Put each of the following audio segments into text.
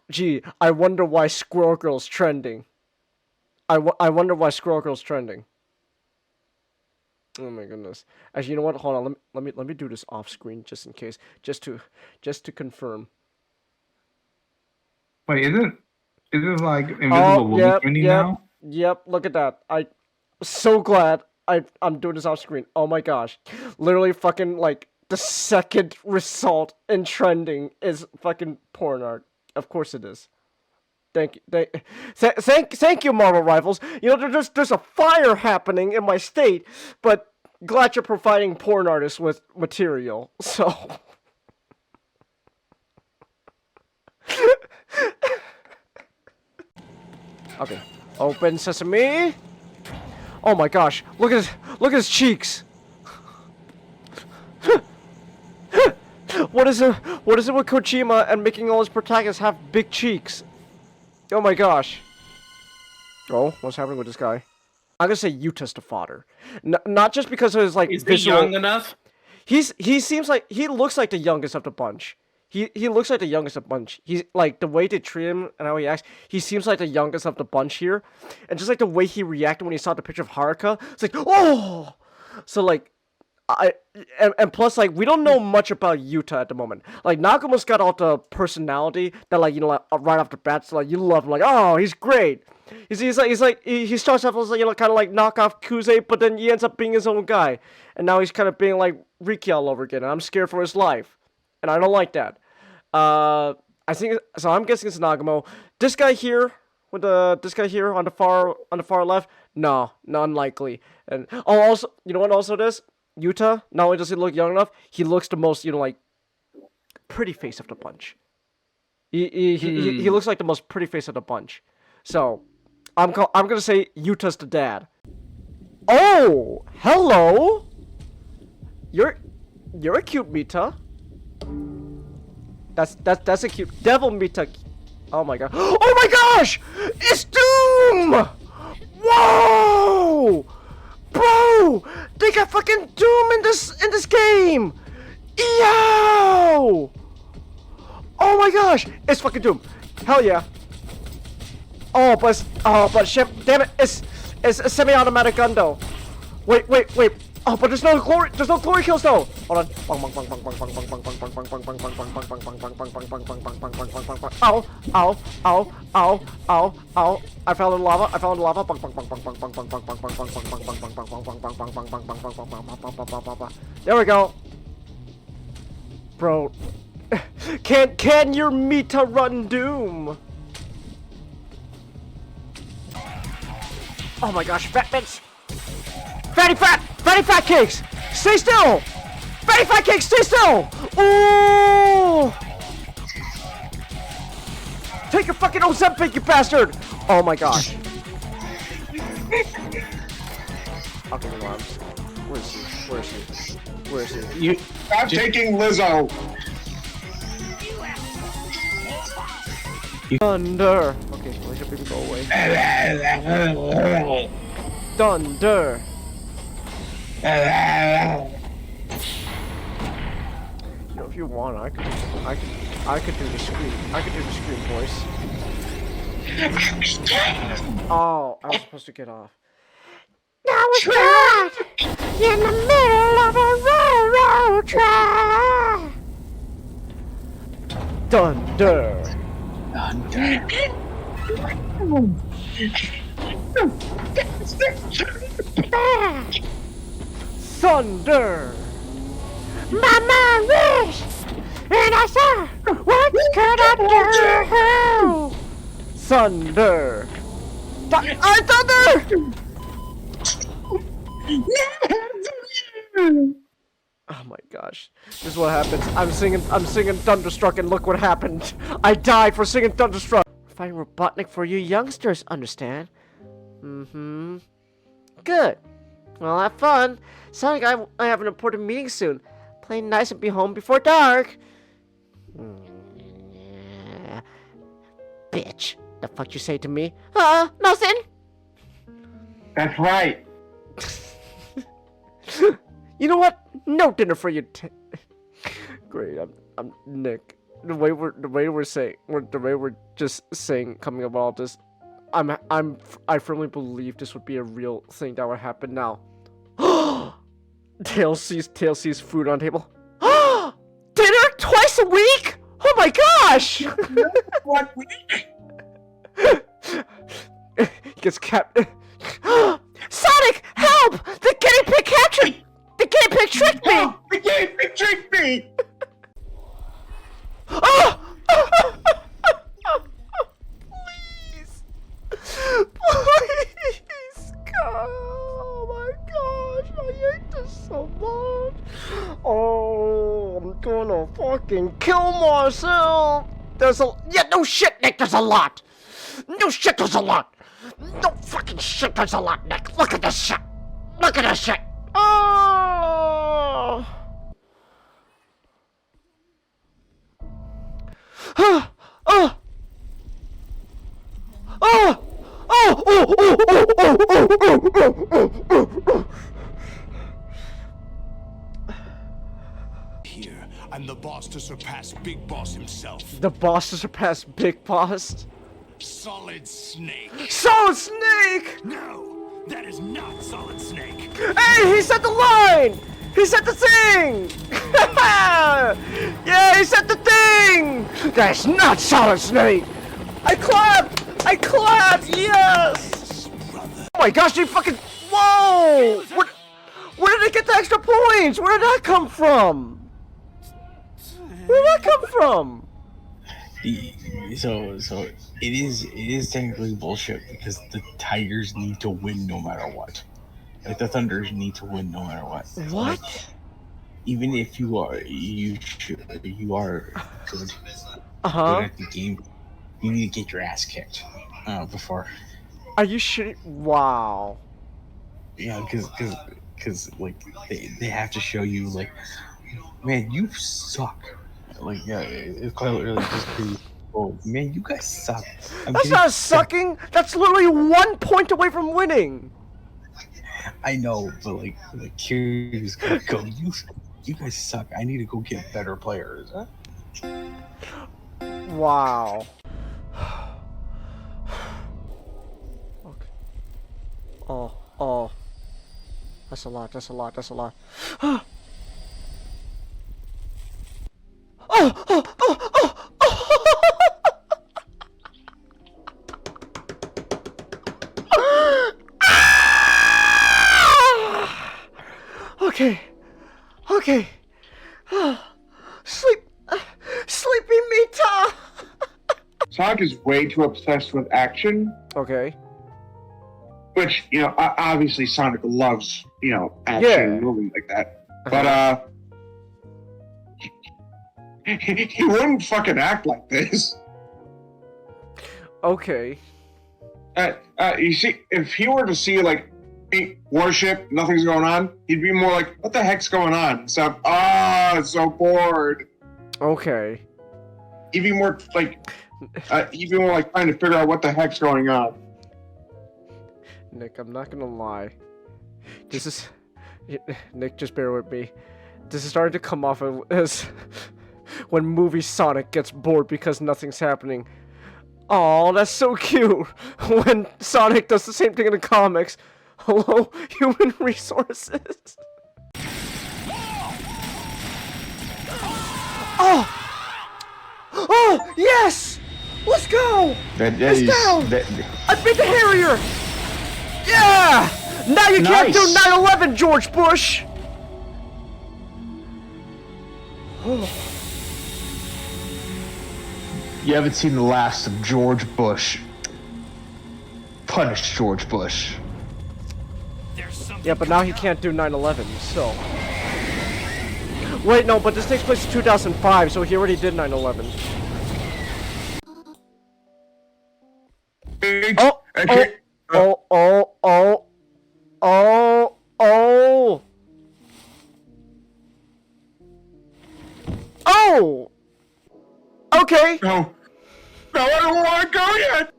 Gee, I wonder why Squirrel Girl's trending. I wonder why Squirrel Girl's trending. Oh my goodness. Actually, you know what? Hold on. Let me do this off screen just in case, just to confirm. Wait, is it like Oh, Invisible Woman yep, trending yep, now? yep. Look at that. So glad I'm doing this off screen. Oh my gosh. Literally fucking like the second result in trending is fucking porn art. Of course it is. Thank you, Marvel Rivals. You know, there's a fire happening in my state, but glad you're providing porn artists with material. So, okay, open sesame. Oh my gosh, look at his cheeks. What is it with Kojima and making all his protagonists have big cheeks? Oh my gosh. Oh, what's happening with this guy? I'm gonna say Utah's the fodder, not just because of his like Is he visual. young enough? He seems like he looks like the youngest of the bunch. He looks like the youngest of the bunch. He's like the way they treat him and how he acts. He seems like the youngest of the bunch here, and just like the way he reacted when he saw the picture of Haruka, it's like oh. So like and plus like we don't know much about Yuta at the moment. Like Nagumo's got all the personality that like you know like, right off the bat, so like you love him like oh he's great. He starts off as you know kind of like knockoff Kuze, but then he ends up being his own guy, and now he's kind of being like Riki all over again. And I'm scared for his life, and I don't like that. I think so. I'm guessing it's Nagumo. This guy here with this guy here on the far left, no, unlikely. And oh, also you know what? Also this Yuta. Not only does he look young enough, he looks the most you know like pretty face of the bunch. He looks like the most pretty face of the bunch. So I'm gonna say Yuta's the dad. Oh, hello. You're a cute Mita. That's a cute devil Mita. Oh my god. Oh my gosh! It's Doom! Whoa! Bro! They got fucking Doom in this game! Yo! Oh my gosh! It's fucking Doom. Hell yeah. But shit, damn it, it's a semi-automatic gun though. Wait. Oh, but there's no glory kills though. Hold on. Ow. I fell in lava. There we go. Bro. Can your Mita run Doom? Oh my gosh, fat bits! Fatty fat cakes! Stay still! Fatty fat cakes, stay still! Ooh! Take your fucking Ozempic, you bastard! Oh my gosh. Okay, no arms. Where is he? You stop taking Lizzo. Thunder! Okay, let your baby go away. Thunder! You know, if you want, I could do the scream. I could do the scream voice. Oh, I was supposed to get off. Now we're trapped in the middle of a railroad track. Thunder! Thunder! Mama wish, and I said, what could I do? Thunder! Thunder! Oh my gosh. This is what happens. I'm singing Thunderstruck and look what happened. I died for singing Thunderstruck. Fighting Robotnik for you youngsters, understand? Mm-hmm. Good. Well, have fun. Sounds like I have an important meeting soon. Play nice and be home before dark. Bitch. The fuck you say to me? Nothing. That's right. You know what? No dinner for you. Great. I'm Nick. the way we're saying, the way we're just saying, coming about all this, I firmly believe this would be a real thing that would happen now. Tail sees food on table. Dinner twice a week? Oh my gosh! What week? He gets capped. Sonic, help! The guinea pig captured! The guinea pig tricked me! Oh, the guinea pig tricked me! Oh! Please! Please! Oh my gosh, I hate this so much. Oh, I'm gonna fucking kill myself. No shit, Nick, there's a lot. No shit, there's a lot. No fucking shit, there's a lot, Nick. Look at this shit. Look at this shit. Oh! Oh! Oh! Oh! Oh! Oh! Here, I'm the boss to surpass Big Boss himself. The boss to surpass Big Boss. Solid Snake. Solid Snake! No, that is not Solid Snake. Hey, he said the line! He said the thing! Yeah, he said the thing! That's not Solid Snake! I clapped! I clapped! Yes! Oh my gosh, you fucking... Whoa! Where did I get the extra points? Where did that come from? Where did that come from? So it is technically bullshit because the Tigers need to win no matter what. Like the Thunders need to win no matter what. What? Like, even if you are good at the game, you need to get your ass kicked before. Are you sure? Wow. Yeah, because like they have to show you like, man, you suck. Like yeah, it's quite really just pretty. Oh man, you guys suck. That's not sucking. That's literally 1 point away from winning. I know, but like here's gonna go. You guys suck. I need to go get better players. Huh? Wow. Okay. Oh. That's a lot. Okay. Sleepy Mita. Sonic is way too obsessed with action, Okay. which, obviously Sonic loves, action Yeah. and movies like that. But, he wouldn't fucking act like this. Okay. You see, if he were to see, like, warship, nothing's going on, he'd be more like, what the heck's going on? So, so bored. Okay. He'd be more like trying to figure out what the heck's going on. Nick, I'm not gonna lie. Nick, just bear with me. This is starting to come off as when movie Sonic gets bored because nothing's happening. Oh, that's so cute. When Sonic does the same thing in the comics. Hello, human resources. Oh, yes! Let's go! It's down! I beat the Harrier! Yeah! Now you can't do 9/11, George Bush! You haven't seen the last of George Bush. Punish George Bush. Yeah, but now he can't do 9/11, so... Wait, no, but this takes place in 2005, so he already did 9/11. Oh! Okay! No, I don't want to go yet!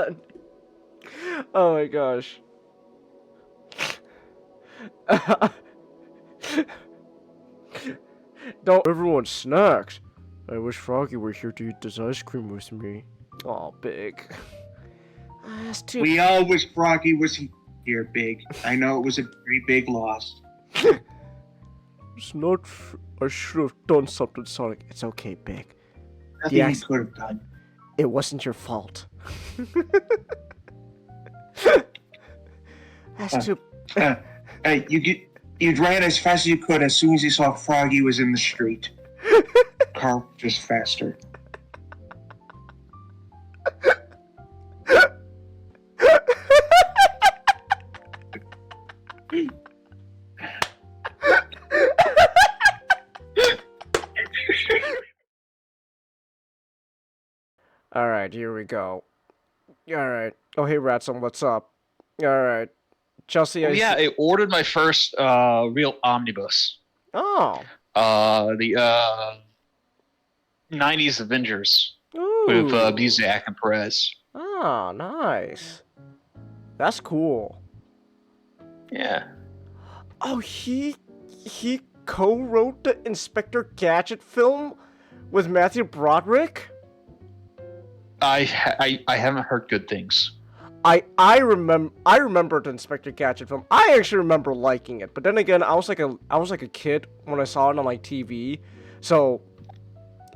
god. Oh my gosh. Don't everyone snacks. I wish Froggy were here to eat this ice cream with me. Oh, Big. That's too. We all wish Froggy was here, Big. I know it was a very big loss. It's not. I should have done something, Sonic. It's okay, Big. Nothing Yes. he could have done. It wasn't your fault. That's too. Hey, you ran as fast as you could as soon as you saw Froggy was in the street. Car just faster. Alright, here we go. Alright. Oh, hey, Ratson, what's up? Alright. Chelsea, Oh, yeah, I ordered my first real omnibus. Oh. The 90s Avengers Ooh. with Bizak and Perez. Oh, nice. That's cool. Yeah. Oh, he co-wrote the Inspector Gadget film with Matthew Broderick? I haven't heard good things. I remember the Inspector Gadget film. I actually remember liking it, but then again, I was like a kid when I saw it on like TV, so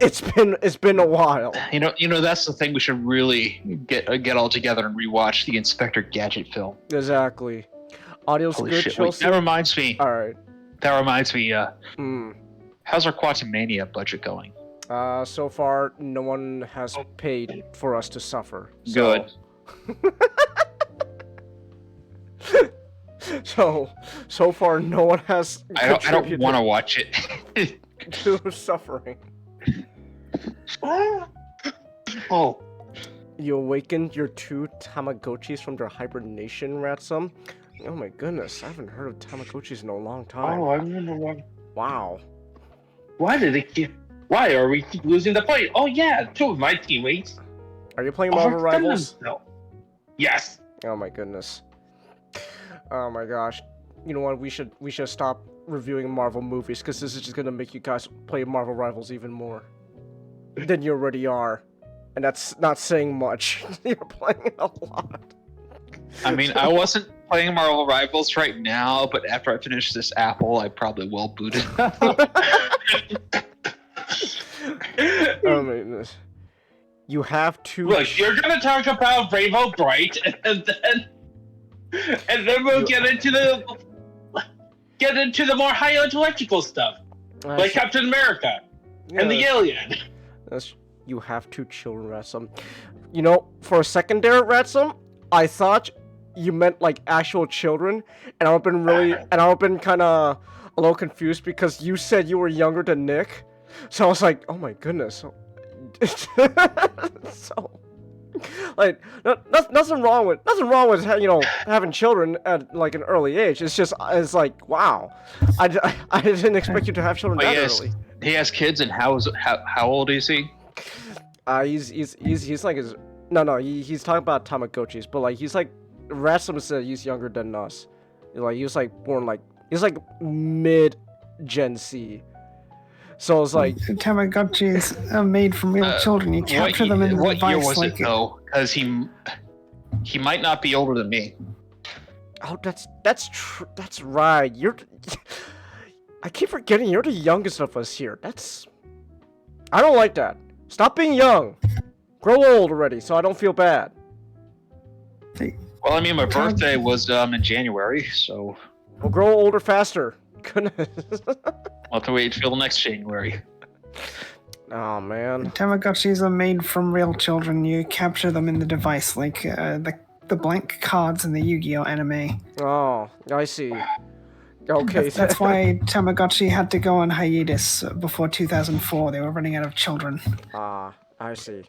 it's been a while. You know that's the thing. We should really get all together and rewatch the Inspector Gadget film. Exactly. Audio's Holy good, shit! Wait, Chelsea. that reminds me. All right. That reminds me. Hmm. How's our Quantumania budget going? So far, no one has paid for us to suffer. So. Good. So far, no one has. I don't want to watch it. to suffering. Oh. You awakened your two Tamagotchis from their hibernation, Ratsum? Oh my goodness, I haven't heard of Tamagotchis in a long time. Oh, I remember one. Wow. Why did it keep? Why are we keep losing the fight? Oh yeah, two of my teammates. Are you playing Marvel Rivals? No. Yes. Oh my goodness. Oh my gosh. You know what? We should stop reviewing Marvel movies because this is just gonna make you guys play Marvel Rivals even more than you already are, and that's not saying much. You're playing a lot. I mean, I wasn't playing Marvel Rivals right now, but after I finish this apple, I probably will boot it. Oh my goodness. You have to. Look, you're gonna talk about Bravo Brite, and then we'll get into the more high intellectual stuff, like Captain America and the Illiad. You have two children, Ratsum. You know, for a second there, Ratsum, I thought you meant like actual children, and I've been kind of a little confused because you said you were younger than Nick, so I was like, oh my goodness. So, like, nothing wrong with having children at like an early age. It's like, wow, I didn't expect you to have children that early. He has kids, and how old is he? He's like he's talking about Tamagotchis, but like he's like Ratsum said he's younger than us. Like he was like born like he's like mid Gen C. So it's like Tamagotchis are made from real children. You capture them in the device. What year was like it though? Because he might not be older than me. Oh, that's right. I keep forgetting you're the youngest of us here. I don't like that. Stop being young. Grow old already, so I don't feel bad. Well, I mean, my birthday was in January, so. Well, grow older faster. Goodness. I'll have to wait until next January. Oh man. Tamagotchis are made from real children. You capture them in the device, like the blank cards in the Yu-Gi-Oh anime. Oh, I see. Okay. That's why Tamagotchi had to go on hiatus before 2004. They were running out of children. Ah, I see.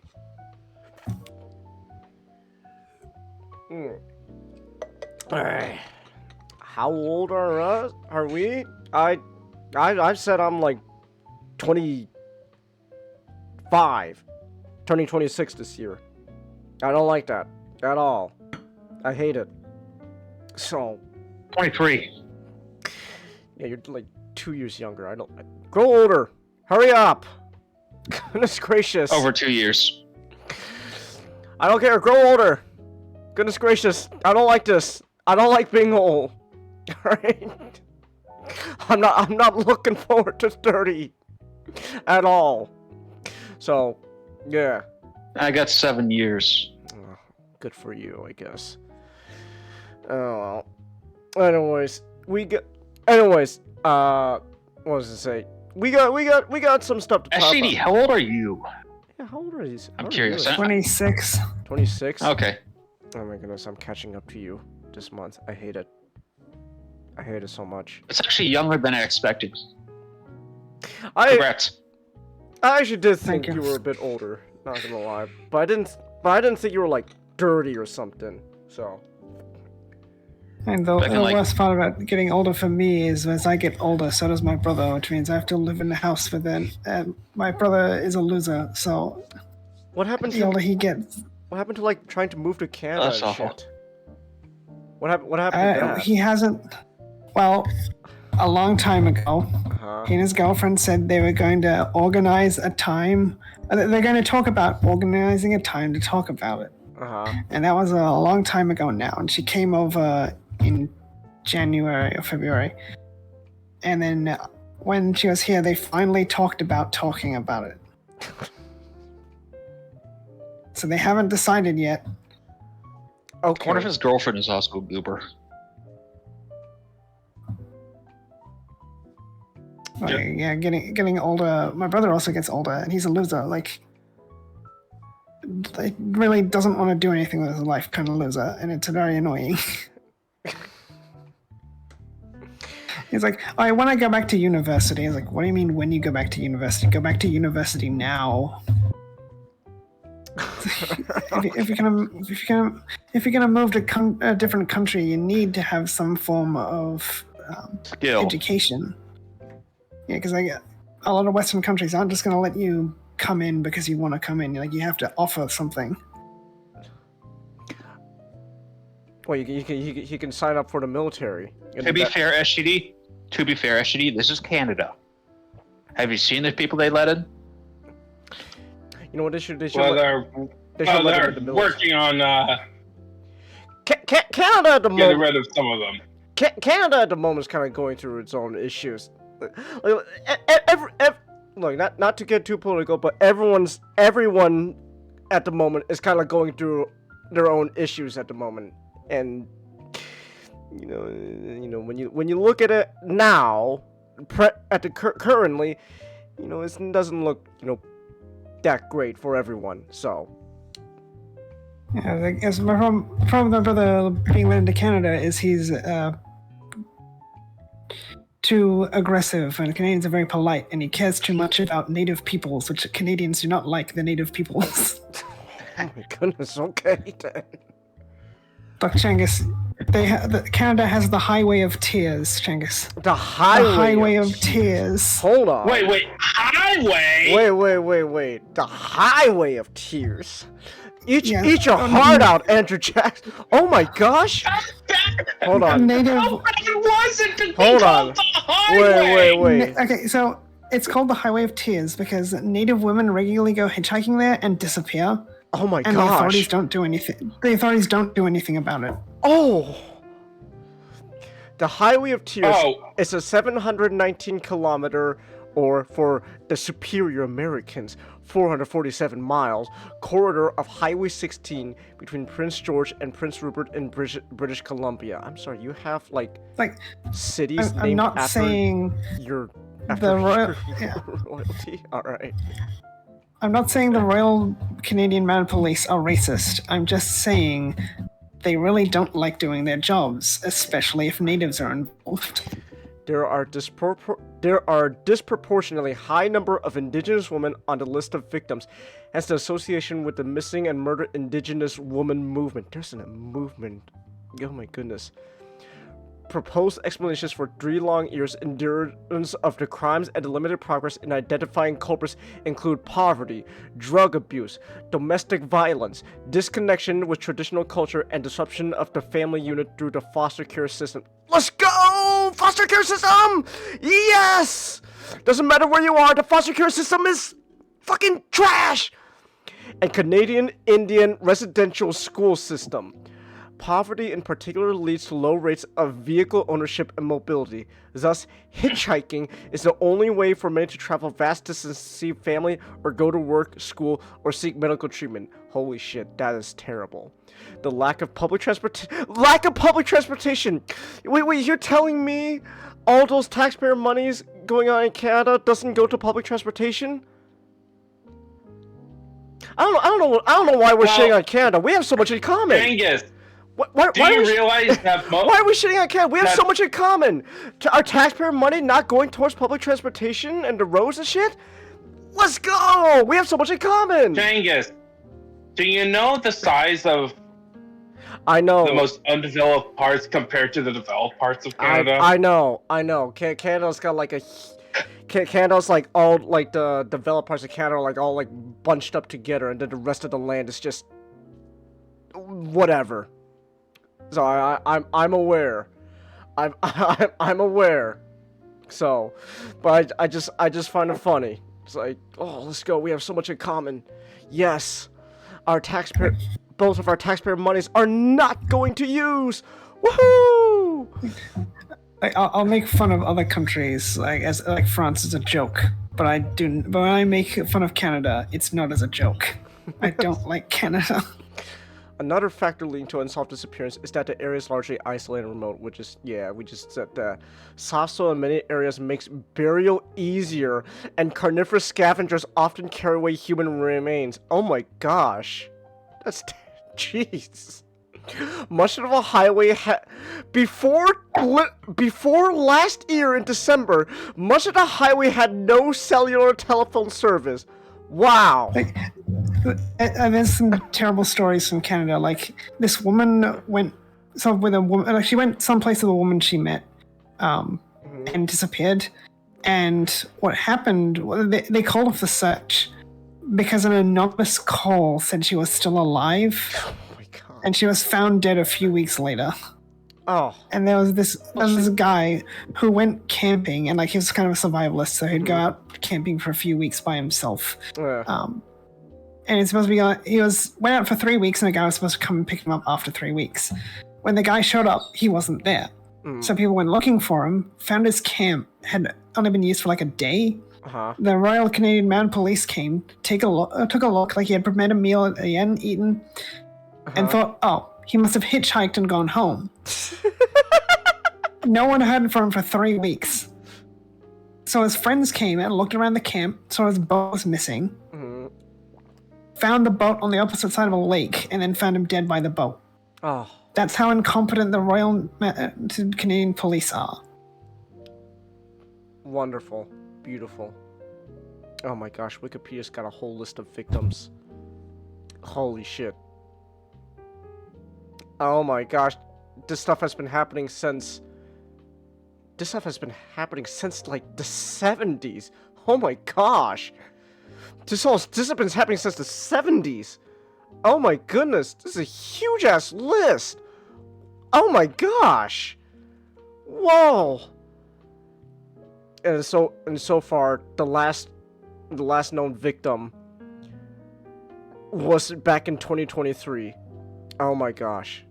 Alright. How old are we? I said I'm like 25, turning 26 this year. I don't like that. At all. I hate it. So, 23. yeah, you're like 2 years younger. Grow older. Hurry up. Goodness gracious. Over 2 years. I don't care. Grow older. Goodness gracious. I don't like this. I don't like being old. Alright? I'm not looking forward to 30 at all. So, yeah. I got 7 years. Oh, good for you, I guess. Oh well. Anyways, what was I say? We got some stuff to talk SCD, about. how old are you? Yeah, how old are these? I'm curious. 26. 26? Okay. Oh my goodness, I'm catching up to you this month. I hate it. I hate it so much. It's actually younger than I expected. I Congrats. actually did Thank think you. you were a bit older, not gonna lie. But I didn't think you were like 30 or something. So And the Back in, like- worst part about getting older for me is as I get older, so does my brother, which means I have to live in the house with then. And my brother is a loser, so what happened the to older he gets, like trying to move to Canada That's and awful. shit? What happened to that? he hasn't. Well, a long time ago, Uh-huh. he and his girlfriend said they were going to organize a time. They're going to talk about organizing a time to talk about it. Uh-huh. And that was a long time ago now. And she came over in January or February. And then when she was here, they finally talked about talking about it. So they haven't decided yet. I Okay. wonder if his girlfriend is also a goober. Yeah, getting older. My brother also gets older, and he's a loser. Like really doesn't want to do anything with his life, kind of loser, and it's very annoying. He's like, I want to go back to university. I was like, what do you mean when you go back to university? Go back to university now. if you're gonna move to a different country, you need to have some form of Skill. education. Yeah, because a lot of Western countries aren't just gonna let you come in because you want to come in. Like you have to offer something. Well, he can sign up for the military. To be fair, SGD, this is Canada. Have you seen the people they let in? You know what they should Well, let they're him in the military. working on Canada at the getting moment. rid of some of them. Canada at the moment is kind of going through its own issues. Like, look, not to get too political, but everyone at the moment is kind of going through their own issues at the moment, and you know when you look at it now, currently, it doesn't look that great for everyone. So Yeah, like, as my problem with my brother being let into Canada is he's too aggressive, and Canadians are very polite, and he cares too much about native peoples, which Canadians do not like the native peoples. oh my goodness, okay then. But Changus, Canada has the Highway of Tears, Changus. The highway of Tears. Hold on. Wait, highway? Wait. The Highway of Tears. Eat Yeah. your heart out, Andrew Jackson. Oh my gosh. Hold on. Native. How bad was it to be Hold called on. the highway? Wait. Okay, so it's called the Highway of Tears because native women regularly go hitchhiking there and disappear, Oh my and the authorities gosh. don't do anything. The authorities don't do anything about it. Oh. The Highway of Tears Oh. is a 719 kilometer, or for the superior Americans, 447 miles, corridor of Highway 16 between Prince George and Prince Rupert in British Columbia. I'm sorry, you have like Like, cities I'm named not after saying your yeah. royalty. All right. I'm not saying the Royal Canadian Mounted Police are racist. I'm just saying they really don't like doing their jobs, especially if natives are involved. There are disproportionately high number of Indigenous women on the list of victims, hence the association with the missing and murdered Indigenous woman movement. There's a movement. Oh my goodness. proposed explanations for 3 long years' endurance of the crimes and the limited progress in identifying culprits include poverty, drug abuse, domestic violence, disconnection with traditional culture, and disruption of the family unit through the foster care system. Let's go! Foster care system! Yes! Doesn't matter where you are, the foster care system is fucking trash! And Canadian Indian residential school system. Poverty in particular leads to low rates of vehicle ownership and mobility. Thus, hitchhiking is the only way for many to travel vast distances to see family or go to work, school, or seek medical treatment. Holy shit, that is terrible. The lack of public transportation. Wait, you're telling me all those taxpayer monies going on in Canada doesn't go to public transportation? I don't know why we're shitting on Canada. We have so much in common. Angus, Why do you realize that why are we shitting on Canada? We have so much in common. Our taxpayer money not going towards public transportation and the roads and shit? Let's go! We have so much in common! Angus, do you know the size of I know. the most undeveloped parts compared to the developed parts of Canada? I know. Canada's got like Canada's like all like the developed parts of Canada are like all like bunched up together, and then the rest of the land is just whatever. So I'm aware. I'm aware. So, but I just find it funny. It's like, oh, let's go. We have so much in common. Yes, both of our taxpayer monies are not going to use. Woohoo! I'll make fun of other countries, like France, as a joke. But when I make fun of Canada, it's not as a joke. I don't like Canada. Another factor leading to unsolved disappearance is that the area is largely isolated and remote, which is, yeah, we just said that. Soft soil in many areas makes burial easier, and carnivorous scavengers often carry away human remains. Oh my gosh. That's... jeez. Much of a highway before last year in December, much of the highway had no cellular telephone service. Wow. And there's some terrible stories from Canada. Like, this woman went she went someplace with a woman she met, and disappeared. And what happened? They called off the search because an anonymous call said she was still alive. Oh my god. And she was found dead a few weeks later. Oh. And there was this guy who went camping, and like he was kind of a survivalist, so he'd go out camping for a few weeks by himself. And it's supposed to be went out for 3 weeks, and a guy was supposed to come and pick him up after 3 weeks. When the guy showed up, he wasn't there. So people went looking for him, found his camp had only been used for like a day. The Royal Canadian Mounted Police came, took a look, like he had prepared a meal he hadn't eaten, and thought, oh, he must have hitchhiked and gone home. No one heard from him for 3 weeks. So his friends came and looked around the camp, saw his boat was missing, found the boat on the opposite side of a lake, and then found him dead by the boat. Oh. That's how incompetent the Royal Canadian Police are. Wonderful. Beautiful. Oh my gosh, Wikipedia's got a whole list of victims. Holy shit. Oh my gosh. This stuff has been happening since like the 70s. Oh my gosh. This has been happening since the 70s. Oh my goodness. This is a huge ass list. Oh my gosh. Whoa. And so far, the last known victim was back in 2023. Oh my gosh.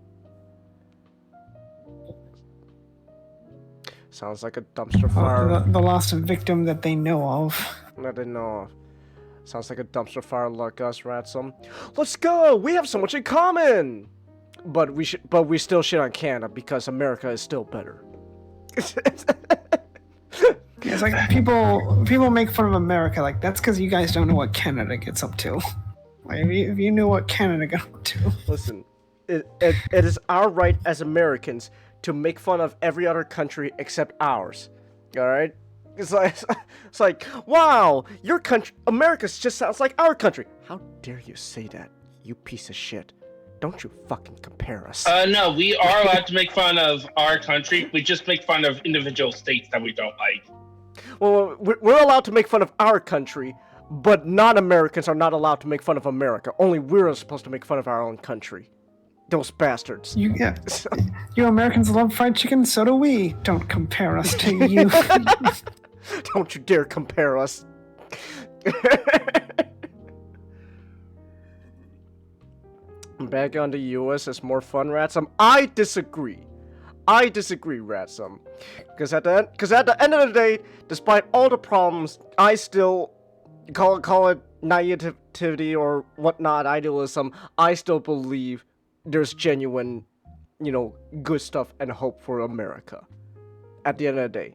Sounds like a dumpster fire. The last victim that they know of. That they know of. Sounds like a dumpster fire like us, Ransom. Let's go! We have so much in common! But we still shit on Canada because America is still better. It's like people make fun of America, like that's because you guys don't know what Canada gets up to. Like if you knew what Canada got up to. Listen, it is our right as Americans to make fun of every other country except ours. All right? It's like, wow, your country, America just sounds like our country. How dare you say that, you piece of shit? Don't you fucking compare us. No, we are allowed to make fun of our country. We just make fun of individual states that we don't like. Well, we're allowed to make fun of our country, but non-Americans are not allowed to make fun of America. Only we're supposed to make fun of our own country. Those bastards. You Americans love fried chicken, so do we. Don't compare us to you. Don't you dare compare us. Back on the US is more fun, Ratsum. I disagree, Ratsum. Because at the end of the day, despite all the problems, I still call it naivety or whatnot, idealism. I still believe there's genuine, good stuff and hope for America. At the end of the day.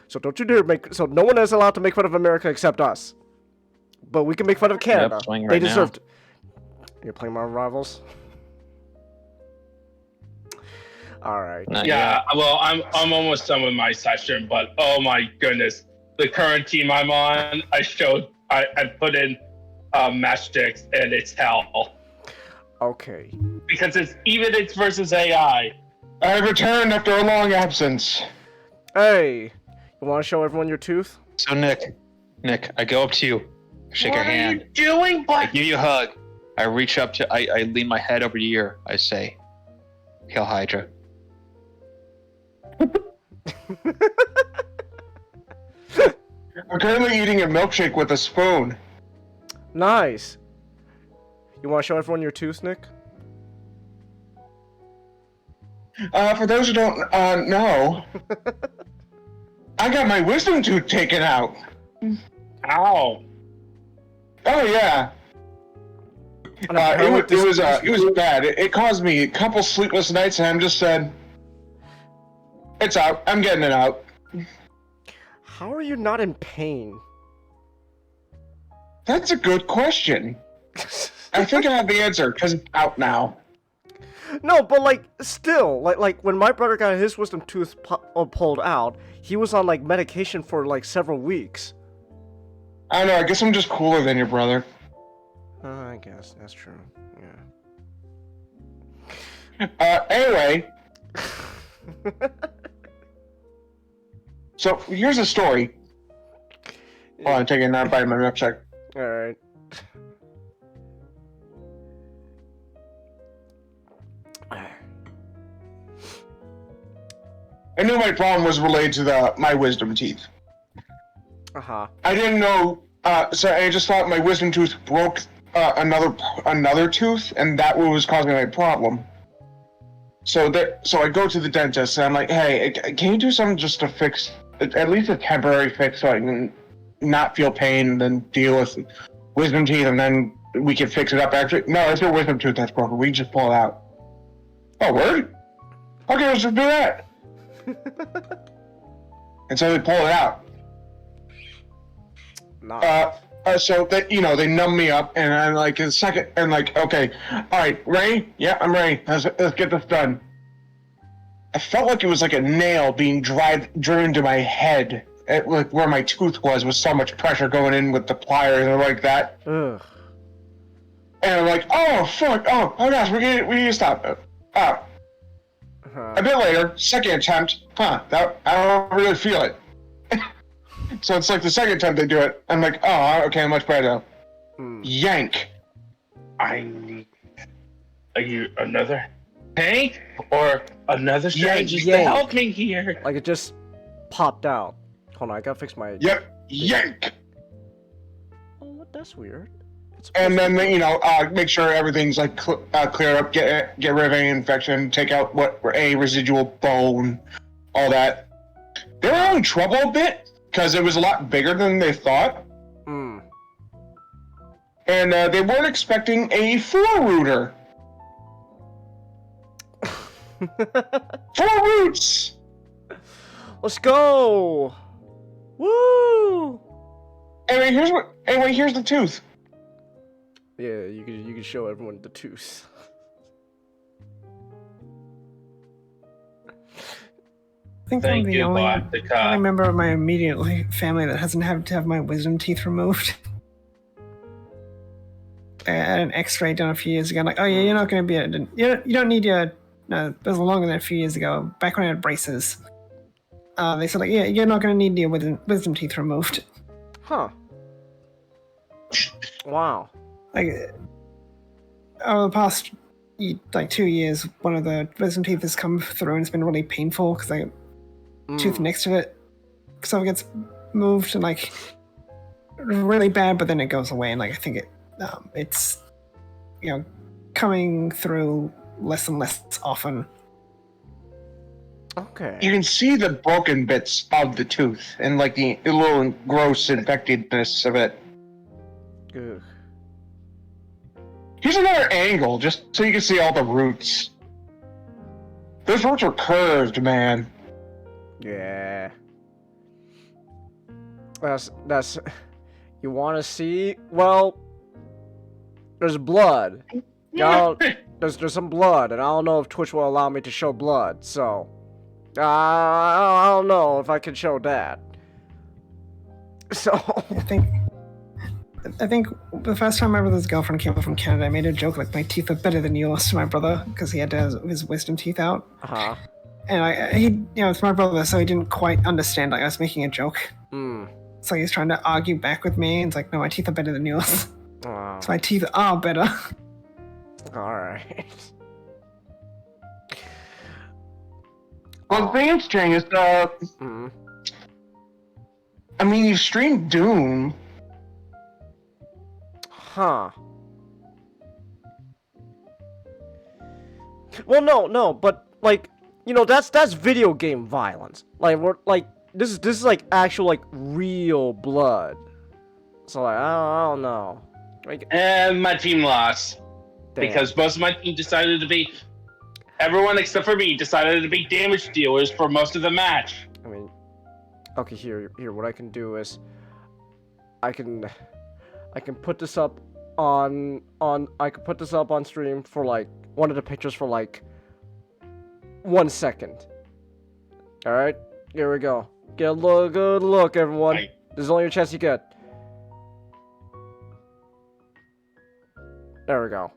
So don't you dare so no one is allowed to make fun of America except us. But we can make fun of Canada. Yep, swing right they deserve now. to. You're playing Marvel Rivals? Alright. Yeah, well, I'm almost done with my session, but oh my goodness, the current team I'm on, I put in matchsticks and it's hell Okay. because it's versus AI. I have returned after a long absence. Hey, you want to show everyone your tooth? So Nick, I go up to you, shake your hand, What are you doing, I Black? give you a hug. I reach up to, I lean my head over your ear. I say, "Hail Hydra." I'm currently eating a milkshake with a spoon. Nice. You want to show everyone your tooth, Nick? For those who don't know, I got my wisdom tooth taken out. Ow. Oh yeah. And apparently It was bad. It caused me a couple sleepless nights, and I'm just said, it's out. I'm getting it out. How are you not in pain? That's a good question. I think I have the answer because it's out now. No, but still, when my brother got his wisdom tooth pulled out, he was on medication for several weeks. I don't know. I guess I'm just cooler than your brother. I guess that's true. Anyway. So here's a story. Oh, I'm taking another bite of my milkshake. All right. I knew my problem was related to my wisdom teeth. Uh-huh. I didn't know, so I just thought my wisdom tooth broke another tooth, and that was causing my problem. So I go to the dentist, and I'm like, hey, can you do something just to fix, at least a temporary fix, so I can not feel pain, and then deal with wisdom teeth, and then we can fix it up after? No, it's your wisdom tooth that's broken. We can just pull it out. Oh, word? Okay, let's just do that. And so they pull it out. Nah. So they numb me up, and I'm like, a second, and okay, all right, ready? Yeah, I'm ready. Let's get this done. I felt like it was like a nail being driven into my head, where my tooth was, with so much pressure going in with the pliers and like that. Ugh. And I'm like, oh fuck, oh gosh, we need to stop. A bit later, second attempt, I don't really feel it. So it's the second attempt they do it. I'm like, oh, okay, much better. Yank. I need. Are you another tank or another strategist to yank. help me here? It just popped out. Hold on, I gotta fix my... Yep, yank. Oh, that's weird. And then make sure everything's clear up, get rid of any infection, take out a residual bone, all that. They were having trouble a bit because it was a lot bigger than they thought. Mm. And they weren't expecting a 4-rooter. 4 roots. Let's go! Woo! Anyway, here's the tooth. Yeah, you could show everyone the tooth. I think Thank I'm the you, only Galactica. member of my immediate family that hasn't had to have my wisdom teeth removed. at an X-ray done a few years ago. Like, oh yeah, you're not going to be able to, you don't need your. No, it was longer than a few years ago. Back when I had braces, they said like, yeah, you're not going to need your wisdom teeth removed. Huh. Wow. Like over the past like 2 years, one of the wisdom teeth has come through and it's been really painful because like tooth next to it, so it gets moved and like really bad, but then it goes away and like I think it's coming through less and less often. Okay. You can see the broken bits of the tooth and like the little gross infectedness of it. Ugh. Here's another angle, just so you can see all the roots. Those roots are curved, man. Yeah. That's. You want to see? Well, there's blood. There's some blood, and I don't know if Twitch will allow me to show blood. So, I don't know if I can show that. So. I think the first time my brother's girlfriend came over from Canada, I made a joke like my teeth are better than yours to my brother because he had to have his wisdom teeth out. Uh-huh. And it's my brother, so he didn't quite understand. Like I was making a joke. So he's trying to argue back with me, and it's like, no, my teeth are better than yours. Oh. So my teeth are better. All right. Well, the thing interesting is, I mean, you streamed Doom. Huh. Well, no, but like, that's video game violence. Like we're like this is like actual like real blood. So like I don't know. Like, And my team lost damn. because most of my team decided to be. Everyone except for me decided to be damage dealers for most of the match. I mean, okay, here. What I can do is, I can put this up on stream for like one of the pictures for like 1 second. All right, here we go. Get a good look, everyone. Right. This is only your chance you get. There we go.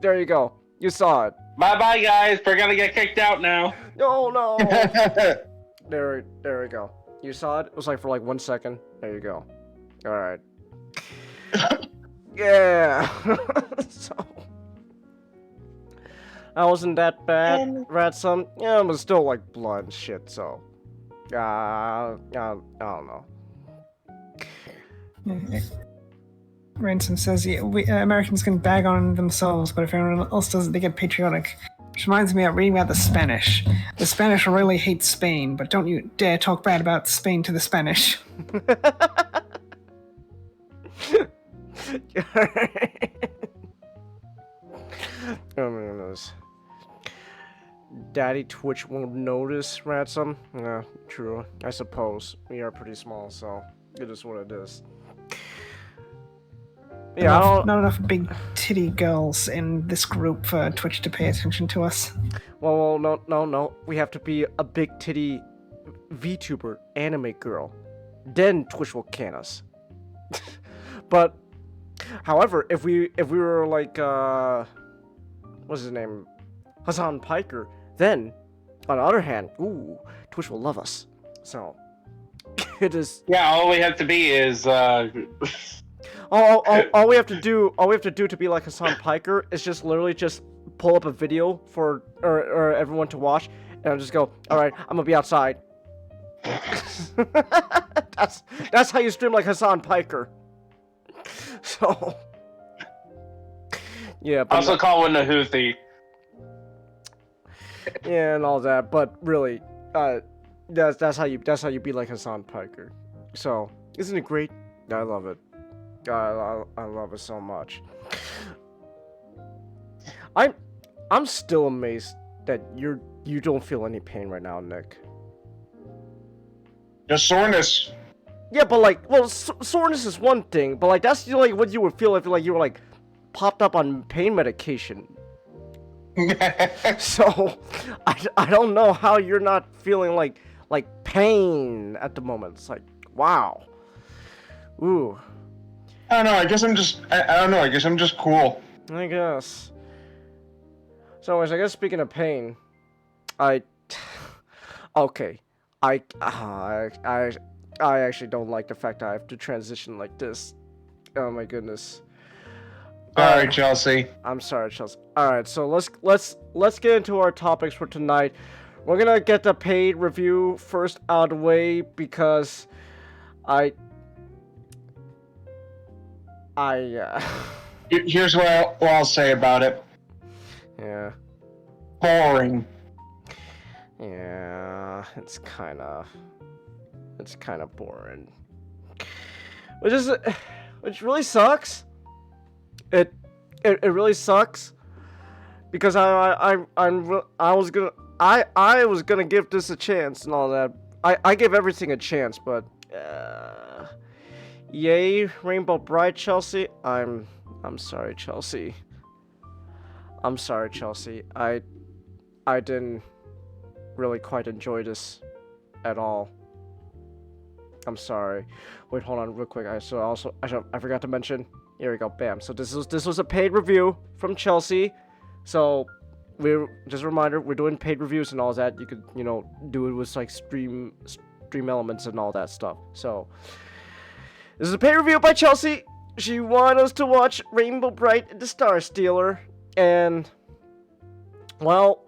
there you go. You saw it. Bye bye, guys. We're gonna get kicked out now. No. There we go. You saw it? It was like for like 1 second. There you go. Alright. Yeah. So. I wasn't that bad, Ratsum. Yeah, but still like blood and shit, so. I don't know. Ransom says, yeah, Americans can bag on themselves, but if everyone else does it, they get patriotic. Which reminds me of reading about the Spanish. The Spanish really hate Spain, but don't you dare talk bad about Spain to the Spanish. Oh my goodness. Daddy Twitch won't notice, Ransom? Yeah, true. I suppose. We are pretty small, so it is what it is. Yeah, not enough big titty girls in this group for Twitch to pay attention to us. Well, no. We have to be a big titty VTuber anime girl. Then Twitch will can us. But, however, if we were like, what's his name? Hassan Piker, then, on the other hand, ooh, Twitch will love us. So, it is... Yeah, all we have to be is, All we have to do to be like Hassan Piker is just literally just pull up a video for or everyone to watch, and I'll just go, all right, I'm gonna be outside. that's how you stream like Hassan Piker. So yeah, but also call one a Houthi. Yeah, and all that, but really, that's how you be like Hassan Piker. So isn't it great? I love it. I love it so much. I'm still amazed that you don't feel any pain right now, Nick. Just soreness. Yeah, but like, well, soreness is one thing, but like that's like what you would feel if like you were like popped up on pain medication. So I don't know how you're not feeling like pain at the moment. It's like, wow. Ooh. I don't know. I guess I'm just. I don't know. I guess I'm just cool. I guess. So, anyways, I guess speaking of pain, okay, I actually don't like the fact that I have to transition like this. Oh my goodness. Sorry, Chelsea. I'm sorry, Chelsea. All right, so let's get into our topics for tonight. We're gonna get the paid review first out of the way because Here's what I'll say about it. yeah. Boring. Yeah, it's kind of boring. Which really sucks. It really sucks because I was gonna give this a chance and all that. I give everything a chance, but yay, Rainbow Brite, Chelsea. I'm sorry, Chelsea. I'm sorry, Chelsea. I didn't really quite enjoy this at all. I'm sorry. Wait, hold on real quick. I forgot to mention. Here we go. Bam. So this was a paid review from Chelsea. So we're just a reminder, we're doing paid reviews and all that. You could, do it with like stream elements and all that stuff. So this is a paid review by Chelsea. She wanted us to watch Rainbow Brite and the Star Stealer, and well,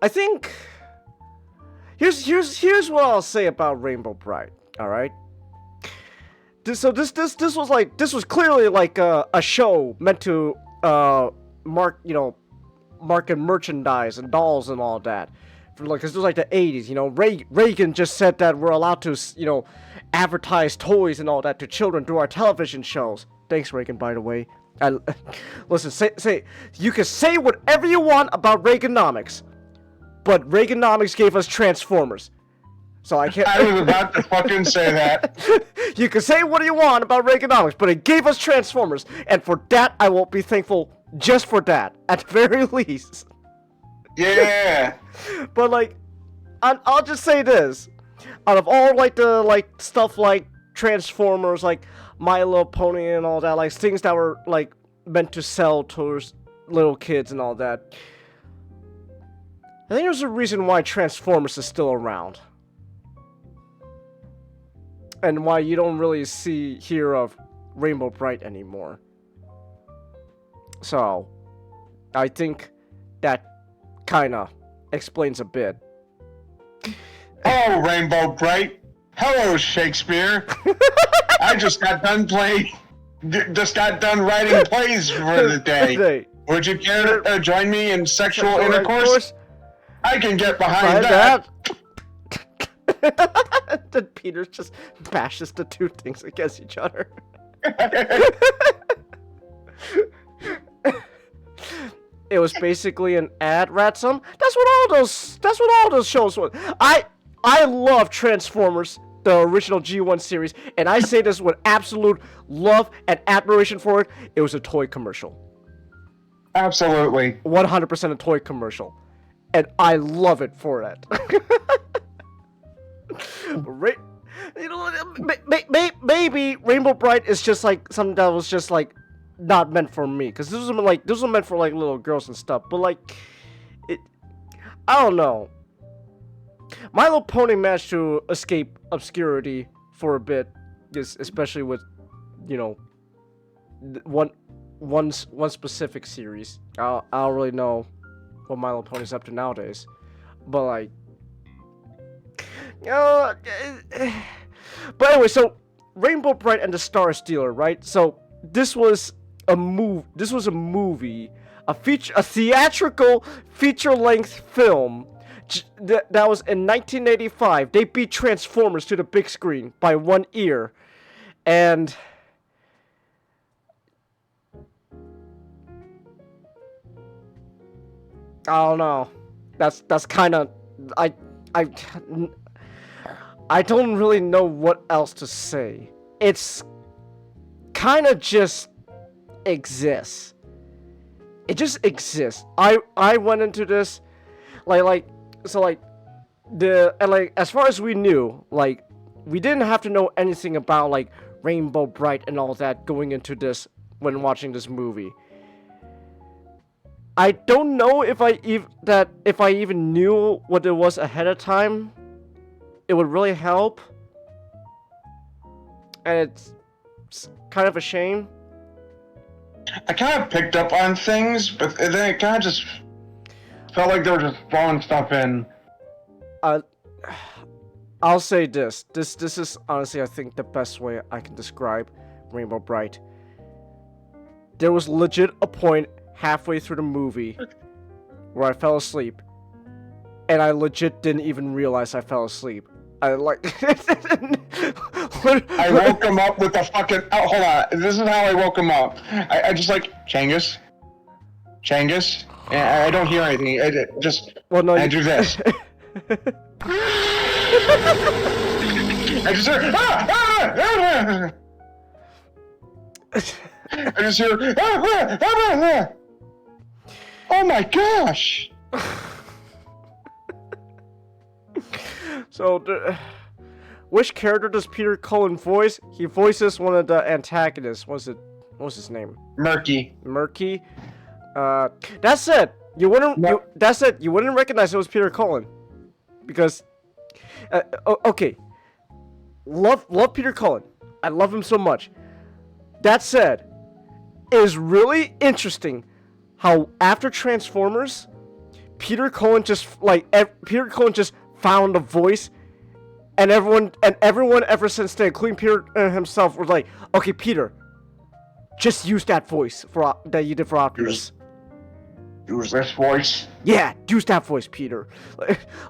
I think here's what I'll say about Rainbow Brite. All right. This was clearly like a show meant to market merchandise and dolls and all that. Because it was like the 80s. Reagan just said that we're allowed to advertise toys and all that to children through our television shows. Thanks, Reagan, by the way. Listen, say you can say whatever you want about Reaganomics, but Reaganomics gave us Transformers. So I can't. I was about to fucking say that. You can say what you want about Reaganomics, but it gave us Transformers, and for that I will be thankful. Just for that, at the very least. Yeah. But like, I'll just say this: out of all the stuff like Transformers, like My Little Pony and all that, like things that were like meant to sell to little kids and all that, I think there's a reason why Transformers is still around. And why you don't really hear of Rainbow Brite anymore. So, I think that kinda explains a bit. Oh, Rainbow Brite. Hello, Shakespeare. I just got done writing plays for the day. Would you care to join me in sexual intercourse? I can get behind that. Then Peter just bashes the two things against each other. It was basically an ad ransom. That's what all those shows were. I love Transformers, the original G1 series, and I say this with absolute love and admiration for it. It was a toy commercial. Absolutely. 100% a toy commercial. And I love it for that. Maybe Rainbow Brite is just like something that was just like not meant for me, because this was meant for like little girls and stuff. But like, I don't know. My Little Pony managed to escape obscurity for a bit, especially with one specific series. I don't really know what My Little Pony's up to nowadays, but like. But anyway, so Rainbow Brite and the Star Stealer, right? So this was a movie, a theatrical feature-length film that was in 1985. They beat Transformers to the big screen by one ear, and I don't know. That's kind of I don't really know what else to say. It's kind of just exists. It just exists. I went into this as far as we knew, like we didn't have to know anything about like Rainbow Brite and all that going into this when watching this movie. I don't know if I even knew what it was ahead of time, it would really help. And it's kind of a shame. I kind of picked up on things, but then it kind of just felt like they were just throwing stuff in. I'll say this. This is honestly, I think, the best way I can describe Rainbow Brite. There was legit a point halfway through the movie where I fell asleep, and I legit didn't even realize I fell asleep. I like. I woke him up with the fucking. Oh, hold on. This is how I woke him up. I just like Changus. And I don't hear anything. I just. Well, no. I do this. I just hear. I just hear. Oh my gosh! So, which character does Peter Cullen voice? He voices one of the antagonists. What's his name? Murky. That said, you wouldn't. No. You wouldn't recognize it was Peter Cullen, because. Okay. Love Peter Cullen. I love him so much. That said, it is really interesting how after Transformers, Peter Cullen just found a voice, and everyone ever since then, including Peter himself, was like, okay, Peter, just use that voice that you did for Optimus. Use this voice. Yeah, use that voice, Peter.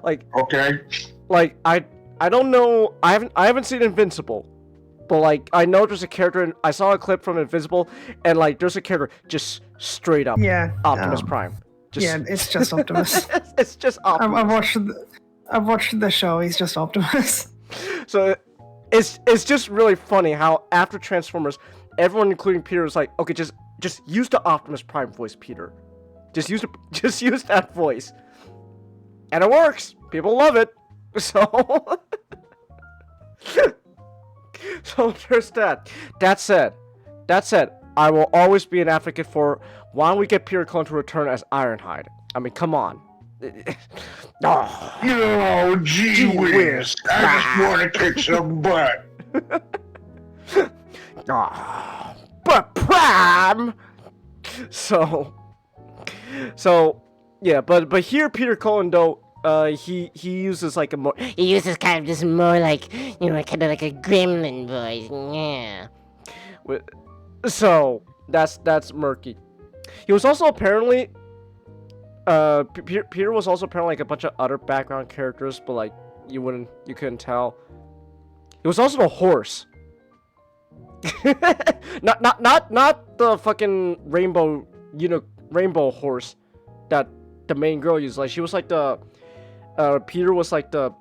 Like Okay. Like I don't know. I haven't seen Invincible, but like I know there's a character. I saw a clip from Invincible, and like there's a character just straight up. Yeah. Optimus Prime. Yeah, it's just Optimus. It's just Optimus. I've watched the show. He's just Optimus. So it's just really funny how after Transformers, everyone, including Peter, was like, okay, just use the Optimus Prime voice, Peter. Just use that voice, and it works. People love it. So there's that. That said, I will always be an advocate for why don't we get Peter Cullen to return as Ironhide. I mean, come on. No, gee whiz. I just want to kick some butt. But Prime. So yeah, but here Peter Cullen though. He uses like He uses kind of just more like, kind of like a gremlin voice. Yeah. So that's murky. He was also apparently Peter was also apparently like a bunch of other background characters, but like you couldn't tell. He was also the horse. not the fucking rainbow horse that the main girl used. Like she was like the Peter was like the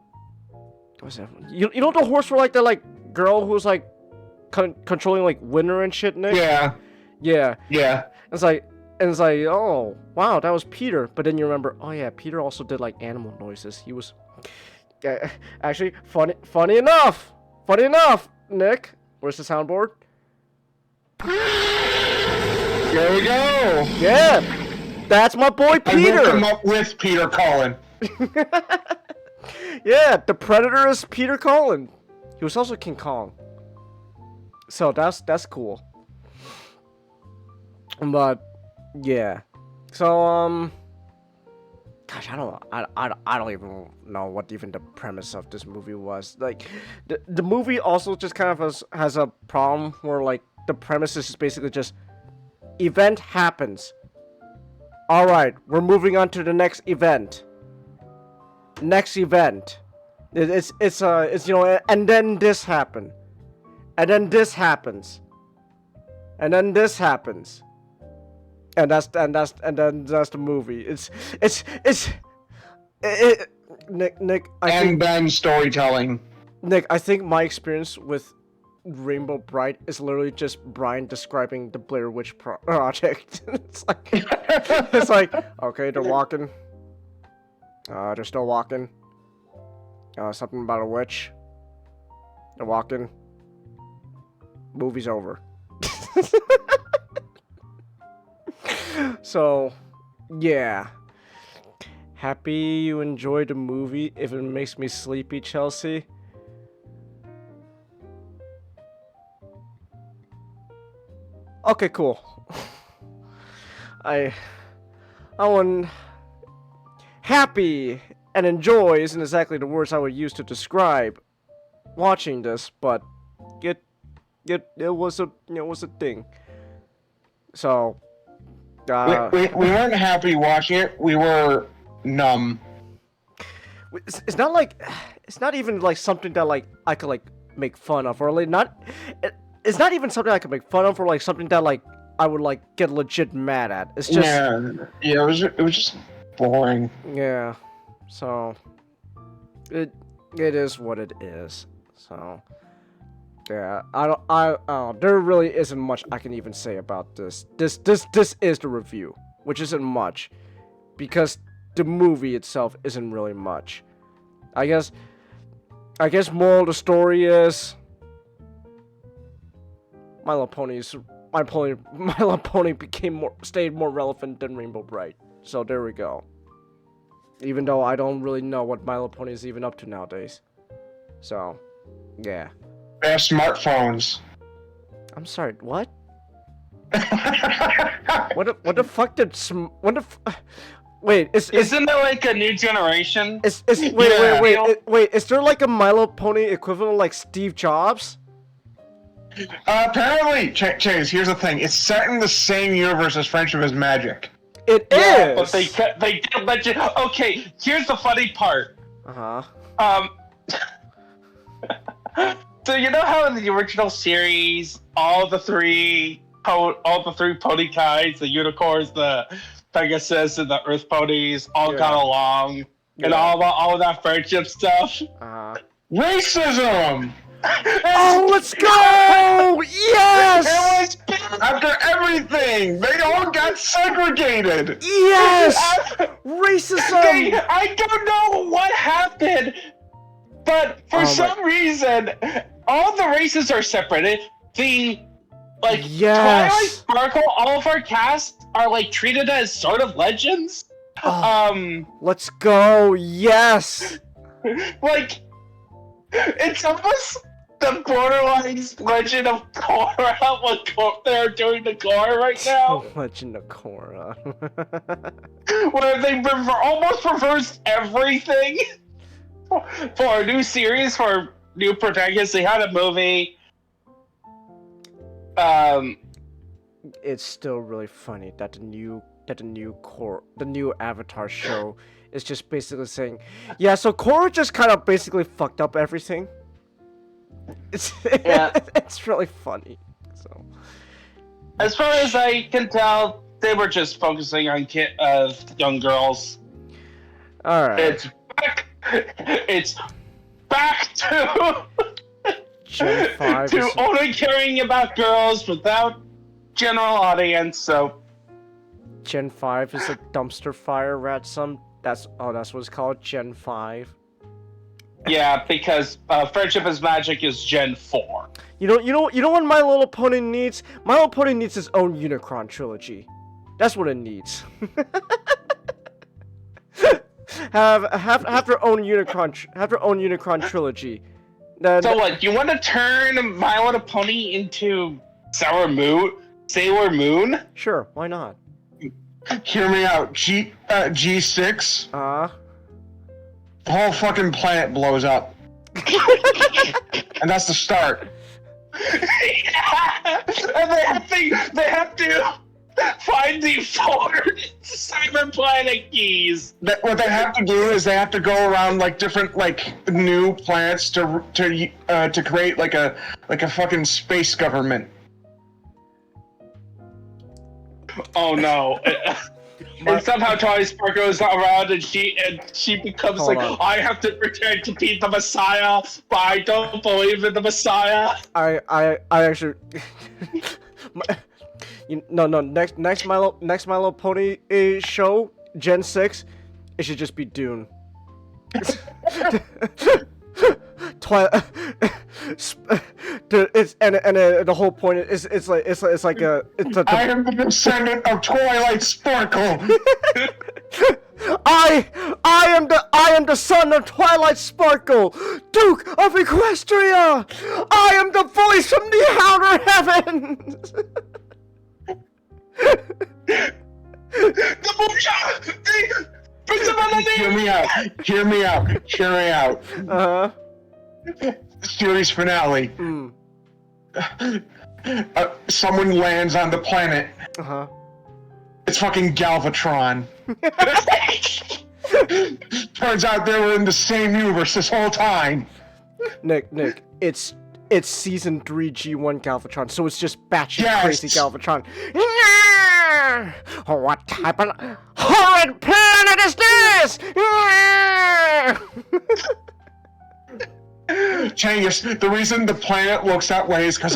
what's that? You know the horse for like the like girl who was like controlling like winter and shit, Nick? Yeah. It's like oh wow, that was Peter. But then you remember, oh yeah, Peter also did like animal noises. He was actually funny enough, Nick. Where's the soundboard? There we go. Yeah, that's my boy Peter. I woke him up with Peter Cullen. Yeah, the Predator is Peter Cullen. He was also King Kong. So that's cool. But yeah. So gosh, I don't even know what even the premise of this movie was. Like the movie also just kind of has a problem where like the premise is basically just event happens. All right, we're moving on to the next event. It's and then this happened, and then this happens, and then this happens, and then that's the movie. Nick. I think then storytelling. Nick, I think my experience with Rainbow Brite is literally just Brian describing the Blair Witch Project. It's like okay, they're walking. They're still walking. Something about a witch. I walk in. Movie's over. So, yeah. Happy you enjoyed the movie. If it makes me sleepy, Chelsea. Okay, cool. I want happy and enjoy isn't exactly the words I would use to describe watching this, but it was a thing. So we weren't happy watching it. We were numb. it's not like it's not even like something that like I could like make fun of, or like not. It's not even something I could make fun of, or like something that like I would like get legit mad at. It's just yeah. It was just boring. Yeah. So it is what it is. So yeah, I don't there really isn't much I can even say about this. This is the review, which isn't much because the movie itself isn't really much. I guess moral of the story is My Little Pony stayed more relevant than Rainbow Brite. So there we go. Even though I don't really know what My Little Pony is even up to nowadays. So, yeah. They have smartphones. I'm sorry, what? What the fuck did wait, Isn't there like a new generation? Wait, is there like a My Little Pony equivalent like Steve Jobs? Apparently, Chase, here's the thing. It's set in the same universe as Friendship is Magic. It Yeah, is! but they did mention. Okay, here's the funny part. So you know how in the original series, all the three pony kinds, the unicorns, the Pegasus, and the Earth ponies, all got along, and all of that friendship stuff. Racism. Oh, let's go! Yes! It was after everything. They all got segregated. Yes! Racism! I don't know what happened, but for some reason, all the races are separated. Twilight Sparkle, all of our casts are like treated as sort of legends. Let's go! Yes! Like, it's almost the borderline Legend of Korra, what they're doing to Korra right now. Legend of Korra. Where they almost reversed everything for a new series, for new protagonists. They had a movie. It's still really funny that the new Avatar show is just basically saying, yeah, so Korra just kind of basically fucked up everything. It's really funny. So, as far as I can tell, they were just focusing on young girls. All right. It's back to Gen 5 to only caring about girls without general audience. So Gen 5 is a dumpster fire ransom. That's what it's called, Gen 5. Yeah, because Friendship is Magic is Gen 4. You know what My Little Pony needs? My Little Pony needs its own Unicron trilogy. That's what it needs. have their own Unicron trilogy. Then, so what? You want to turn My Little Pony into Sailor Moon? Sure, why not? Hear me out. G6. The whole fucking planet blows up. And that's the start. Yeah. And they have to find the 4 cyber planet keys. What they have to do is they have to go around like different like new planets to create like a fucking space government. Oh no. And somehow Twilight Sparkle is not around, and she becomes I have to pretend to be the Messiah, but I don't believe in the Messiah. I actually, next My Little Pony show, Gen 6, it should just be Dune. The whole point is it's like I am the descendant of Twilight Sparkle. I am the son of Twilight Sparkle, Duke of Equestria. I am the voice from the outer heavens. The Hear me out. Hear me out. Hear me out. Series finale. Someone lands on the planet. It's fucking Galvatron. Turns out they were in the same universe this whole time. Nick, it's season 3 G1 Galvatron, so it's just batshit crazy Galvatron. What type of horrid planet is this? Changus, the reason the planet looks that way is because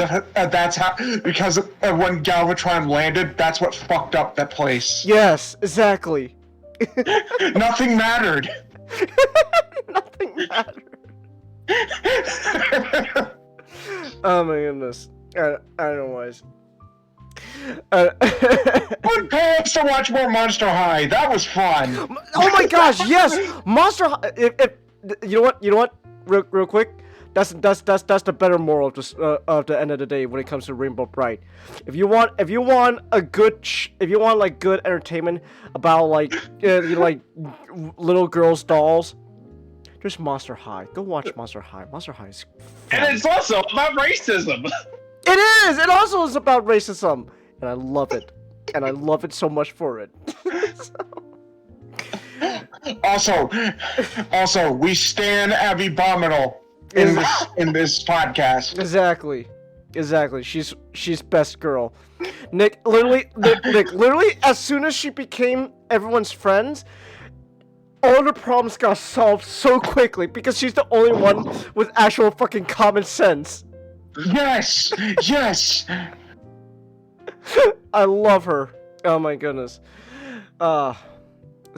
because of when Galvatron landed, that's what fucked up that place. Yes, exactly. Nothing mattered. Nothing mattered. Oh my goodness. I don't know why. Good plans to watch more Monster High. That was fun. Oh my gosh, yes, Monster High. If you know what, real quick, that's the better moral of the end of the day when it comes to Rainbow Brite. If you want like good entertainment about like little girls' dolls, there's Monster High. Go watch Monster High. Monster High is fun. And it's also about racism. It is! It also is about racism! And I love it. And I love it so much for it. Also, we stand Abby Bominal in this podcast. Exactly. She's best girl. Nick, literally, as soon as she became everyone's friends, all the problems got solved so quickly because she's the only one with actual fucking common sense. Yes! I love her. Oh my goodness. So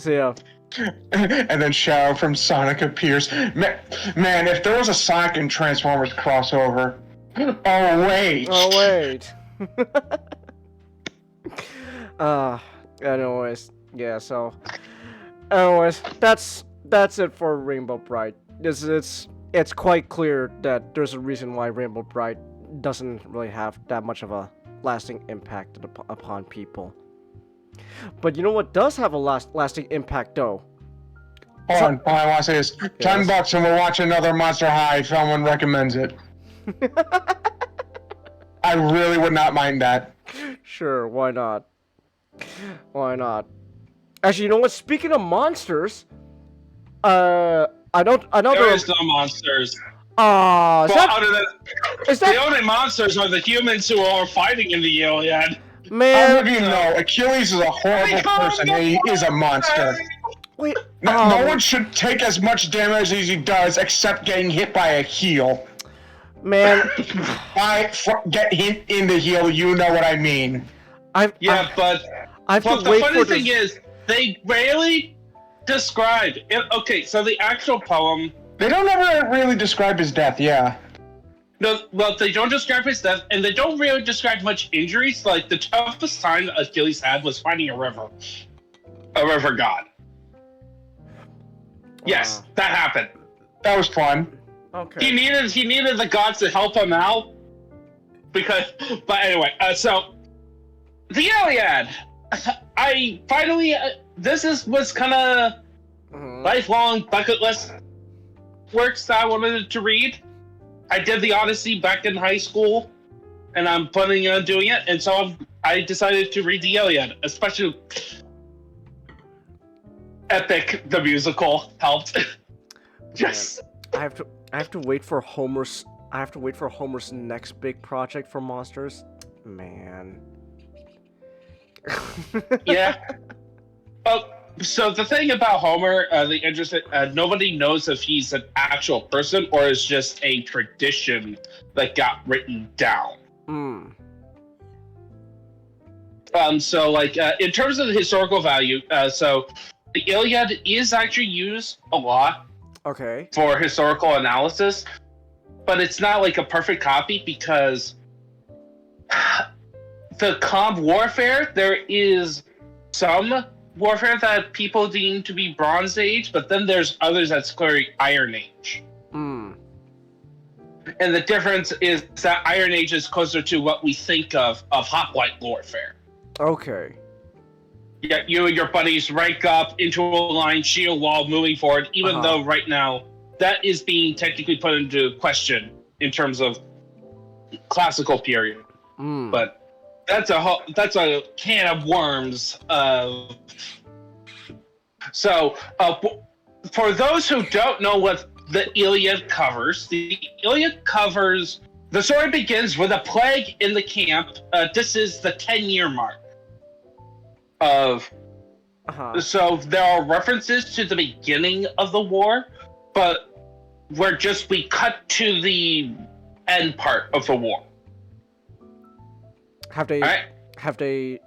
yeah. And then Shadow from Sonic appears. Man, if there was a Sonic and Transformers crossover. Oh wait. Anyways, yeah. So, anyways, that's it for Rainbow Brite. It's quite clear that there's a reason why Rainbow Brite doesn't really have that much of a lasting impact upon people. But you know what does have a lasting impact, though? Hold on, I want to say this. $10 and we'll watch another Monster High if someone recommends it. I really would not mind that. Sure, why not? Actually, you know what? Speaking of monsters, I know there is no monsters. The only monsters are the humans who are fighting in the Illiad. Man, how do you know? Achilles is a horrible person and he is a monster. Wait, no one should take as much damage as he does except getting hit by a heel. Man, get hit in the heel, you know what I mean. But the funny thing is, they rarely describe it. Okay, so the actual poem. They don't ever really describe his death, yeah. No, well, they don't describe his death, and they don't really describe much injuries. Like, the toughest time Achilles had was finding a river god. Yes, that happened. That was fun. Okay. He needed the gods to help him out. But anyway, so the Illiad. I finally, was kind of lifelong bucket list works that I wanted to read. I did the Odyssey back in high school, and I'm planning on doing it. And so I decided to read the Illiad, especially Epic the musical helped. Yes. I have to wait for Homer's. I have to wait for Homer's next big project for monsters. Man. Yeah. Well, so the thing about Homer, the interesting, nobody knows if he's an actual person or is just a tradition that got written down. So, like, in terms of the historical value, so the Illiad is actually used a lot. Okay. For historical analysis. but it's not like a perfect copy because the comp warfare, there is some warfare that people deem to be Bronze Age, but then there's others that's clearly Iron Age. Mm. And the difference is that Iron Age is closer to what we think of hoplite warfare. Okay. Yeah, you and your buddies rank up into a line, shield wall, moving forward, even though right now that is being technically put into question in terms of classical period. Mm. But that's a can of worms. So, for those who don't know what the Illiad covers, the story begins with a plague in the camp. This is the 10-year mark of. So there are references to the beginning of the war, but we cut to the end part of the war. Have the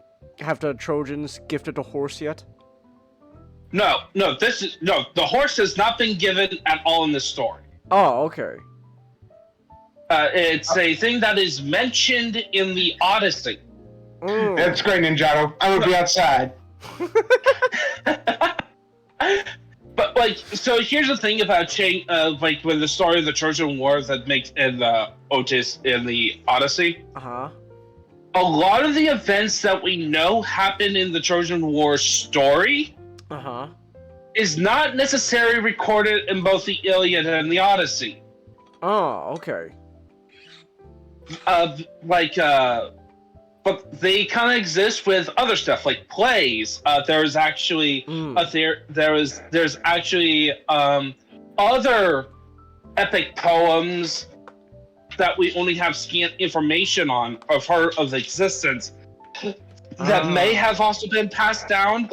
Trojans gifted a horse yet? No, the horse has not been given at all in this story. Oh, okay. It's a thing that is mentioned in the Odyssey. Mm. That's great, Ninjato. I'm gonna be outside. But so here's the thing about with the story of the Trojan War that makes in the Otis in the Odyssey. A lot of the events that we know happen in the Trojan War story is not necessarily recorded in both the Iliad and the Odyssey. Oh, okay. But they kind of exist with other stuff like plays. There's actually there's actually other epic poems that we only have scant information on of existence that may have also been passed down.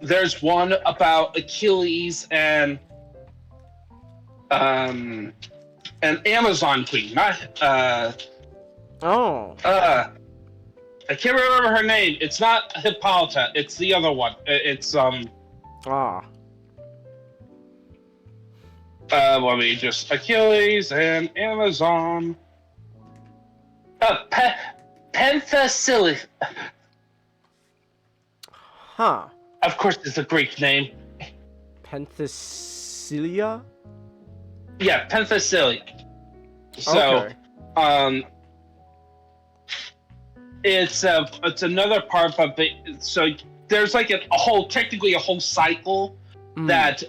There's one about Achilles and an Amazon queen, not I can't remember her name. It's not Hippolyta. It's the other one. Let me just Achilles and Amazon. Penthesilea. Huh. Of course, it's a Greek name. Penthesilea? Yeah, Penthesilea. So, okay. It's another part, but so there's like technically a whole cycle that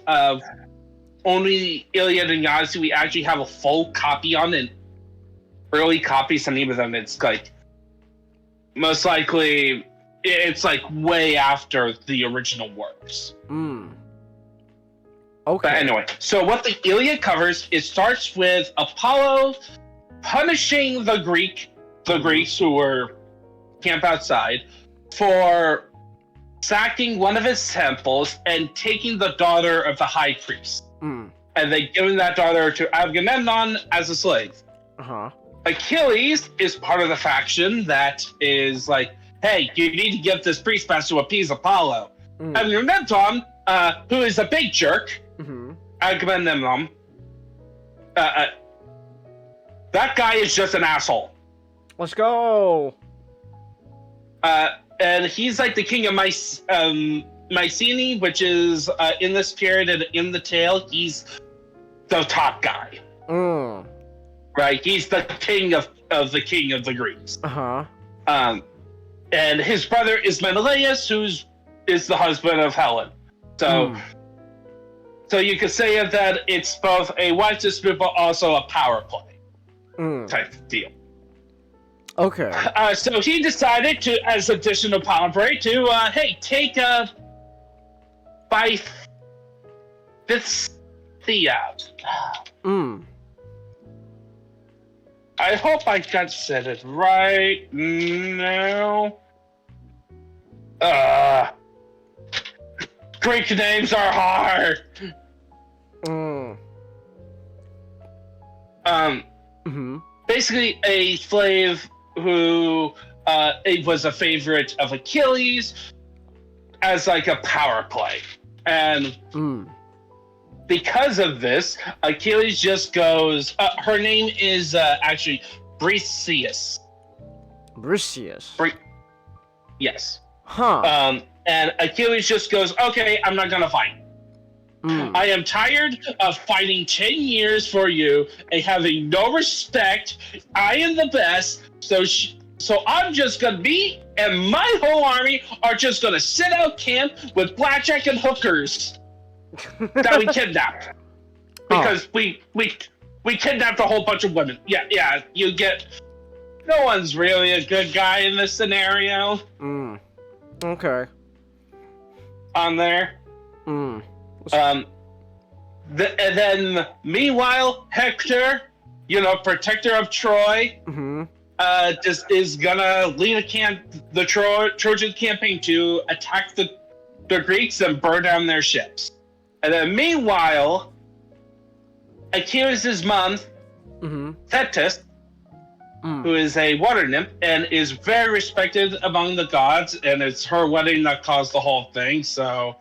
only Iliad and Odyssey we actually have a full copy on, and early copies, some of them it's like most likely it's like way after the original works. Okay. But anyway, so what the Iliad covers, it starts with Apollo punishing the Greeks who were camp outside for sacking one of his temples and taking the daughter of the high priest. And they giving that daughter to Agamemnon as a slave. Achilles is part of the faction that is like, hey, you need to give this priest pass to appease Apollo. Agamemnon, who is a big jerk, Agamemnon, that guy is just an asshole. Let's go. And he's like the king of Mycenae, which is in this period and in the tale, he's the top guy. Right? He's the king of the king of the Greeks. And his brother is Menelaus, who's the husband of Helen. So you could say that it's both a wife dispute, but also a power play type deal. Okay. So he decided to, as additional power play, to take by Illiad. I hope I got said it right now. Greek names are hard. Basically, a slave who was a favorite of Achilles as like a power play, and because of this, Achilles just goes. Her name is actually Briseis. Briseis. Yes. Huh. And Achilles just goes, okay, I'm not gonna fight. I am tired of fighting 10 years for you and having no respect. I am the best, so I'm just gonna be, and my whole army are just gonna sit out camp with blackjack and hookers that we kidnapped because we kidnapped a whole bunch of women. Yeah. You get. No one's really a good guy in this scenario. Okay. On there. And then meanwhile, Hector, protector of Troy, just is gonna lead the Trojan campaign to attack the Greeks and burn down their ships. And then meanwhile, Achilles' mom, Thetis, who is a water nymph and is very respected among the gods, and it's her wedding that caused the whole thing. So,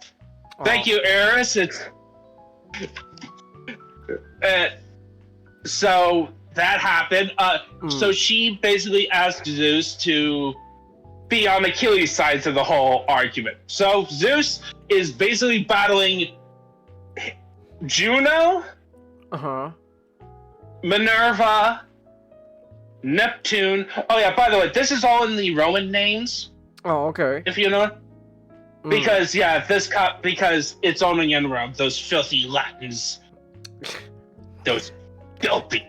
thank you, Eris. So that happened. So she basically asked Zeus to be on Achilles' side of the whole argument. So Zeus is basically battling Juno, Minerva, Neptune. Oh yeah, by the way, this is all in the Roman names. Oh, okay. If you know. Because because it's only in Rome. Those filthy Latins. Those filthy.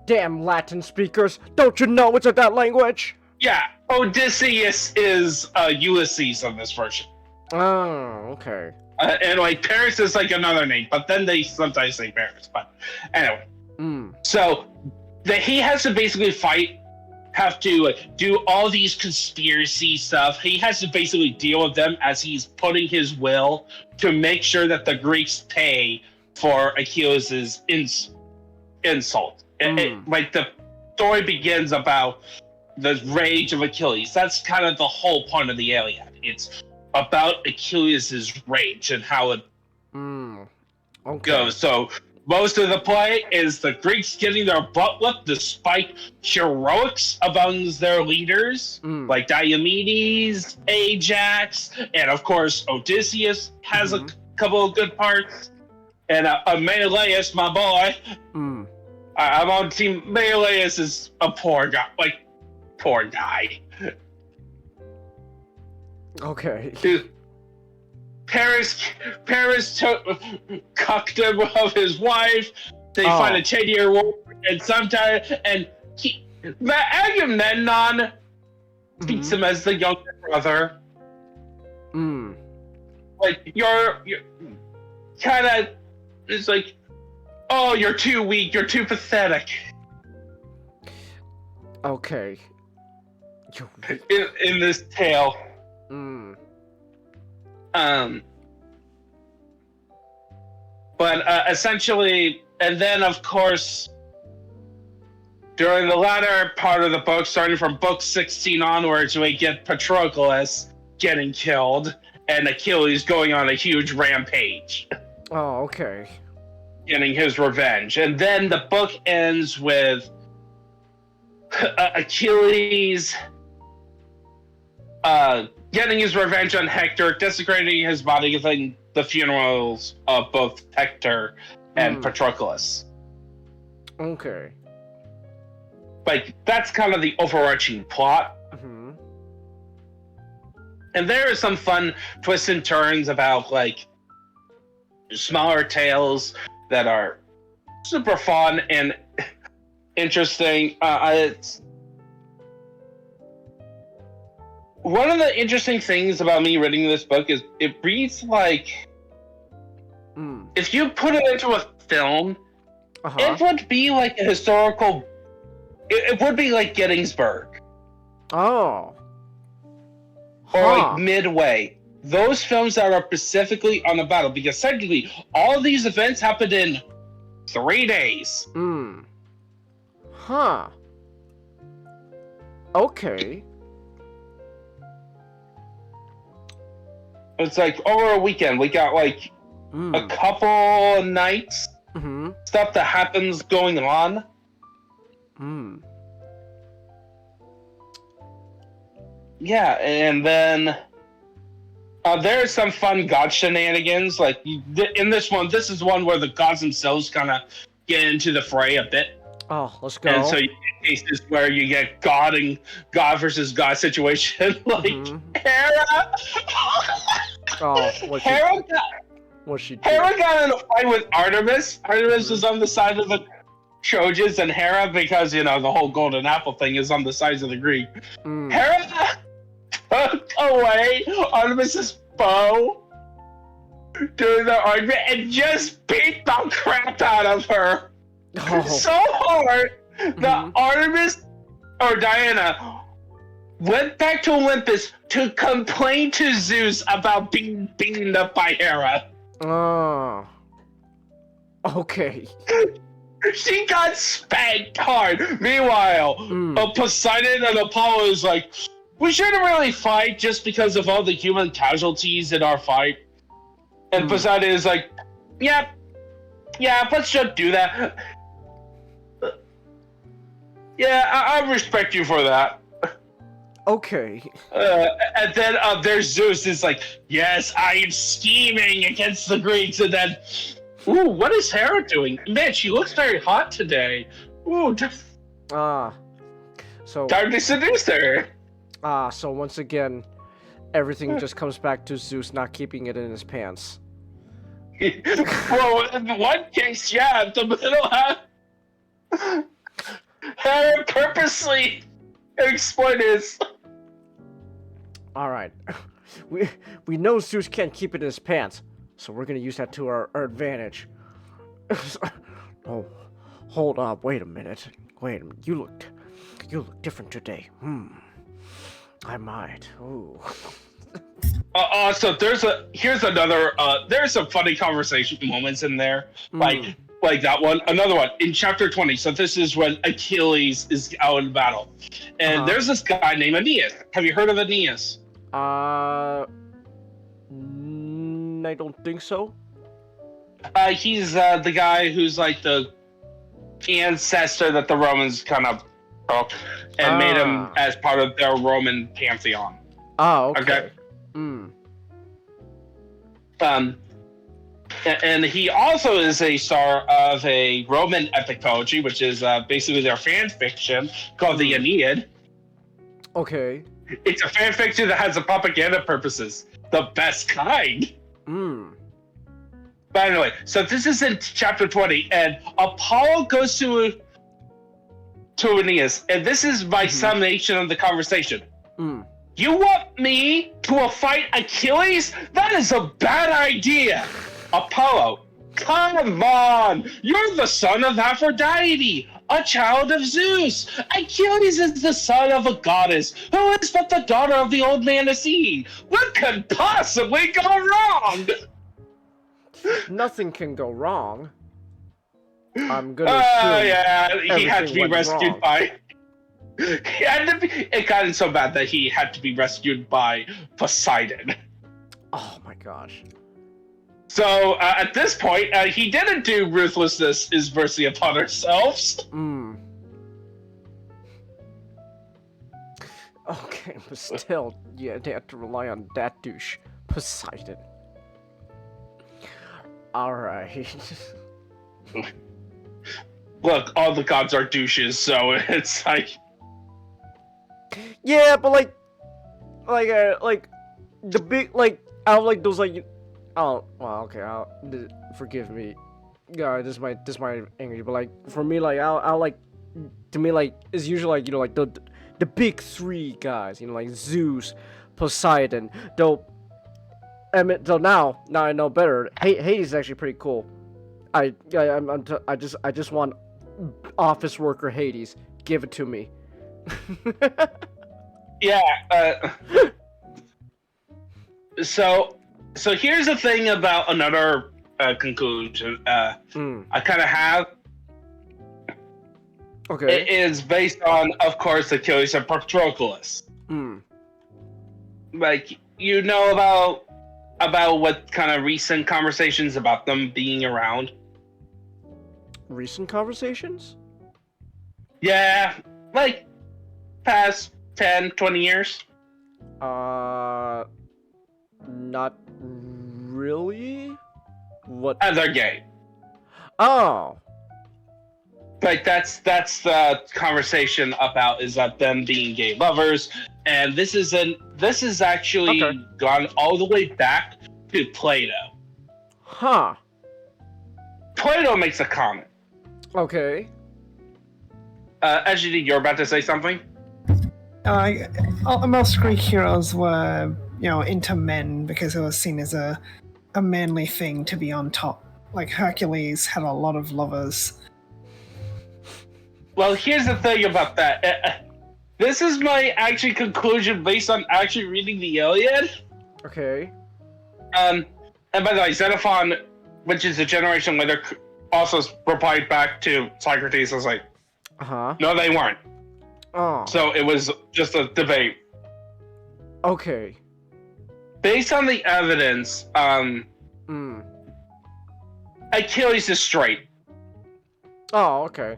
Damn Latin speakers! Don't you know it's a dead language? Yeah, Odysseus is Ulysses on this version. Oh, okay. And Paris is another name, but then they sometimes say Paris. But anyway, so he has to basically have to do all these conspiracy stuff. He has to basically deal with them as he's putting his will to make sure that the Greeks pay for Achilles' insult. The story begins about the rage of Achilles. That's kind of the whole point of the Illiad. It's about Achilles' rage and how it goes. So most of the play is the Greeks getting their butt whipped despite heroics among their leaders, like Diomedes, Ajax, and of course Odysseus has a couple of good parts. And Menelaus, my boy, I'm on team. Menelaus is a poor guy. Poor guy. Okay. Dude, Paris cucked him of his wife. They fight a 10-year war, and Agamemnon treats him as the younger brother. You're kind of. It's oh, you're too weak. You're too pathetic. Okay. In this tale. But essentially, and then of course, during the latter part of the book, starting from book 16 onwards, we get Patroclus getting killed and Achilles going on a huge rampage. Oh, okay. Getting his revenge. And then the book ends with Achilles getting his revenge on Hector, desecrating his body within the funerals of both Hector and Patroclus. Okay. That's kind of the overarching plot. And there are some fun twists and turns about smaller tales that are super fun and interesting. It's one of the interesting things about me reading this book is it reads if you put it into a film, it would be a historical. It would be like Gettysburg. Oh. Or Midway. Those films that are specifically on the battle, because technically all these events happened in 3 days. Okay. It's over a weekend. We got a couple nights, stuff that happens going on. Yeah, and then there's some fun god shenanigans. Like in this one, this is one where the gods themselves kind of get into the fray a bit. Oh, let's go. And so you get cases where you get God versus God situation, like Hera. Hera got in a fight with Artemis. Artemis was on the side of the Trojans, and Hera, because the whole golden apple thing is on the sides of the Greek. Hera took away Artemis's bow during the argument and just beat the crap out of her. So hard that Artemis or Diana went back to Olympus to complain to Zeus about being beaten up by Hera. Oh. Okay. She got spanked hard. Meanwhile, Poseidon and Apollo is like, we shouldn't really fight just because of all the human casualties in our fight. And Poseidon is like, yeah, let's just do that. Yeah, I respect you for that. Okay. And then there's Zeus is like, yes, I am scheming against the Greeks. And then, ooh, what is Hera doing? Man, she looks very hot today. Ooh, so time to seduce her. So once again, everything just comes back to Zeus not keeping it in his pants. Well, in one case, yeah, the middle half. Hera purposely exploited. Alright. We know Zeus can't keep it in his pants, so we're gonna use that to our advantage. Oh, hold up, wait a minute. You look different today. I might. Ooh. So here's another there's some funny conversation moments in there. Like that one. Another one in chapter 20. So this is when Achilles is out in battle. And there's this guy named Aeneas. Have you heard of Aeneas? I don't think so. He's the guy who's like the ancestor that the Romans kind of broke and made him as part of their Roman pantheon. Oh, okay. And he also is a star of a Roman epic poetry, which is basically their fan fiction called the Illiad. Okay. It's a fan fiction that has a propaganda purposes, the best kind. But anyway, so this is in chapter 20, and Apollo goes to Aeneas, and this is my summation of the conversation. You want me to fight Achilles? That is a bad idea. Apollo, come on! You're the son of Aphrodite, a child of Zeus. Achilles is the son of a goddess, who is but the daughter of the old man of sea. What could possibly go wrong? Nothing can go wrong. I'm gonna assume. Yeah, he had to be went rescued wrong. by. It got so bad that he had to be rescued by Poseidon. Oh my gosh. So at this point, he didn't do ruthlessness is mercy upon ourselves. Okay, but still, yeah, they have to rely on that douche, Poseidon. Alright. Look, all the gods are douches, so it's like. Yeah, but like the big I don't like those oh well okay forgive me, yeah, this might angry, but like for me I like to me it's usually like the big three guys, like Zeus, Poseidon, though. So now I know better. Hades is actually pretty cool. I just want office worker Hades. Give it to me. Yeah. So here's the thing about another conclusion. I kind of have. Okay. It is based on, of course, Achilles and Patroclus. Like, about about what kind of recent conversations about them being around? Recent conversations? Yeah, like past 10, 20 years. Not really. What? And they're gay. Oh. Like that's the conversation about is that them being gay lovers, and this is actually Okay. gone all the way back to Plato. Huh. Plato makes a comment. Okay. SGD, you're about to say something? Most Greek heroes were, into men because it was seen as a manly thing to be on top. Like Hercules had a lot of lovers. Well, here's the thing about that. This is my actually conclusion based on actually reading the Illiad. Okay. And by the way, Xenophon, which is a generation later, also replied back to Socrates. I was like, Uh-huh. no, they weren't. Oh. So it was just a debate. Okay. Based on the evidence, Achilles is straight. Oh, okay.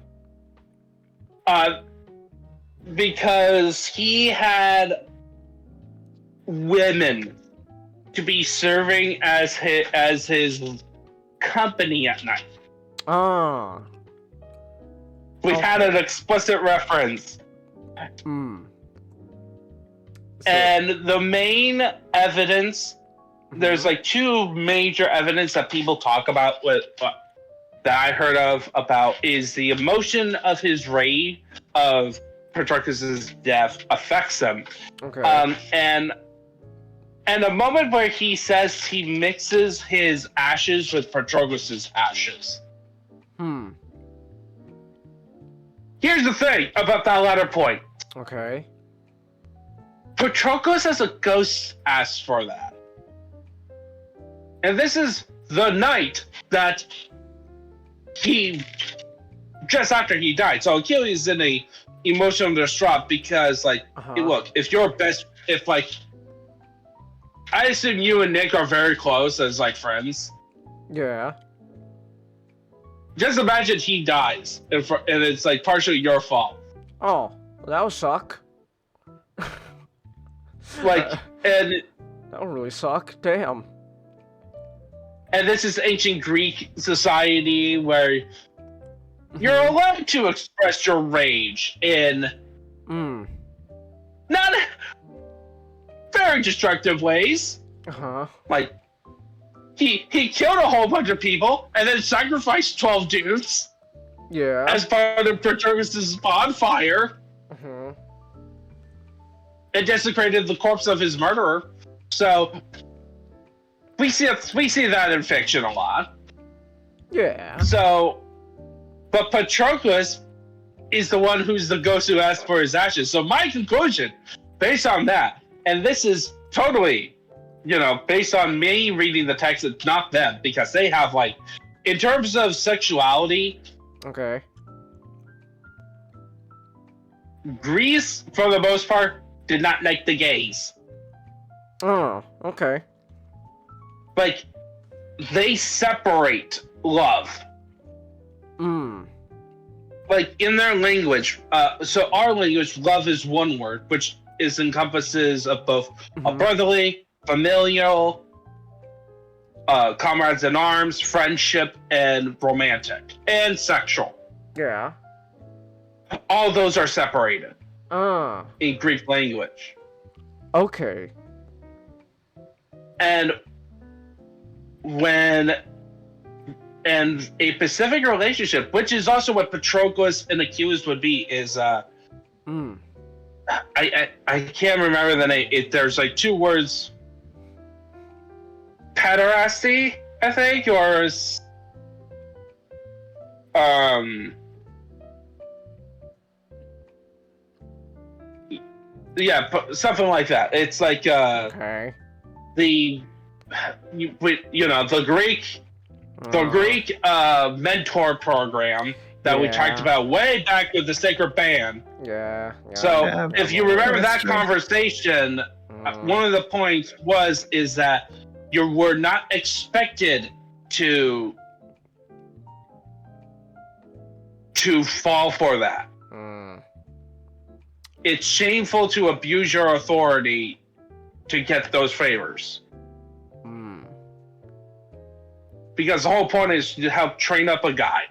Because he had women to be serving as his company at night. Ah. We had an explicit reference. So- And the main evidence, there's like two major evidence that people talk about that I heard of about is the emotion of his rage of Patroclus' death affects him. Okay. And a moment where he says he mixes his ashes with Patroclus' ashes. Here's the thing about that latter point. Okay. Patroclus as a ghost asks for that. And this is the night that just after he died. So Achilles is in a emotional distraught because look, I assume you and Nick are very close as friends. Yeah. Just imagine he dies and it's partially your fault. Oh, that would suck. And that would really suck. Damn. And this is ancient Greek society where you're allowed to express your rage in not very destructive ways. Uh-huh. He killed a whole bunch of people and then sacrificed 12 dudes. Yeah. As part of Patroclus' bonfire. Uh-huh. And desecrated the corpse of his murderer. So we see that in fiction a lot. Yeah. So, but Patroclus is the one who's the ghost who asked for his ashes. So my conclusion, based on that, and this is totally, based on me reading the text, it's not them, because they have in terms of sexuality. Okay. Greece, for the most part, did not like the gays. Oh, okay. They separate love. In their language, so our language, love is one word, which encompasses of both a brotherly, familial, comrades in arms, friendship, and romantic, and sexual. Yeah. All those are separated. In Greek language. Okay. And a specific relationship, which is also what Patroclus and Achilles would be, is I can't remember the name. There's two words. Pederasty, I think, or yeah, something like that. It's okay. The Greek mentor program that we talked about way back with the Sacred Band. Yeah. So if you remember that conversation, one of the points is that you were not expected to fall for that. It's shameful to abuse your authority to get those favors. Because the whole point is to help train up a guy.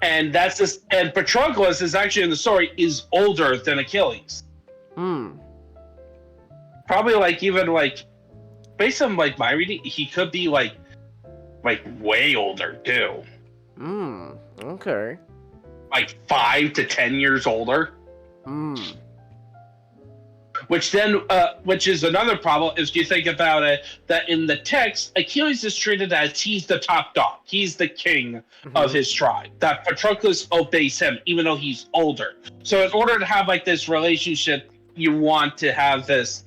And that's this. And Patroclus is actually in the story is older than Achilles. Probably even based on my reading, he could be like way older too. Okay. Like 5 to 10 years older. Which is another problem is you think about it, that in the text, Achilles is treated as he's the top dog. He's the king of his tribe. That Patroclus obeys him, even though he's older. So in order to have this relationship, you want to have this.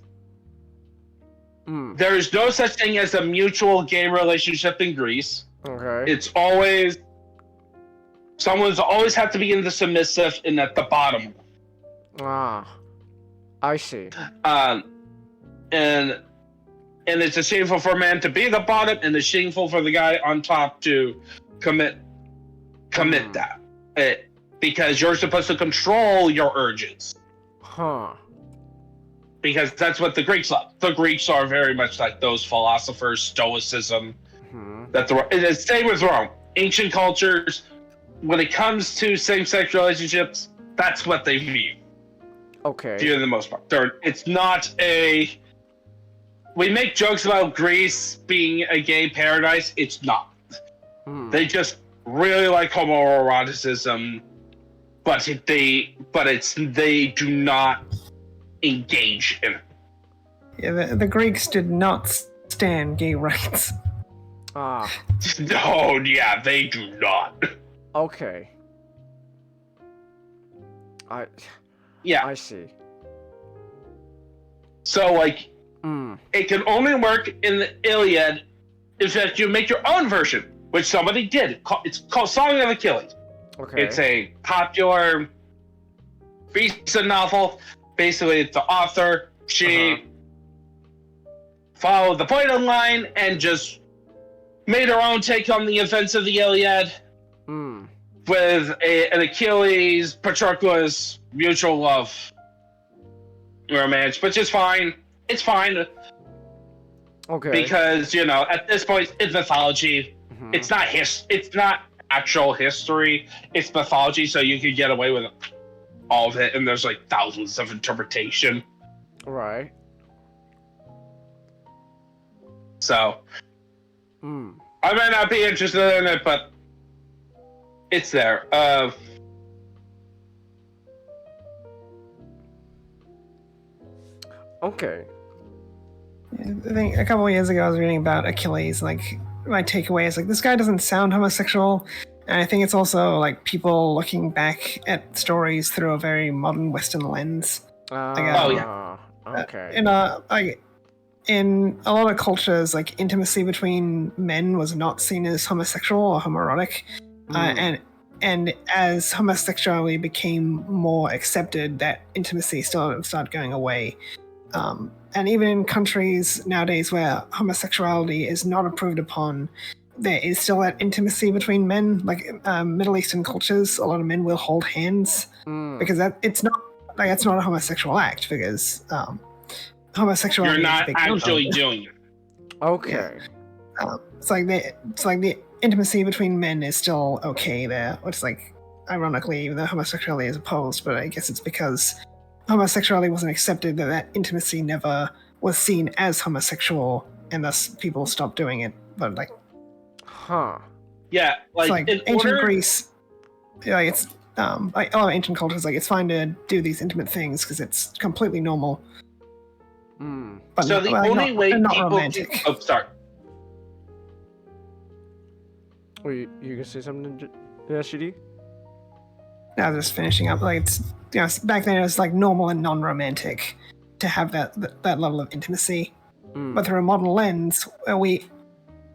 There is no such thing as a mutual gay relationship in Greece. Okay. It's always, someone's always have to be in the submissive and at the bottom. I see. And it's a shameful for a man to be the bottom, and it's shameful for the guy on top to commit that. Because you're supposed to control your urges. Because that's what the Greeks love. The Greeks are very much like those philosophers, Stoicism. It's same with Rome. Ancient cultures, when it comes to same-sex relationships, that's what they view. Okay. For the most part. It's not a... We make jokes about Greece being a gay paradise. It's not. They just really like homoeroticism, but they do not engage in it. Yeah, the Greeks did not stand gay rights. No, yeah, they do not. Okay. Yeah. I see. So, it can only work in the Illiad if that you make your own version, which somebody did. It's called Song of Achilles. Okay. It's a popular recent novel. Basically, it's the author. She followed the point of the line and just made her own take on the events of the Illiad. With an Achilles, Patroclus, mutual love romance, which is fine. It's fine. Okay. Because, at this point, it's mythology. It's not actual history. It's mythology, so you could get away with all of it, and there's thousands of interpretation. Right. So, I might not be interested in it, but it's there. Okay. I think a couple of years ago I was reading about Achilles. My takeaway is this guy doesn't sound homosexual, and I think it's also people looking back at stories through a very modern Western lens. Okay. In a lot of cultures, intimacy between men was not seen as homosexual or homoerotic, and as homosexuality became more accepted, that intimacy started going away. And even in countries nowadays where homosexuality is not approved upon, there is still that intimacy between men. Middle Eastern cultures, a lot of men will hold hands because it's not a homosexual act, because homosexuality. You're not actually doing it. Okay. Yeah. It's like the intimacy between men is still okay there. It's ironically, even though homosexuality is opposed, but I guess it's because homosexuality wasn't accepted, that intimacy never was seen as homosexual, and thus people stopped doing it. But yeah, it's ancient Greece. It's a lot of ancient cultures. It's fine to do these intimate things because it's completely normal. But so the only way not people romantic. sorry. Wait, you can say something, SGD? Now just finishing up. It's back then it was normal and non-romantic to have that level of intimacy. But through a modern lens, we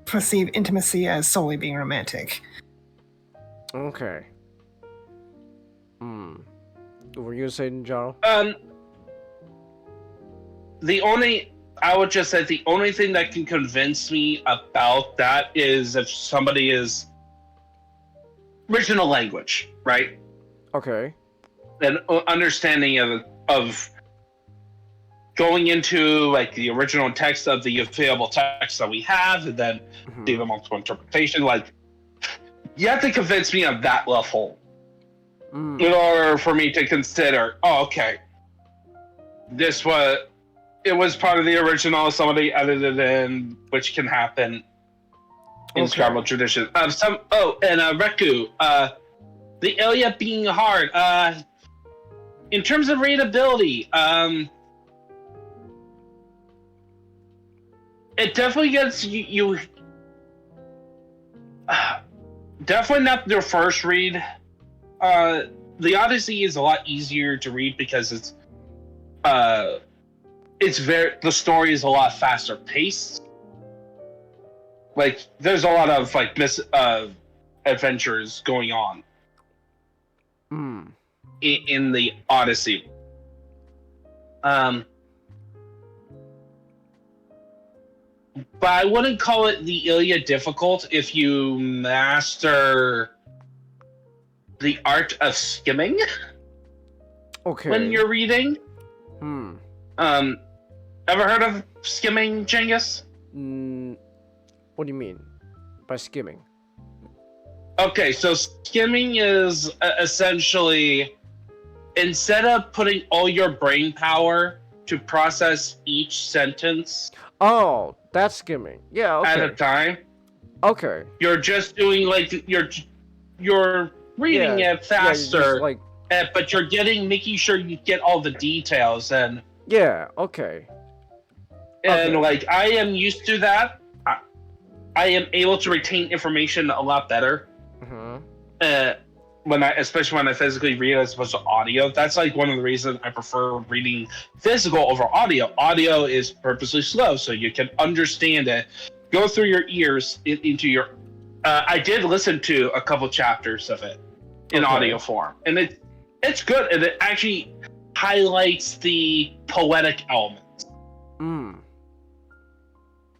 perceive intimacy as solely being romantic. Okay. What were you saying, John? The only I would just say the only thing that can convince me about that is if somebody is original language, right? Okay. An understanding of going into like the original text of the available text that we have, and then do the multiple interpretation. Like, you have to convince me of that level in order for me to consider. Oh, okay, it was part of the original. Somebody edited in, which can happen in Scrabble tradition. And Reku, the Illiad being hard. In terms of readability, it definitely gets you definitely not their first read. The Odyssey is a lot easier to read because the story is a lot faster paced. Like, there's a lot of like adventures going on in the Odyssey. But I wouldn't call it the Illiad difficult if you master the art of skimming when you're reading. Ever heard of skimming, Genghis? What do you mean by skimming? Okay, so skimming is essentially, instead of putting all your brain power to process each sentence. Oh, that's skimming. Yeah, okay. At a time. Okay. You're just doing like you're reading it faster, but you're making sure you get all the details and. Yeah. Okay. And like, I am used to that. I am able to retain information a lot better. Especially when I physically read as opposed to audio. That's like one of the reasons I prefer reading physical over audio. Audio is purposely slow, so you can understand it, go through your ears into your. I did listen to a couple chapters of it in audio form, and it's good, and it actually highlights the poetic elements.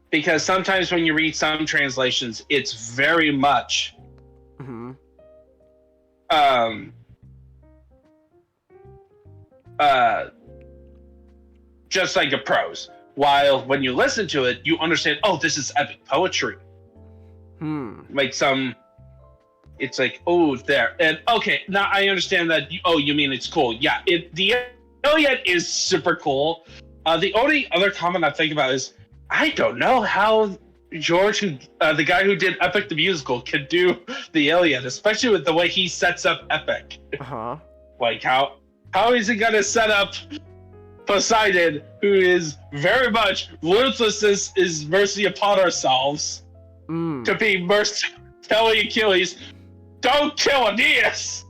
Because sometimes when you read some translations, it's very much. Just like a prose. While when you listen to it, you understand, oh, this is epic poetry. Like it's like, oh, there. And okay, now I understand that, you mean it's cool. Yeah, the Illiad is super cool. The only other comment I think about is, I don't know how George, the guy who did Epic the Musical, can do the Illiad, especially with the way he sets up Epic. Like, how is he gonna set up Poseidon, who is very much ruthlessness is mercy upon ourselves, to be telling Achilles, don't kill Aeneas.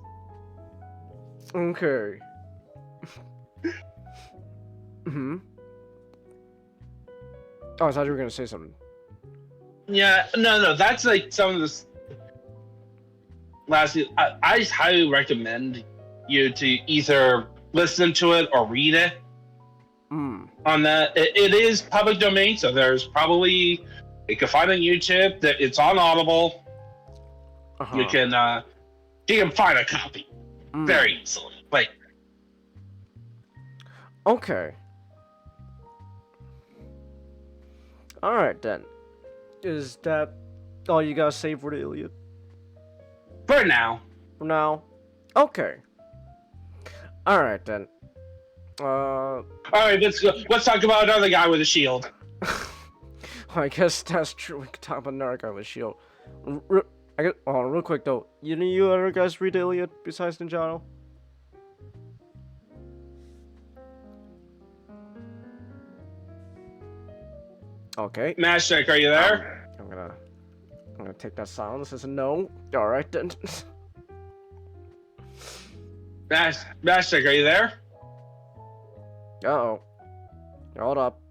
Okay. Oh, I thought you were gonna say something. Yeah, no, that's like some of this. Lastly, I highly recommend you to either listen to it or read it. On that, it is public domain, so there's probably you can find on YouTube that it's on Audible. You can find a copy very easily. Like, okay. All right then. Is that all you gotta say for the Illiad? For now. For now? Okay. Alright then. Alright, let's talk about another guy with a shield. I guess that's true. We can talk about another guy with a shield. Real quick though. You other guys read the Illiad besides Ninjato? Okay. Mashtek, are you there? I'm gonna take that silence as a no. Alright then. Mashtek, are you there? Uh-oh. Hold up.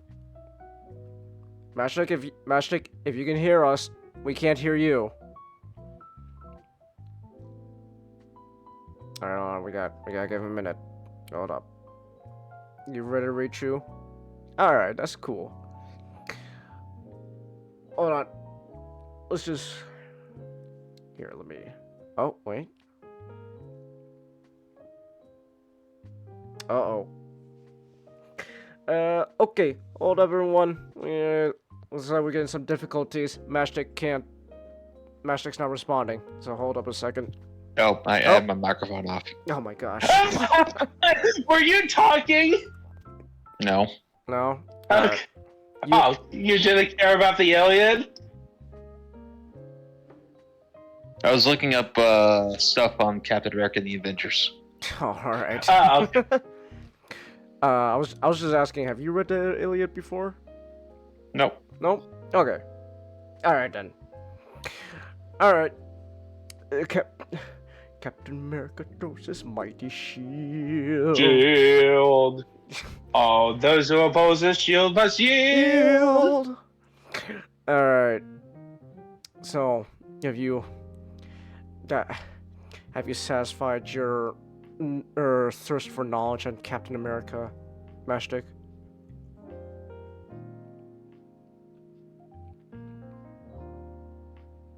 Mashtek, if you can hear us, we can't hear you. Alright, we gotta give him a minute. Hold up. You ready to reach you? Alright, that's cool. hold on. Let's just here. Let me. Oh wait. Uh-oh. Okay. Hold up, everyone. Looks like we're getting some difficulties. Matchstick's not responding. So hold up a second. Oh, I have my microphone off. Oh my gosh. Were you talking? No. No? Okay. Oh, you didn't care about the alien? I was looking up stuff on Captain America and the Avengers. Alright. Oh, okay. I was just asking, have you read the Illiad before? Nope. Nope? Okay. Alright then. Alright. Captain America throws his mighty shield. Shield. Oh, those who oppose this shield must yield. Alright. So, have you satisfied your thirst for knowledge on Captain America, Matchstick?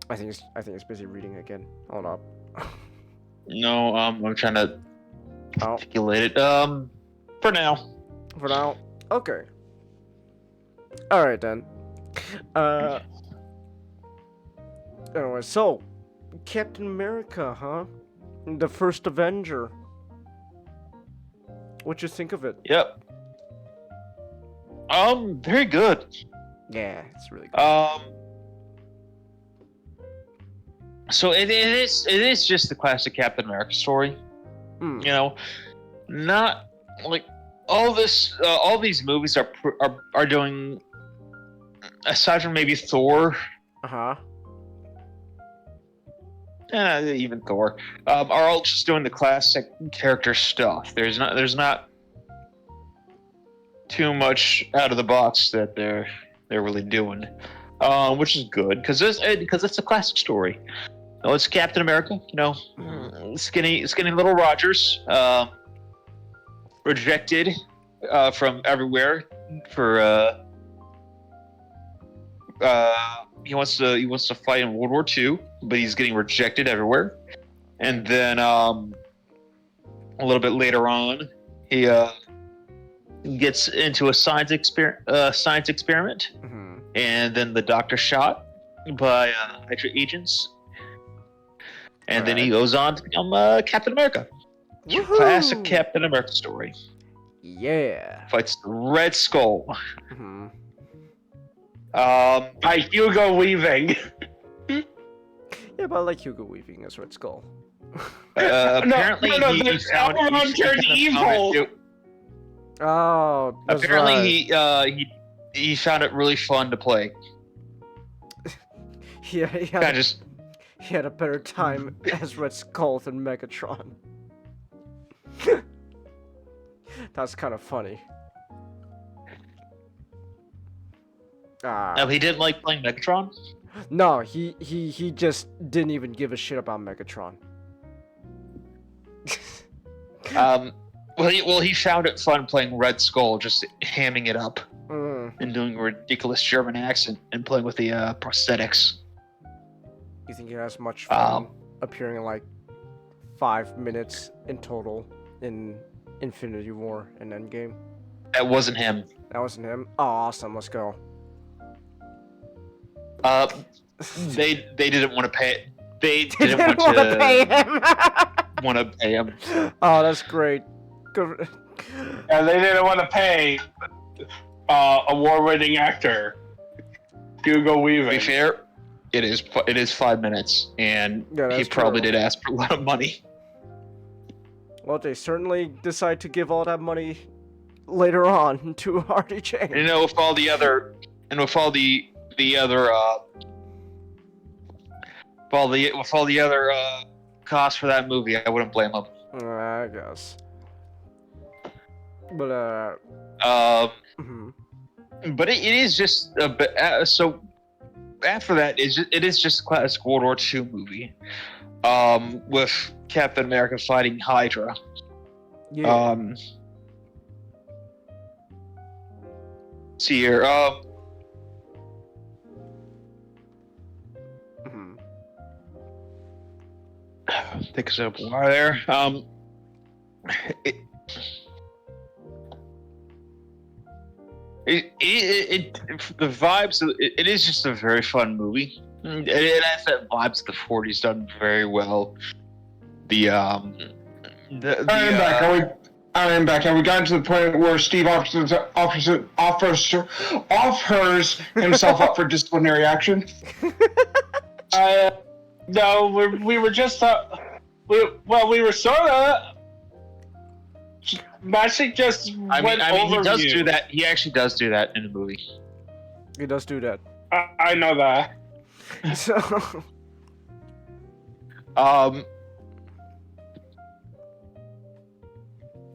I think it's busy reading again. Hold up. No, I'm trying to Oh, articulate it. For now. for now. Okay. Alright then. Anyway, so Captain America, huh? The first Avenger. What'd you think of it? Yep. Very good. Yeah, it's really good. So it is just the classic Captain America story. Mm. You know, not like all these movies are doing, aside from maybe Thor, Uh-huh. even Thor, are all just doing the classic character stuff. There's not too much out of the box that they're really doing, which is good because it's a classic story. Oh, it's Captain America, you know, skinny little Rogers, rejected from everywhere for he wants to fight in World War II, but he's getting rejected everywhere. And then a little bit later on, he gets into a science experiment, Mm-hmm. and then the doctor's shot by Hydra agents. And then he goes on to become Captain America. Woohoo! Classic Captain America story. Yeah. Fights the Red Skull. Mm-hmm. By Hugo Weaving. Yeah, but I like Hugo Weaving as Red Skull. Apparently, no, he the found Sauron turned evil. Oh, that's Apparently, right. he found it really fun to play. Yeah, Kind of just he had a better time as Red Skull than Megatron. That's kind of funny. no, he didn't like playing Megatron. No, he just didn't even give a shit about Megatron. Well, he found it fun playing Red Skull, just hamming it up and doing a ridiculous German accent and playing with the prosthetics. You think he has much fun appearing in like 5 minutes in total in Infinity War and Endgame? That wasn't him. That wasn't him? Oh, awesome, let's go. They didn't want to pay. They They didn't want to pay him! want to pay him. Oh, that's great. Good. And they didn't want to pay award-winning actor Hugo To Weaving. be fair, it is 5 minutes, and Yeah, he that's probably true. did ask for a lot of money. Well, they certainly decide to give all that money later on to Hardy Chang. You know, with all the other costs for that movie, I wouldn't blame him. I guess. But, mhm. But it is just a bit. So after that, it is just a classic World War II movie, with Captain America fighting Hydra. Yeah. See here. Take a sip of water there. The vibes. It is just a very fun movie. It has that vibes of the '40s done very well. I am back. Have we gotten to the point where Steve offers himself up for disciplinary action? No, we were just we were sort of. Magic just went over he does you. do that. He actually does do that in the movie. He does do that. I know that. So,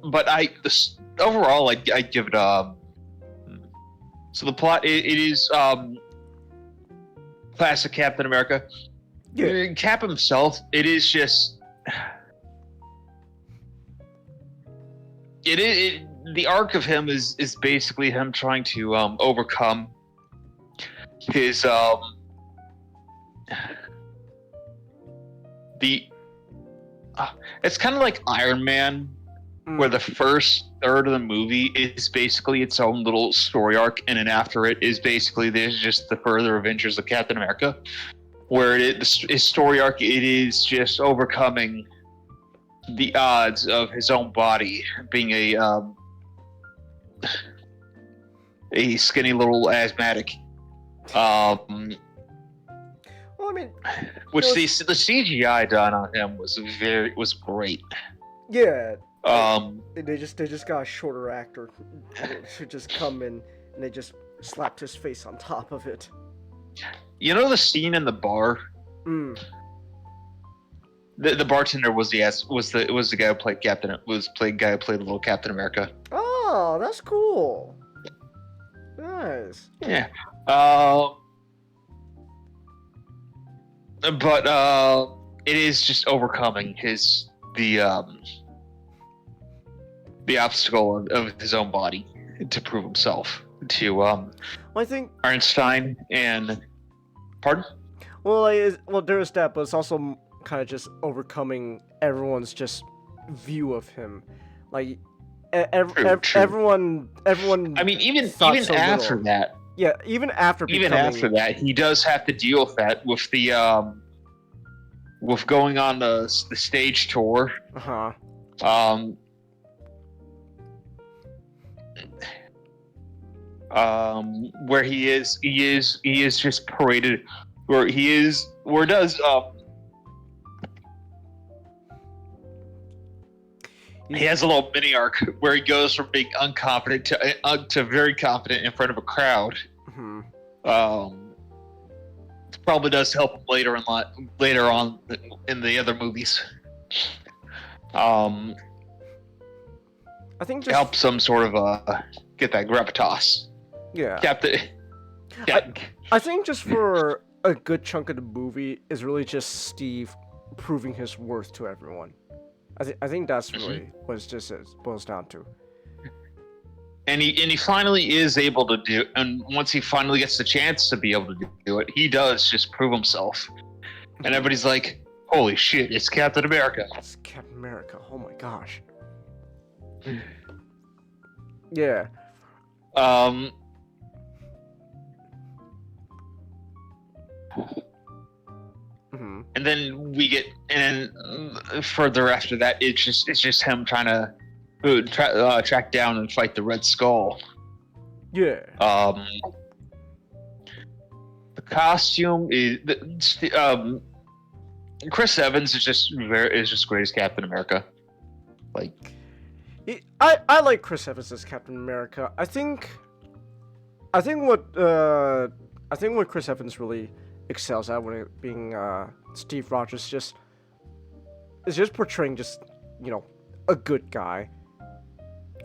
but overall, I give it so the plot it is classic Captain America. yeah. Cap himself, it is just the arc of him is basically him trying to overcome his it's kind of like Iron Man, where the first third of the movie is basically its own little story arc, and then after it is basically there's just the further Avengers of Captain America, where his story arc it is just overcoming the odds of his own body being a skinny little asthmatic. Well, I mean, Which the CGI done on him was great. yeah. Um, They just got a shorter actor to just come in, and they just slapped his face on top of it. you know the scene in the bar? Mm. The bartender was the guy who played little Captain America. Oh, that's cool. Nice. Yeah. But it is just overcoming the obstacle of his own body to prove himself to Well, I think. Einstein and pardon? Well, there is that, but it's also kind of just overcoming everyone's just view of him, like True. everyone. I mean, even thought even so after little. that, Yeah, even after he does have to deal with that with the with going on the stage tour. Uh-huh. Where he is just paraded, he has a little mini arc where he goes from being unconfident to very confident in front of a crowd. Mm-hmm. Probably does help him later on in the other movies. I think To just help some sort of get that gravitas. yeah. Captain. I think just for a good chunk of the movie is really just Steve proving his worth to everyone. I think that's really what it just boils down to. And he finally is able to do, and once he finally gets the chance to be able to do it, he does just prove himself. And everybody's like, "Holy shit, it's Captain America!" It's Captain America. Oh my gosh. Yeah. Mm-hmm. And then further after that, it's just him trying to track down and fight the Red Skull. Yeah. The costume is Chris Evans is just great as Captain America. Like, I like Chris Evans as Captain America. I think what Chris Evans really excels at when it being Steve Rogers is just portraying a good guy.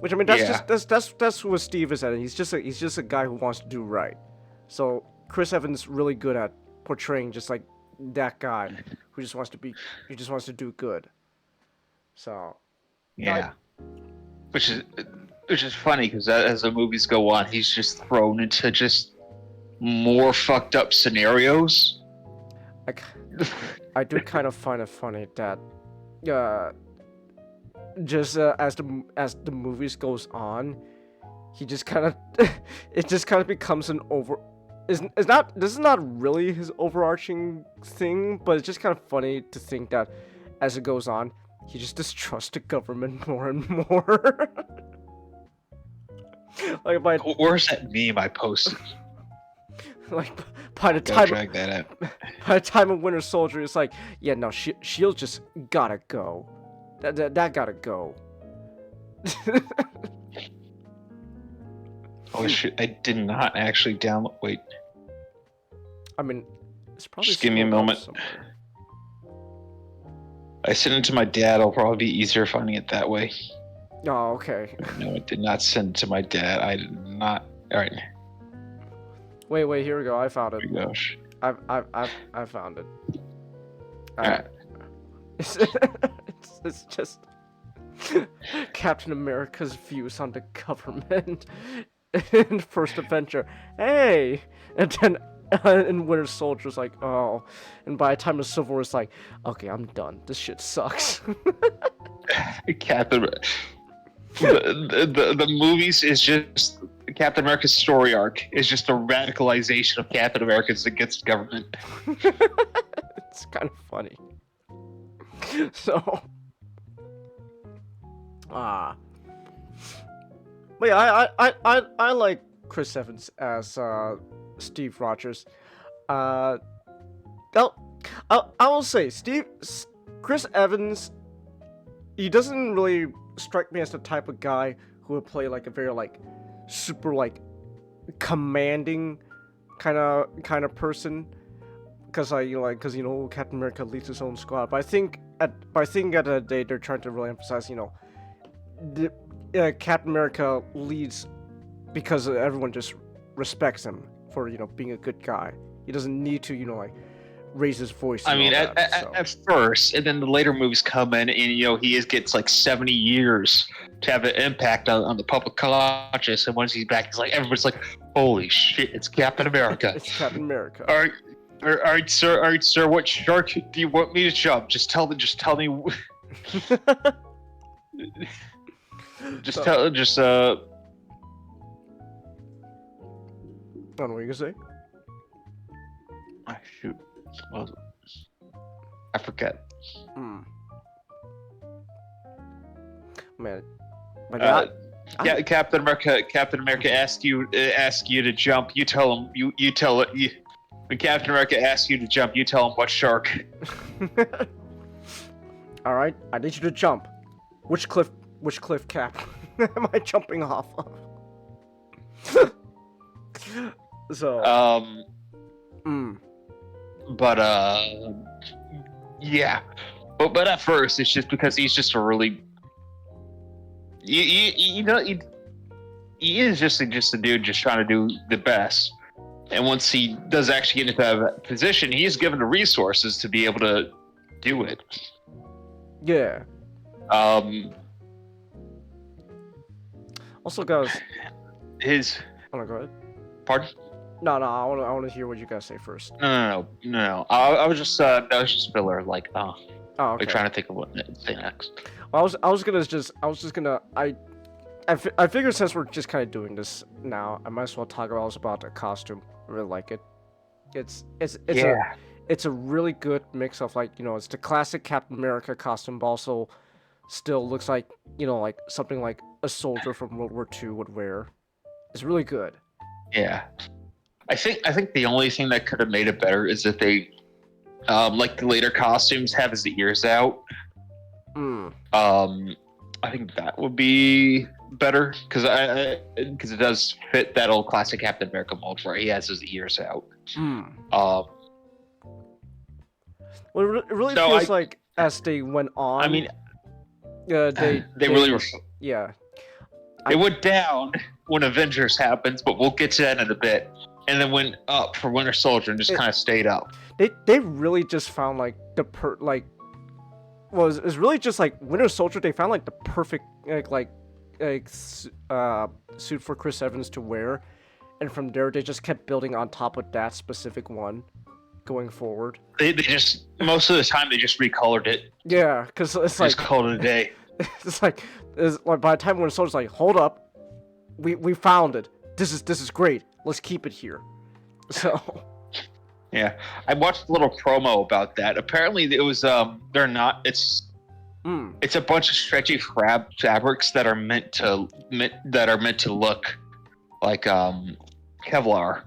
Which I mean that's what Steve is at. He's just a guy who wants to do right. So Chris Evans is really good at portraying just like that guy who just wants to do good. So yeah. Which is funny because as the movies go on, he's just thrown into just more fucked up scenarios. I do kind of find it funny that just as the movies goes on, he just kind of it just kind of becomes an over. This is not really his overarching thing, but it's just kind of funny to think that as it goes on, he just distrusts the government more and more. Like Where's that meme I posted? Like by the Gotta time drag that out. by the time of Winter Soldier, it's like, yeah, no, Shield just gotta go. That gotta go. Oh shit! I did not actually download. Wait, I mean, it's probably Just give me a somewhere moment. else somewhere. I sent it to my dad. It'll probably be easier finding it that way. Oh, okay. No, I did not send it to my dad. I did not. All right. Wait, here we go. I found it. Here we go. I found it. Alright. It's just Captain America's views on the government in First Adventure. Hey, and then in Winter Soldier's like, oh, and by the time of Civil War, it's like, okay, I'm done. This shit sucks. Captain. The movies is just Captain America's story arc is just a radicalization of Captain America's against government. It's kind of funny. So, but yeah, I like Chris Evans as Steve Rogers. I will say Chris Evans, he doesn't really strike me as the type of guy who would play like a very like super like commanding kind of person, because Captain America leads his own squad. But I think at the end of the day, they're trying to really emphasize, Captain America leads because everyone just respects him for being a good guy. He doesn't need to like raise his voice. I mean, so. at first, and then the later movies come in, and gets like 70 years to have an impact on the public conscious. And once he's back, it's like everybody's like, "Holy shit, it's Captain America!" It's Captain America. All right, sir. What shark do you want me to jump? Just tell me. Just I don't know what you gonna say. Oh, shoot. Well, I forget. Man, my God. Yeah, Captain America asks you to jump. You tell him. You tell it. When Captain America asks you to jump, you tell him what shark. All right, I need you to jump. Which cliff, Cap? Am I jumping off of? So. But yeah. But at first, it's just because he's just a really. He is just a dude just trying to do the best. And once he does actually get into that position, he is given the resources to be able to do it. Yeah. Also, guys. Oh my God. Pardon? No. I want to hear what you guys say first. No. I was just that was just filler. Like, Oh, okay. like trying to think of what to say next. Well, I was just gonna I figured since we're just kind of doing this now, I might as well talk about the costume. I really like it. It's a really good mix of like, it's the classic Captain America costume, but also still looks like, like something like a soldier from World War II would wear. It's really good. Yeah. I think the only thing that could have made it better is if they like the later costumes have his ears out. I think that would be better because it does fit that old classic Captain America mold where he has his ears out. Well, it really feels like as they went on. I mean, they really were. Yeah. It went down when Avengers happens, but we'll get to that in a bit. And then went up for Winter Soldier and just kind of stayed up. They really just found like it's really just like Winter Soldier. They found like the perfect suit for Chris Evans to wear, and from there they just kept building on top of that specific one. going forward. They just most of the time they just recolored it. Yeah, because it's like Just called it a day. it's like by the time Winter Soldier's like, hold up, we found it. This is great. Let's keep it here. So. Yeah, I watched a little promo about that. Apparently, it was they're not. It's a bunch of stretchy fabrics that are meant to look like Kevlar.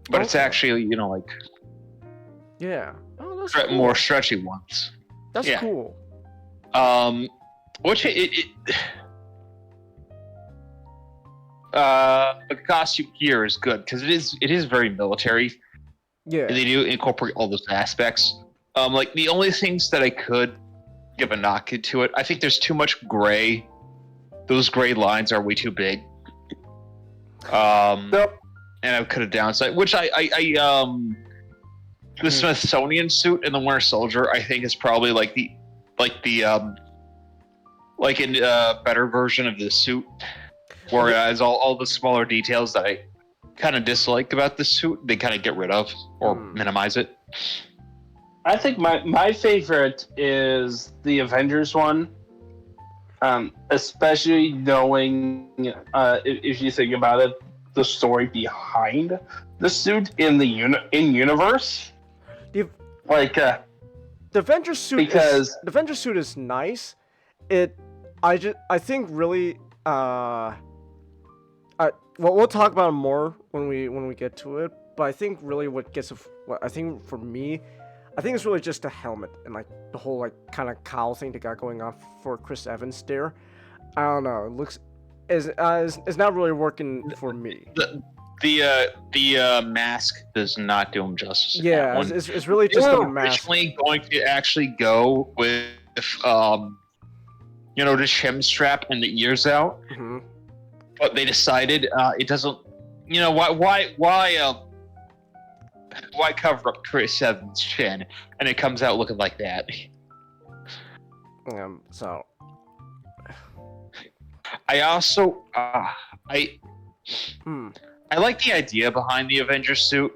But it's actually, you know, like yeah, oh, that's cool. more stretchy ones. That's yeah. cool. Which the costume here is good because it is very military. Yeah, and they do incorporate all those aspects. Like the only things that I could give a knock into it, I think there's too much gray. Those gray lines are way too big. And I could have downside, which the Smithsonian suit and the Winter Soldier, I think is probably like a better version of the suit. Whereas all the smaller details that I kind of dislike about the suit, they kind of get rid of or minimize it. I think my favorite is the Avengers one, especially knowing if you think about it, the story behind the suit in the universe. The Avengers suit the Avengers suit is nice. I think really we'll talk about it more when we get to it. But I think really what I think for me, I think it's really just the helmet and like the whole like kind of cowl thing they got going on for Chris Evans there. I don't know. It looks is not really working for me. The mask does not do him justice. Yeah, it's really just the mask. Originally going to actually go with the shim strap and the ears out, but they decided it doesn't. You know why cover up Chris Evans' chin and it comes out looking like that? So I also I like the idea behind the Avengers suit.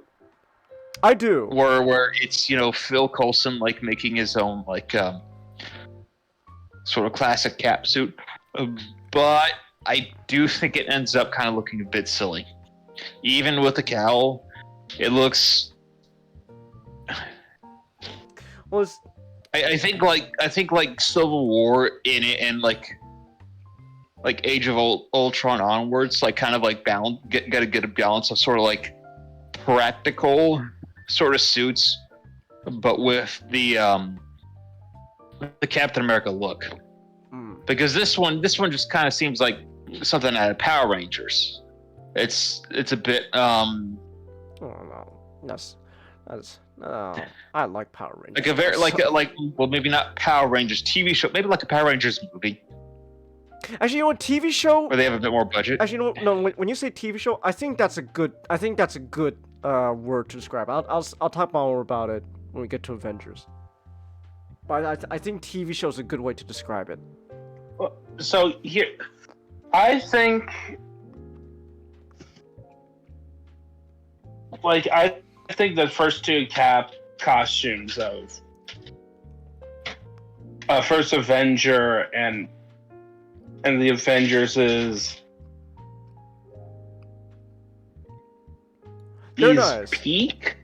I do. Where it's Phil Coulson like making his own like sort of classic Cap suit, but I do think it ends up kind of looking a bit silly. Even with the cowl, it looks. Well, I think like Civil War in it and like Age of Ultron onwards, like kind of like get a good balance of sort of like practical sort of suits, but with the Captain America look. Because this one just kind of seems like something out of Power Rangers. It's a bit Oh no, that's I like Power Rangers. like a very well, maybe not Power Rangers TV show, maybe like a Power Rangers movie. Actually, you know what, TV show? Where they have a bit more budget. Actually, no. When you say TV show, I think that's a good word to describe. I'll talk more about it when we get to Avengers. But I think TV show is a good way to describe it. So here, I think, I think the first two Cap costumes of first Avenger and the Avengers is they're nice. Peak.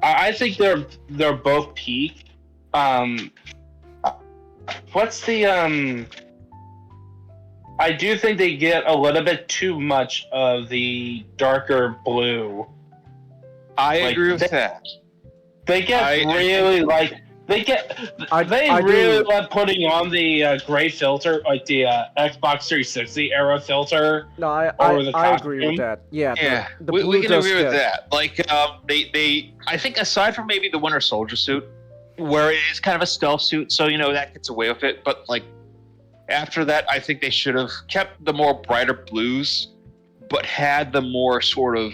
I think they're both peak. What's the I do think they get a little bit too much of the darker blue. I agree with that. They get really love putting on the gray filter, like the Xbox 360 era filter. No, I agree with that. Yeah, we can agree with that. Like, I think aside from maybe the Winter Soldier suit, where it is kind of a stealth suit, so that gets away with it. But like after that, I think they should have kept the more brighter blues, but had the more sort of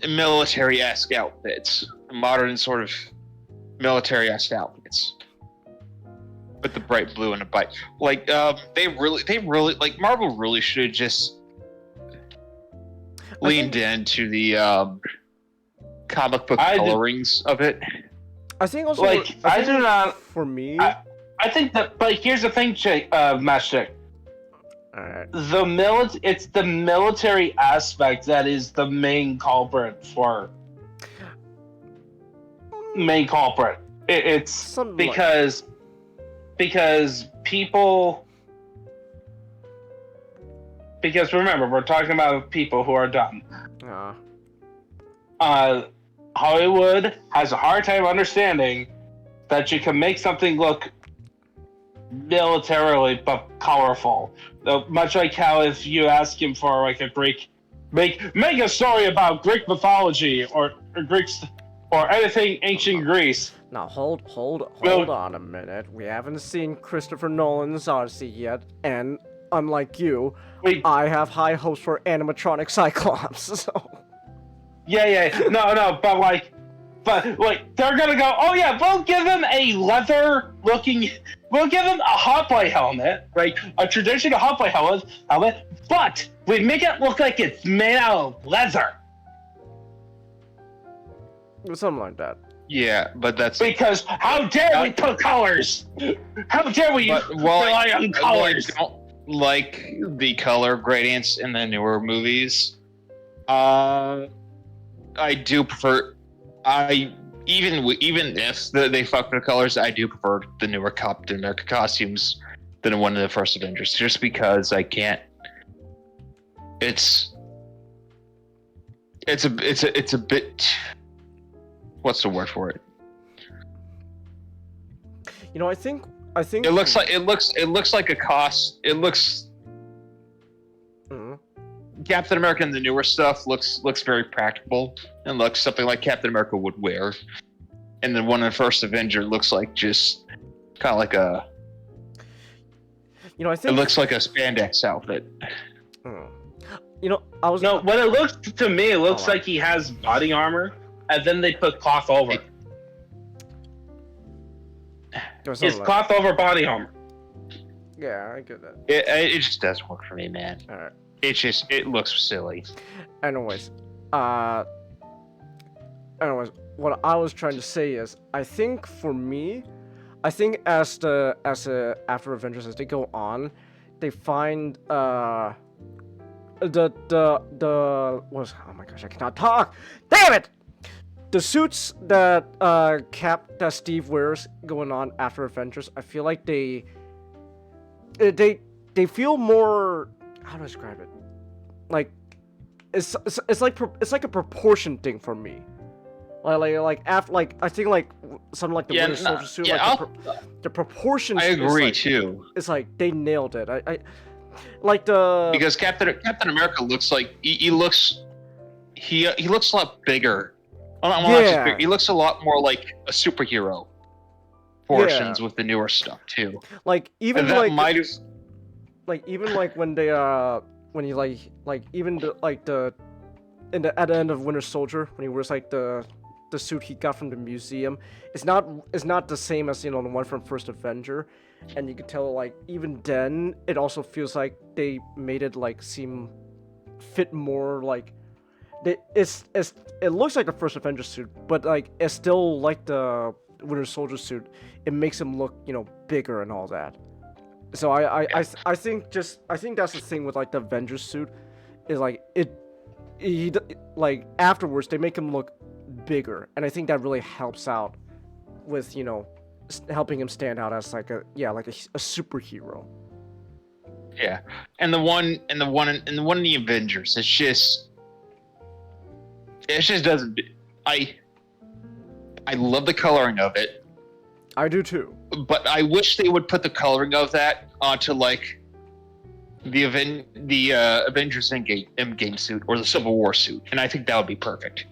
military-esque outfits, modern sort of military-esque outfits, with the bright blue and the bright. Like they really like Marvel really should have just leaned into the comic book I did- colorings of it. I think also Like, I do not. for me. I think that, but here's the thing, Matchstick. Alright. It's the military aspect that is the main culprit for. Main culprit. It's Something because people. Because remember, we're talking about people who are dumb. Hollywood has a hard time understanding that you can make something look militarily but colorful. Much like how if you ask him for like a Greek, make a story about Greek mythology or Greeks or anything ancient Greece. Now hold on a minute. We haven't seen Christopher Nolan's Odyssey yet, and unlike you, I have high hopes for animatronic Cyclops. So. Yeah, no, but like, they're gonna go, oh yeah, we'll give him a we'll give him a hotplate helmet, right? A traditional hotplate helmet, but we make it look like it's made out of leather. Something like that. Yeah, but that's because how dare we put colors? How dare we rely on colors? I don't like the color gradients in the newer movies. I do prefer. Even if they fuck with the colors, I do prefer the newer Captain America costumes than one of the first Avengers, just because I can't. It's a bit. What's the word for it? You know, I think it looks like a cost. It looks. Captain America and the newer stuff looks very practical and looks something like Captain America would wear, and then one in the first Avenger looks like just kind of like a. You know, I think it looks like a spandex outfit. You know, when it looks to me, it looks like he has body armor, and then they put cloth over. It's cloth over body armor. Yeah, I get that. It just doesn't work for me, man. All right. It looks silly. Anyways, what I was trying to say is, I think for me, as after Avengers, as they go on, they find oh my gosh, I cannot talk. Damn it! The suits that that Steve wears going on after Avengers, I feel like they feel more. How to describe it? Like, it's like a proportion thing for me. Like after I think like something like the Winter Soldier suit, the proportions. I agree too. It's like they nailed it. I like the because Captain America looks like he looks a lot bigger. Well, he looks a lot more like a superhero. Portions with the newer stuff too. Like even and that might have. Like even like when they when he even at the end of Winter Soldier when he wears like the suit he got from the museum, it's not the same as the one from First Avenger, and you could tell like even then it also feels like they made it like seem fit more like it looks like the First Avenger suit, but like it's still like the Winter Soldier suit. It makes him look bigger and all that. So I think that's the thing with like the Avengers suit, is like he afterwards they make him look bigger, and I think that really helps out with helping him stand out as like a superhero. Yeah, and the one in the Avengers, it just doesn't. I love the coloring of it. I do too. But I wish they would put the coloring of that onto like the Avengers Endgame suit or the Civil War suit, and I think that would be perfect.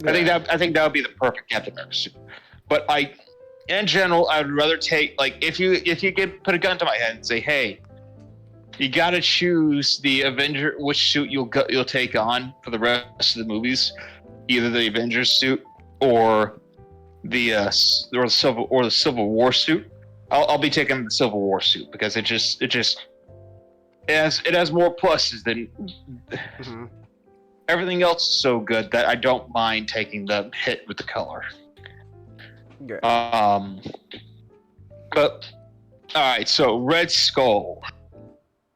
Yeah. I think that would be the perfect Captain America suit. But in general, I would rather take if you put a gun to my head and say, hey, you gotta choose the Avenger, which suit you'll take on for the rest of the movies, either the Avengers suit or the Civil War suit. I'll be taking the Civil War suit because it has more pluses than everything else is so good that I don't mind taking the hit with the color. Yeah. But all right, so Red Skull.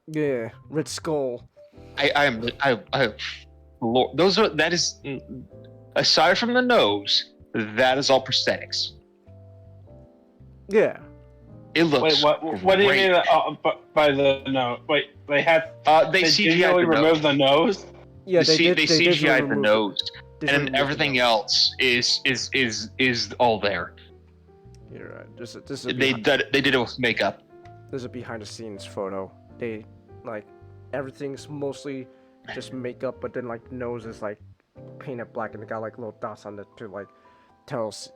Yeah, Red Skull. Lord, that is aside from the nose, that is all prosthetics. Yeah. It looks. Wait, what do you mean by the nose? Wait, they CGI'd the removed the nose? Yeah, they did CGI'd the remove nose, it. and everything else is all there. You're right. This is They did it with makeup. There's a behind the scenes photo. They like everything's mostly just makeup, but then like the nose is like painted black and they got like little dots on it to like tell us,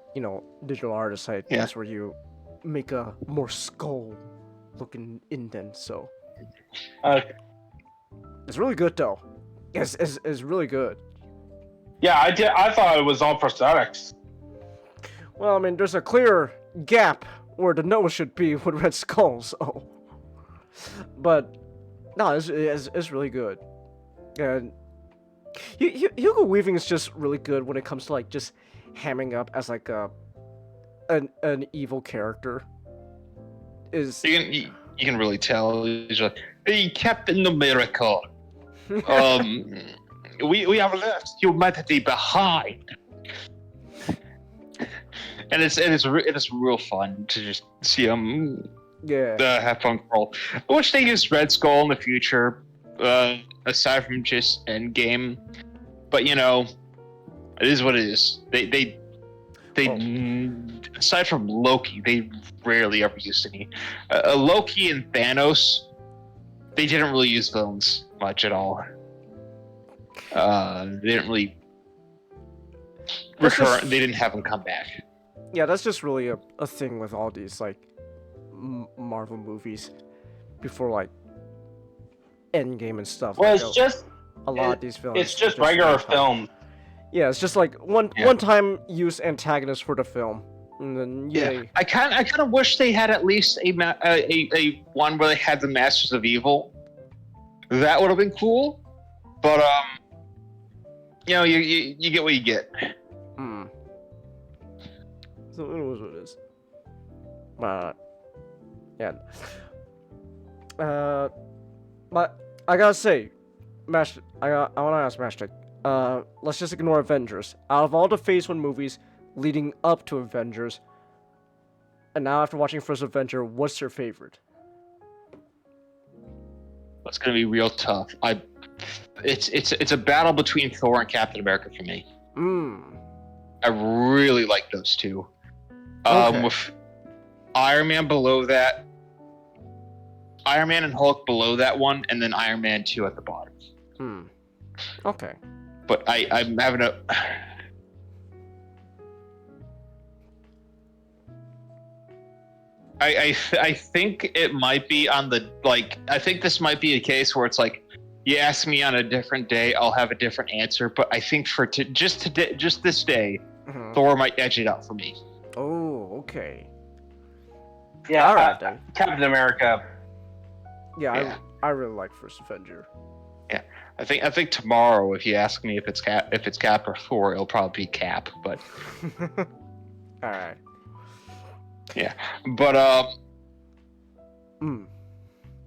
digital artists like that's where you make a more skull looking indent. So it's really good though. It's really good. Yeah, I thought it was all prosthetics. Well, I mean, there's a clear gap where the nose should be with Red Skull, so. But, no, it's really good. And Hugo Weaving is just really good when it comes to, like, just hamming up as, like, an evil character. You can really tell. He's like, hey, Captain America. We have left humanity behind. And it's real fun to just see him have fun crawl. I wish they used Red Skull in the future, aside from just Endgame. But it is what it is. They aside from Loki, they rarely ever used any. Loki and Thanos, they didn't really use villains much at all. They didn't really recur. They didn't have them come back. Yeah, that's just really a thing with all these like Marvel movies before like Endgame and stuff. Well, like, it's just a lot of these films. It's just regular film. Yeah, it's just like one time use antagonist for the film, and then yay. I kind of wish they had at least a one where they had the Masters of Evil. That would have been cool, but you get what you get. So it was what it is. Yeah. But I gotta say, I want to ask Mashtek. Let's just ignore Avengers. Out of all the Phase 1 movies leading up to Avengers, and now after watching First Avenger, what's your favorite? That's gonna be real tough. It's a battle between Thor and Captain America for me. I really like those two. Okay. With Iron Man below that, Iron Man and Hulk below that one, and then Iron Man 2 at the bottom. Okay. But I'm having a. I think it might be on the I think this might be a case where it's like you ask me on a different day, I'll have a different answer. But I think for just this day, Thor might edge it out for me. Oh, okay. Yeah, all right then. Captain America. Yeah. I really like First Avenger. Yeah, I think tomorrow, if you ask me if it's Cap or Thor, it'll probably be Cap. But all right. Yeah, but all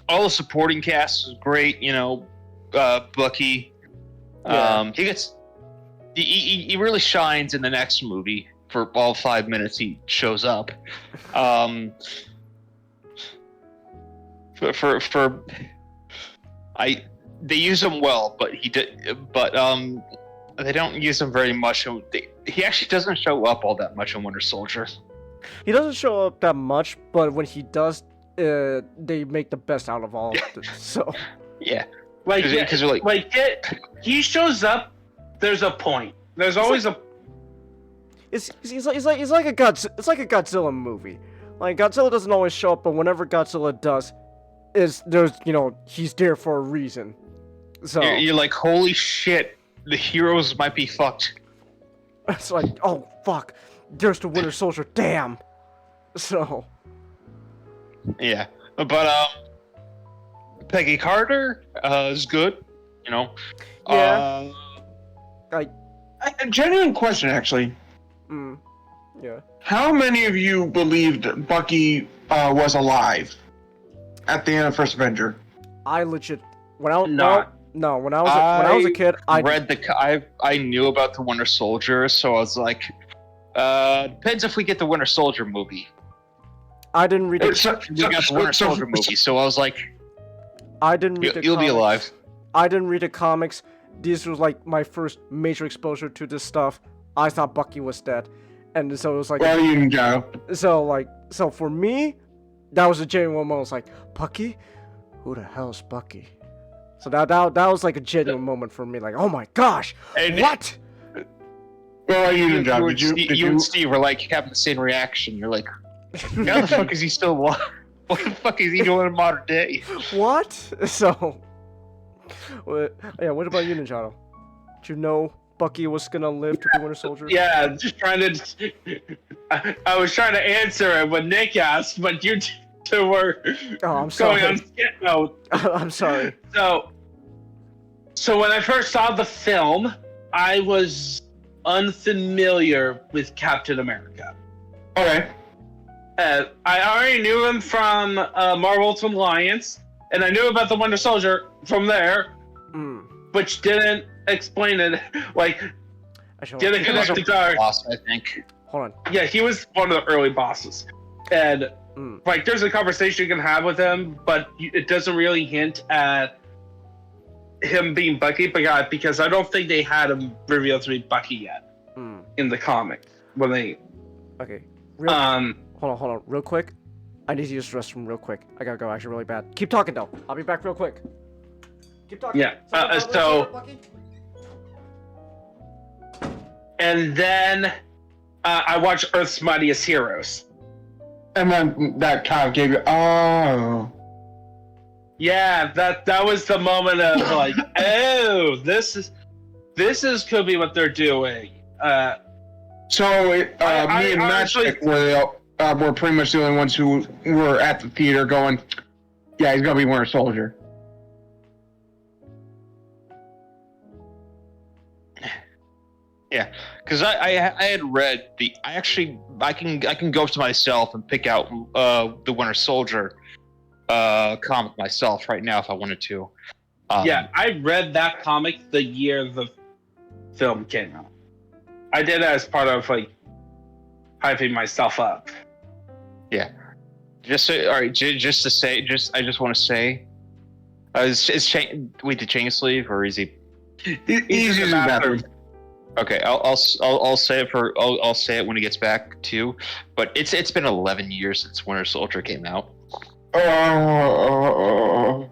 the supporting cast is great. Bucky. He really shines in the next movie. For all 5 minutes, he shows up. They use him well, but they don't use him very much. He actually doesn't show up all that much in Winter Soldier. He doesn't show up that much, but when he does, they make the best out of all of it. So yeah, he shows up. There's a point. There's always a. It's like a Godzilla movie. Like Godzilla doesn't always show up, but whenever Godzilla does, he's there for a reason. So you're like, holy shit, the heroes might be fucked. It's like, oh fuck, there's the Winter Soldier. Damn. So. Yeah, but Peggy Carter is good. Yeah. Like, A genuine question, actually. Yeah. How many of you believed Bucky was alive at the end of First Avenger? I legit when I Not. when I was a kid, I knew about the Winter Soldier, so I was like, depends if we get the Winter Soldier movie. I didn't read We got the Winter Soldier movie, so I was like, I didn't read the you'll be comics. alive. I didn't read the comics. This was like my first major exposure to this stuff. I thought Bucky was dead, and so it was like. Well, you can go. So for me, that was a genuine moment. I was like, Bucky, who the hell is Bucky? So that was like a genuine moment for me. Like, oh my gosh, And- what? Well, you didn't, John. You and Steve were like having the same reaction. You're like, how the fuck is he still alive? What the fuck is he doing in modern day? What? So, yeah. What about you, Ninjato? Did you know Bucky was gonna live to be Winter Soldier? Yeah, just trying to. I was trying to answer it when Nick asked, but you two were Oh, I'm going sorry. on skip mode. I'm sorry. So when I first saw the film, I was unfamiliar with Captain America. Okay. I already knew him from Marvel Ultimate Alliance, and I knew about the Winter Soldier from there, which didn't explain it. Like, Actually, didn't connect the dots. Boss, I think. hold on. Yeah, he was one of the early bosses, and like, there's a conversation you can have with him, but it doesn't really hint at him being Bucky, because I don't think they had him revealed to be Bucky yet in the comics when they. Okay. Hold on, real quick. I need to use the restroom real quick. I gotta go actually really bad. Keep talking though. I'll be back real quick. Keep talking. Yeah. And then I watched Earth's Mightiest Heroes. And then that kind of gave you, oh. Yeah, that was the moment of like, oh, this is could be what they're doing. So me and Magic were pretty much the only ones who were at the theater going, yeah, he's gonna be Winter Soldier. Yeah, because I had read I can go to myself and pick out the Winter Soldier comic myself right now if I wanted to. Yeah, I read that comic the year the film came out. I did it as part of like hyping myself up. Yeah, just I just want to say, wait, did Chain sleeve or is he? He's using the bathroom. Okay, I'll say it I'll say it when he gets back too. But it's been 11 years since Winter Soldier came out. I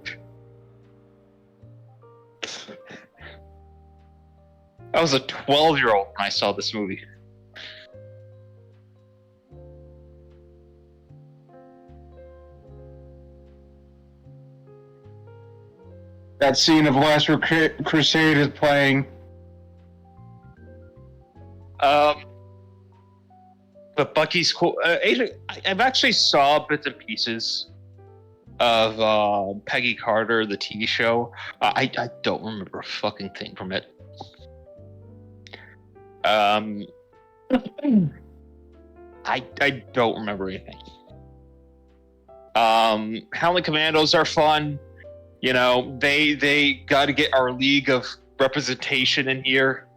was a 12-year-old when I saw this movie. That scene of Last Crusade is playing. But Bucky's cool. I've actually saw bits and pieces of Peggy Carter, the TV show. I don't remember a fucking thing from it. I don't remember anything. Howling Commandos are fun. You know, they got to get our league of representation in here.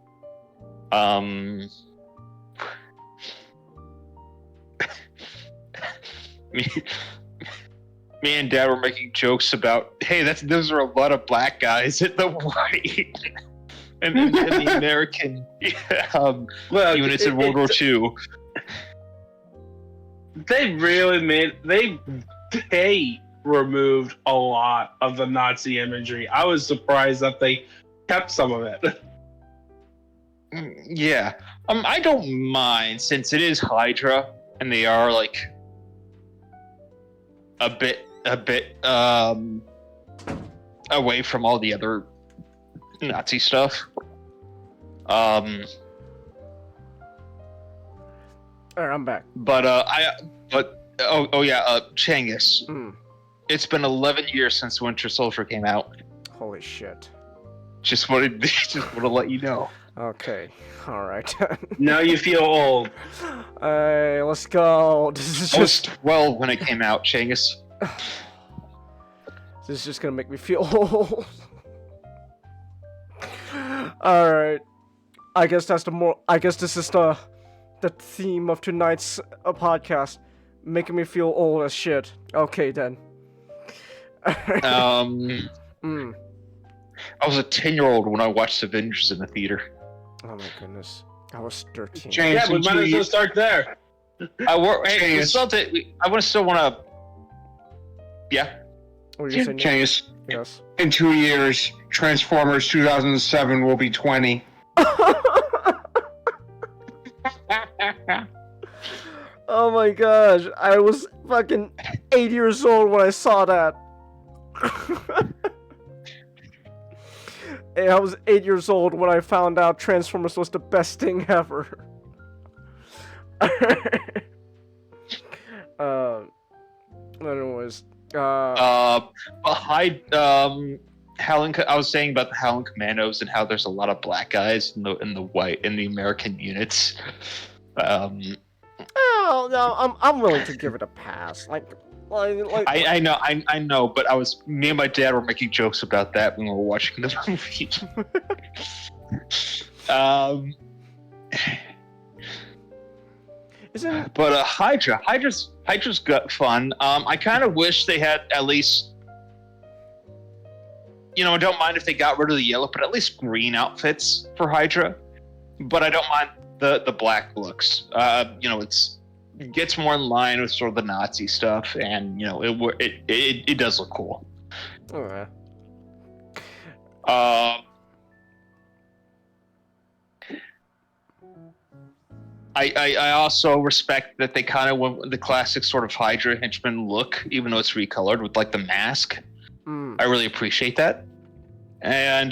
Me and Dad were making jokes about, hey, those are a lot of black guys in the white and the American units in World War II. They removed a lot of the Nazi imagery. I was surprised that they kept some of it. Yeah. I don't mind since it is Hydra and they are like a bit away from all the other Nazi stuff. Alright, I'm back. Changus. It's been 11 years since Winter Soldier came out. Holy shit. Just wanted to let you know. Okay. All right. Now you feel old. Hey, let's go. This is I was just 12 when it came out, Changus. this is just gonna make me feel old. All right. I guess that's the more. I guess this is the theme of tonight's podcast, making me feel old as shit. Okay then. I was a 10-year-old when I watched Avengers in the theater. Oh my goodness. I was 13. James, Yeah, we in might 2 as well years, start there. Hey, we still I would still want to. Yeah. What are you saying? James, Yes. in 2 years, Transformers 2007 will be 20. Oh my gosh. I was fucking 8 years old when I saw that. And I was 8 years old when I found out Transformers was the best thing ever. Anyways, Howling. I was saying about the Howling Commandos and how there's a lot of black guys in the American units. oh no, I'm willing to give it a pass. I know, but me and my dad were making jokes about that when we were watching the movie. But Hydra's got fun. I kind of wish they had at least, I don't mind if they got rid of the yellow, but at least green outfits for Hydra. But I don't mind the black looks. It gets more in line with sort of the Nazi stuff, and it does look cool. Alright. I also respect that they kind of went with the classic sort of Hydra henchman look, even though it's recolored with like the mask. I really appreciate that. And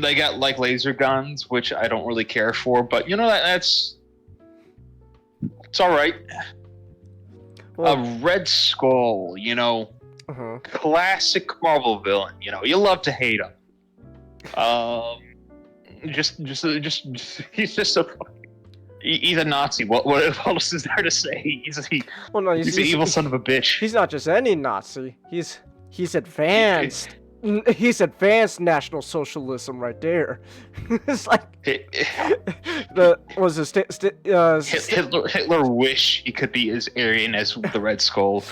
they got like laser guns, which I don't really care for, but it's all right. Well, A Red Skull, classic Marvel villain. You love to hate him. Just he's just he's a Nazi. What else is there to say? He's an evil son of a bitch. He's not just any Nazi. He's advanced. He's advanced National Socialism right there. It's like Hitler wish he could be as Aryan as the Red Skull,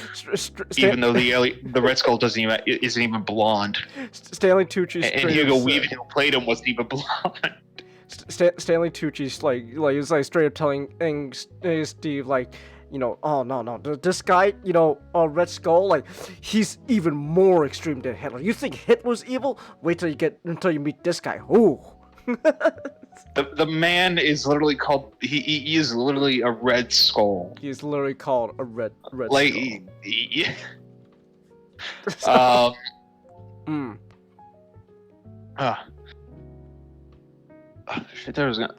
even though the Red Skull isn't even blonde. Stanley Tucci's and Hugo Weaving, who played him, wasn't even blonde. Stanley Tucci's like he was like straight up telling Steve oh no, this guy, Red Skull, like he's even more extreme than Hitler. You think Hitler's evil? Wait until you meet this guy. Ooh. The man is literally called. He is literally a Red Skull. He's literally called a red like, Skull. Shit, there was gonna.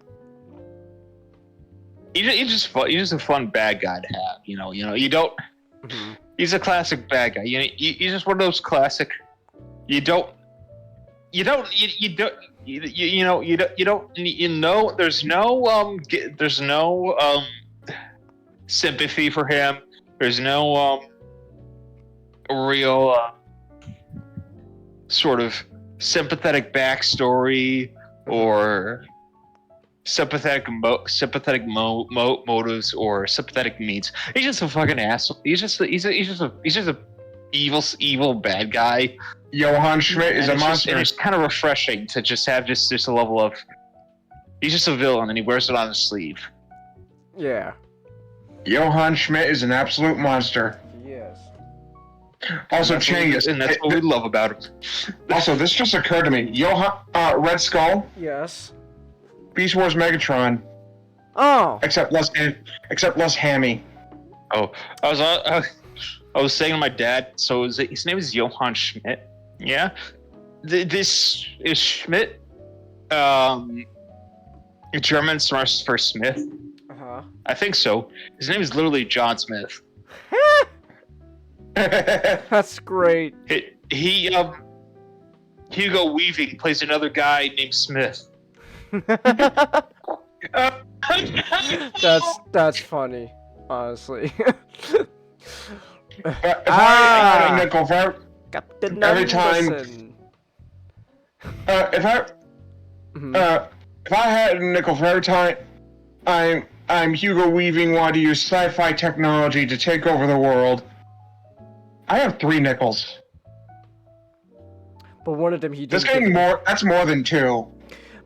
He's just a fun bad guy to have. You don't. Mm-hmm. He's a classic bad guy. He's just one of those classic. There's no sympathy for him. There's no real sort of sympathetic backstory or sympathetic motives or sympathetic needs. He's just a fucking asshole. He's just a evil bad guy. Johann Schmidt is a monster. And it's kind of refreshing to just have just a level of. He's just a villain and he wears it on his sleeve. Yeah. Johann Schmidt is an absolute monster. Yes. Also, Changus, and that's what we love about him. Also, this just occurred to me. Red Skull. Yes. Beast Wars Megatron. Oh. Except less hammy. Oh, I was saying to my dad. So his name is Johann Schmidt. Yeah. This is Schmidt. German source for Smith. I think so. His name is literally John Smith. That's great. Hugo Weaving plays another guy named Smith. That's funny, honestly. If I had a nickel for Captain every time- Anderson. if I had a nickel for every time I'm Hugo Weaving wanting to use sci-fi technology to take over the world, I have 3 nickels. But one of them he That's didn't. getting more. That's more than 2.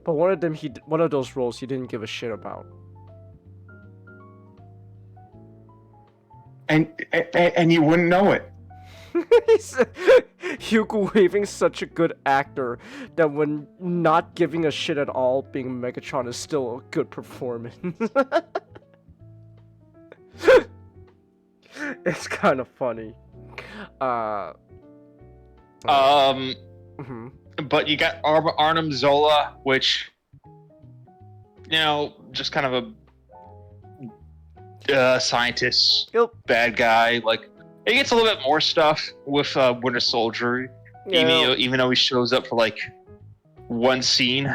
But one of them one of those roles he didn't give a shit about. And you wouldn't know it. Hugo Weaving's such a good actor that when not giving a shit at all, being Megatron is still a good performance. It's kind of funny. Mhm. But you got Arnim Zola, which, you know, just kind of a scientist, Yep. bad guy. Like, he gets a little bit more stuff with Winter Soldier, Yeah. even though he shows up for like one scene.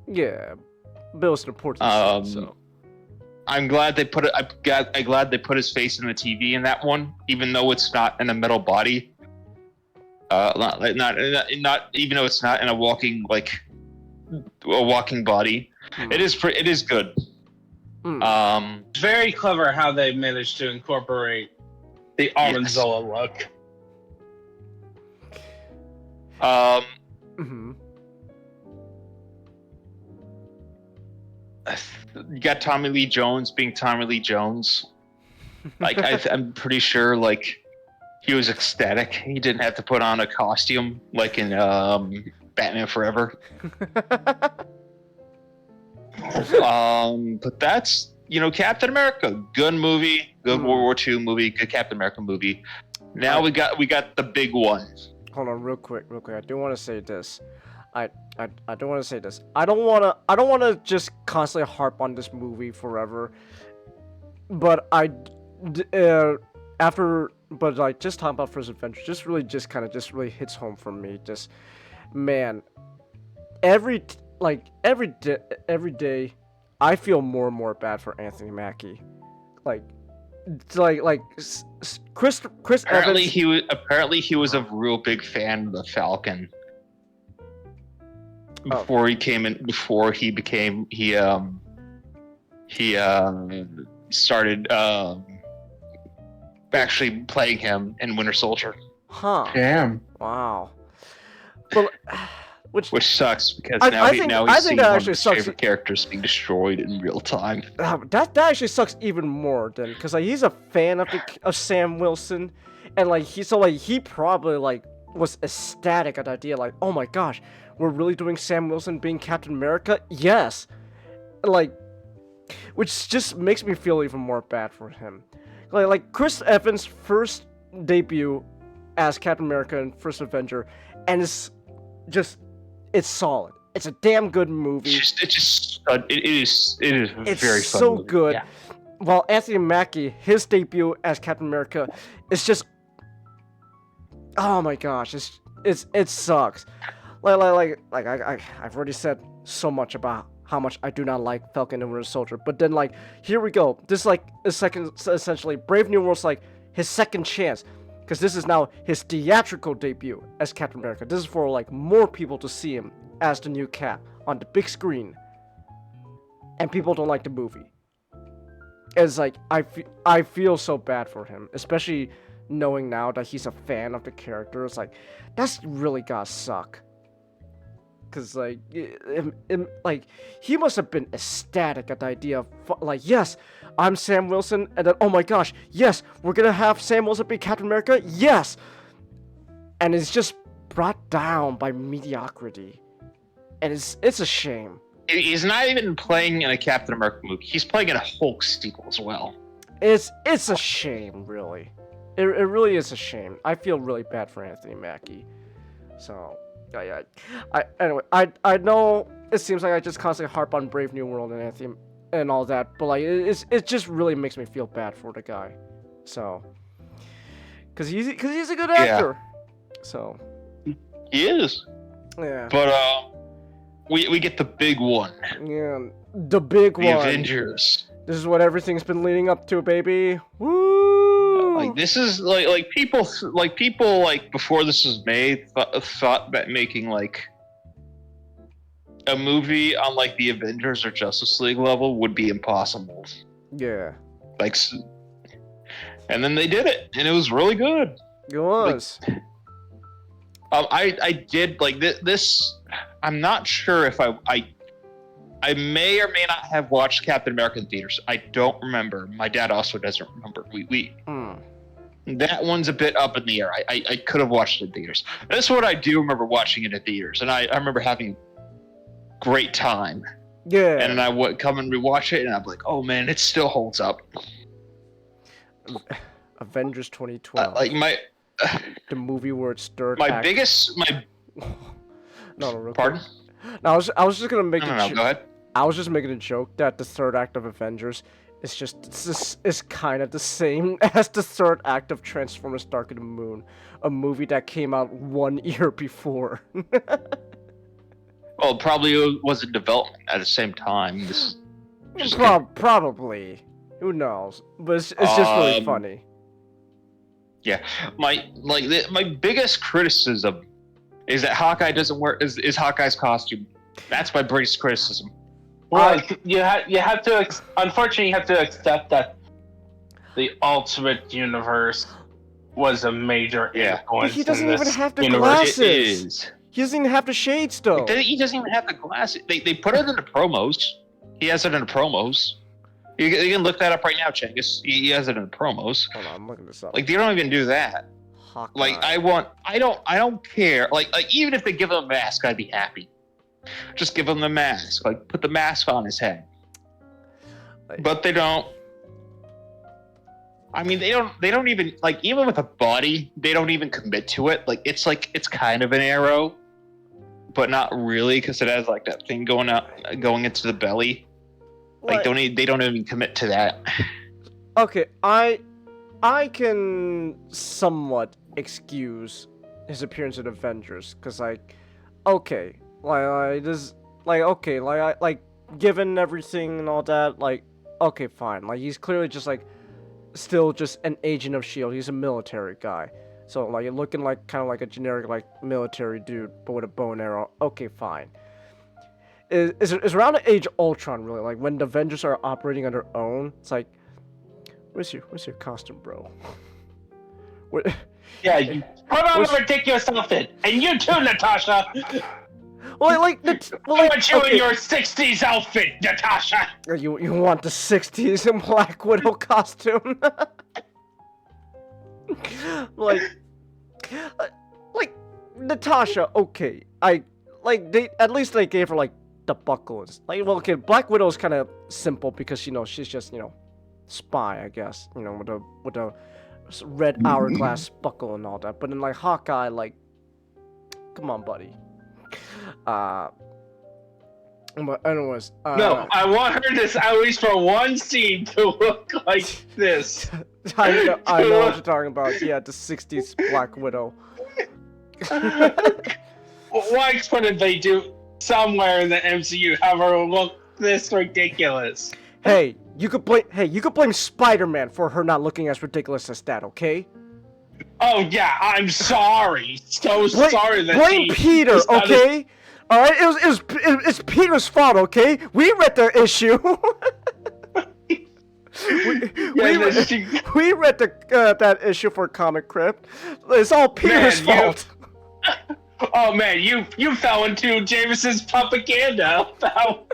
Yeah. Bill's an important scene, so. I'm glad they put it. I'm glad they put his face in the TV in that one, even though it's not in a metal body. Not even though it's not in a walking body. It is good. It's very clever how they managed to incorporate the Armanzola look. Mhm. You got Tommy Lee Jones being Tommy Lee Jones. Like I'm pretty sure, like, he was ecstatic. He didn't have to put on a costume like in Batman Forever. But that's, you know, Captain America. Good movie. Good World War II movie. Good Captain America movie. Now we got the big one. Hold on, real quick. I do want to say this. I do want to say this. I don't want to just constantly harp on this movie forever. But but like just talking about First Adventure, just really hits home for me. Just, man, every day, I feel more and more bad for Anthony Mackie. Chris Apparently Evans. he was a real big fan of the Falcon. Before he came in, before he became started actually playing him in Winter Soldier. Huh. Damn. Wow. Well, which sucks because I now think he's seeing that one of actually his sucks. favorite characters being destroyed in real time. That actually sucks even more then, because like he's a fan of Sam Wilson, and like he probably like was ecstatic at the idea, like, oh my gosh, we're really doing Sam Wilson being Captain America? Yes. Like, which just makes me feel even more bad for him. Like Chris Evans' first debut as Captain America in First Avenger, and it's solid. It's a damn good movie. It is It's very fun so movie. good. Yeah. While Anthony Mackie, his debut as Captain America, is just, oh my gosh, it sucks. I've already said so much about how much I do not like Falcon and Winter Soldier, but then like here we go. This is like essentially Brave New World's like his second chance, because this is now his theatrical debut as Captain America. This is for like more people to see him as the new Cap on the big screen, and people don't like the movie. It's like I feel so bad for him, especially knowing now that he's a fan of the character. It's like that's really gotta suck. Cause like, he must have been ecstatic at the idea of like, yes, I'm Sam Wilson, and then oh my gosh, yes, we're gonna have Sam Wilson be Captain America, yes, and it's just brought down by mediocrity, and it's a shame. He's not even playing in a Captain America movie. He's playing in a Hulk sequel as well. It's a shame, really. It really is a shame. I feel really bad for Anthony Mackie. So. Anyway, I know it seems like I just constantly harp on Brave New World and Anthony and all that, but like it just really makes me feel bad for the guy. So, cause he's a good actor. So He is. Yeah. But we get the big one. Yeah. The big The one. Avengers. This is what everything's been leading up to, baby. Woo! Like this is like people like before this was made thought that making like a movie on like the Avengers or Justice League level would be impossible. Yeah. Like, and then they did it, and it was really good. It was. I did like this. I'm not sure if I may or may not have watched Captain America in theaters. I don't remember. My dad also doesn't remember. That one's a bit up in the air. I could have watched it in theaters. That's what I do remember watching it in theaters, and I remember having a great time. Yeah. And then I would come and rewatch it, and I'm like, oh man, it still holds up. Avengers 2012. Like my the movie where it stirred. my biggest No, real pardon. Quick. No, I was just gonna make. No, go ahead. I was just making a joke that the third act of Avengers is kind of the same as the third act of Transformers: Dark of the Moon, a movie that came out 1 year before. Well, probably was in development at the same time. This Probably. Who knows? But it's just really funny. Yeah, my biggest criticism is that Hawkeye doesn't wear is Hawkeye's costume. That's my biggest criticism. Well, you have to unfortunately you have to accept that the Ultimate Universe was a major influence. He doesn't in even this have the universe. glasses. It is. He doesn't even have the shades, though. He doesn't even have the glasses. They put it in the promos. He has it in the promos. You can look that up right now, Chengus. He has it in the promos. Hold on, I'm looking this up. Like they don't even do that. Hawkeye. Like I don't care. Like even if they give him a mask, I'd be happy. Just give him the mask. Like put the mask on his head. But they don't. I mean, they don't even like even with a body, they don't even commit to it. Like it's kind of an arrow, but not really because it has like that thing going into the belly. Like they don't even commit to that. Okay, I can somewhat excuse his appearance in Avengers because given everything and all that, like okay, fine. Like he's clearly just like still just an agent of S.H.I.E.L.D. He's a military guy. So like looking like kind of like a generic like military dude but with a bow and arrow. Okay, fine. Is around the age of Ultron really, like when the Avengers are operating on their own, it's like where's your costume, bro? Yeah, you put on a ridiculous outfit, and you too, Natasha. Well, I want you in your '60s outfit, Natasha. You want the '60s in Black Widow costume? like Natasha. Okay, they at least they gave her like the buckles. Like, well, okay, Black Widow's kind of simple because she's just spy, I guess. With the red hourglass buckle and all that. But then like Hawkeye, like, come on, buddy. But anyways, no, I want her to at least for one scene to look like this. I know what you're talking about. Yeah, the '60s Black Widow. Why couldn't they do somewhere in the MCU have her look this ridiculous? Hey, you could blame Spider-Man for her not looking as ridiculous as that, okay? Oh yeah, I'm sorry. Sorry that blame Peter, okay? All right, it's Peter's fault, okay? We read the issue. we read that issue for Comic Crypt. It's all Peter's fault. Oh man, you fell into Jameson's propaganda about.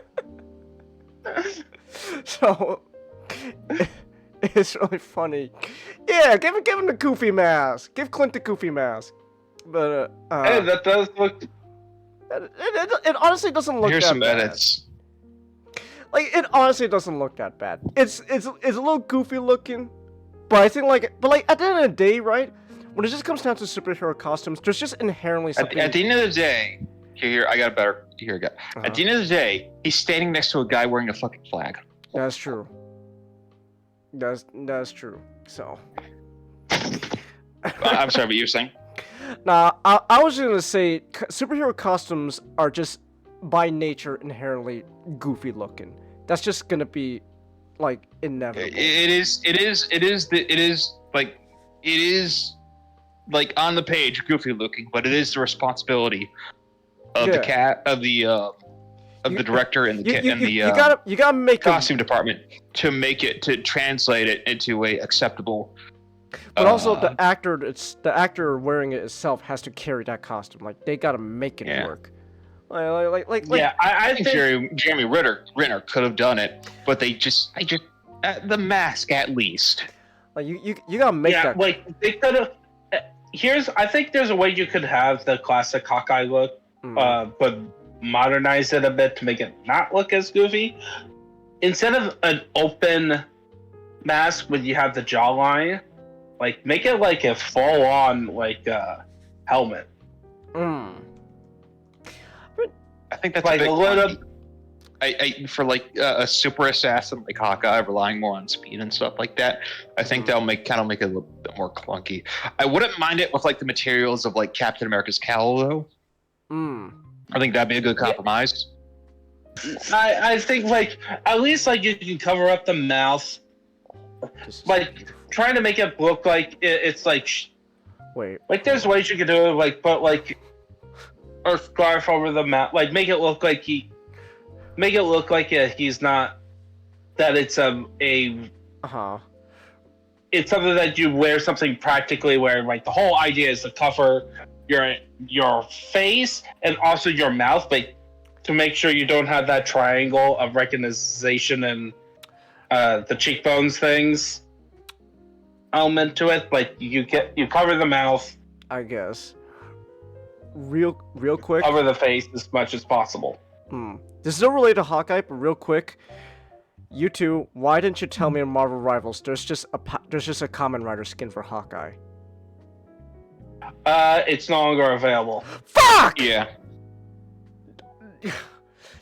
So it's really funny. Yeah, give him the goofy mask. Give Clint the goofy mask. But hey, that does look. It honestly doesn't look. Here's that some bad. edits. Like it honestly doesn't look that bad. It's a little goofy looking, but I think at the end of the day, right? When it just comes down to superhero costumes, there's just inherently something. At the end of the day, here I got a better. Here I go. At the end of the day, he's standing next to a guy wearing a fucking flag. That's true. That's true. So. I'm sorry, what you were saying? Nah, I was gonna say superhero costumes are just by nature inherently goofy looking. That's just gonna be like inevitable. It is like on the page goofy looking, but it is the responsibility of Yeah. the director and the You gotta make costume department to make it, to translate it into a acceptable. But also the actor wearing it itself has to carry that costume. Like they gotta make it work. Like Yeah, I think Jeremy Renner could have done it, but they just the mask at least. like you gotta make that. like they could have. I think there's a way you could have the classic Hawkeye look, but modernize it a bit to make it not look as goofy. Instead of an open mask when you have the jawline, like make it like a full-on like helmet. I think that's Like a bit a little. clunky. For like a super assassin like Hawkeye, relying more on speed and stuff like that, I think that'll make it a little bit more clunky. I wouldn't mind it with like the materials of like Captain America's cowl though. I think that'd be a good compromise. I think like at least like you can cover up the mouth, like trying to make it look like it's like Wait. like there's ways you could do it, like put like a scarf over the mouth, like make it look like he's not, that it's it's something that you wear something practically, where like the whole idea is to cover your face and also your mouth, but to make sure you don't have that triangle of recognition and the cheekbones things element to it. Like you cover the mouth, I guess. Real quick. cover the face as much as possible. This is not related to Hawkeye, but real quick. You two, why didn't you tell me in Marvel Rivals there's just a Kamen Rider skin for Hawkeye? It's no longer available. Fuck! Yeah.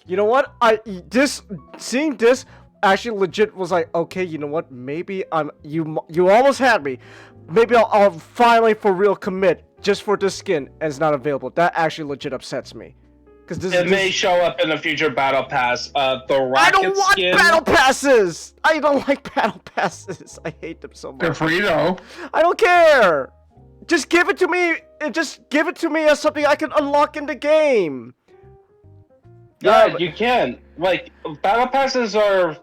You know what? Seeing this actually legit was like, okay, you know what? Maybe you almost had me. Maybe I'll finally for real commit just for this skin, and it's not available. That actually legit upsets me. It may show up in a future battle pass. The Rocket I don't want skin. battle passes. I don't like battle passes. I hate them so much. They're free though. I don't care. Just give it to me. Just give it to me as something I can unlock in the game. Yeah, you can. Like battle passes are,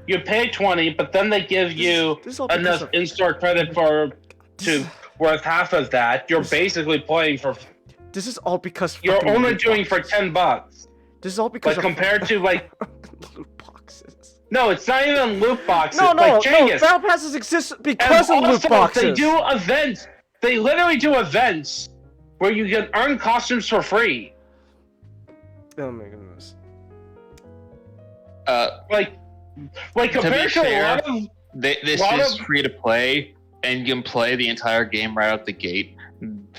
you pay 20, but then they give you enough in-store credit worth half of that. You're basically playing for. This is all because You're only doing for $10. This is all because like compared to like loot boxes. No, it's not even loot boxes. No, like, battle passes exist because of loot boxes. They do events. They literally do events where you can earn costumes for free. Oh my goodness. Like compared to a lot of this is free to play, and you can play the entire game right out the gate.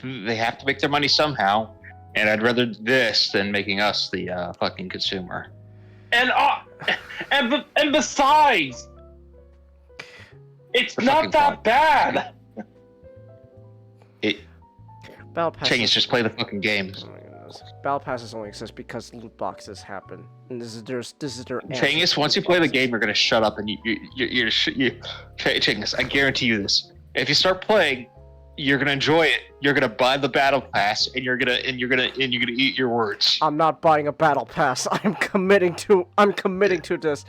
They have to make their money somehow, and I'd rather this than making us the fucking consumer. And besides, it's not that bad. Battle passes. Changes, just play the fucking games. Oh my goodness. Battle passes only exist because loot boxes happen, and this is their Changes, once you play the game, you're gonna shut up, and you're Changes, I guarantee you this. If you start playing, you're gonna enjoy it. You're gonna buy the battle pass, and you're gonna eat your words. I'm not buying a battle pass. I'm committing to this.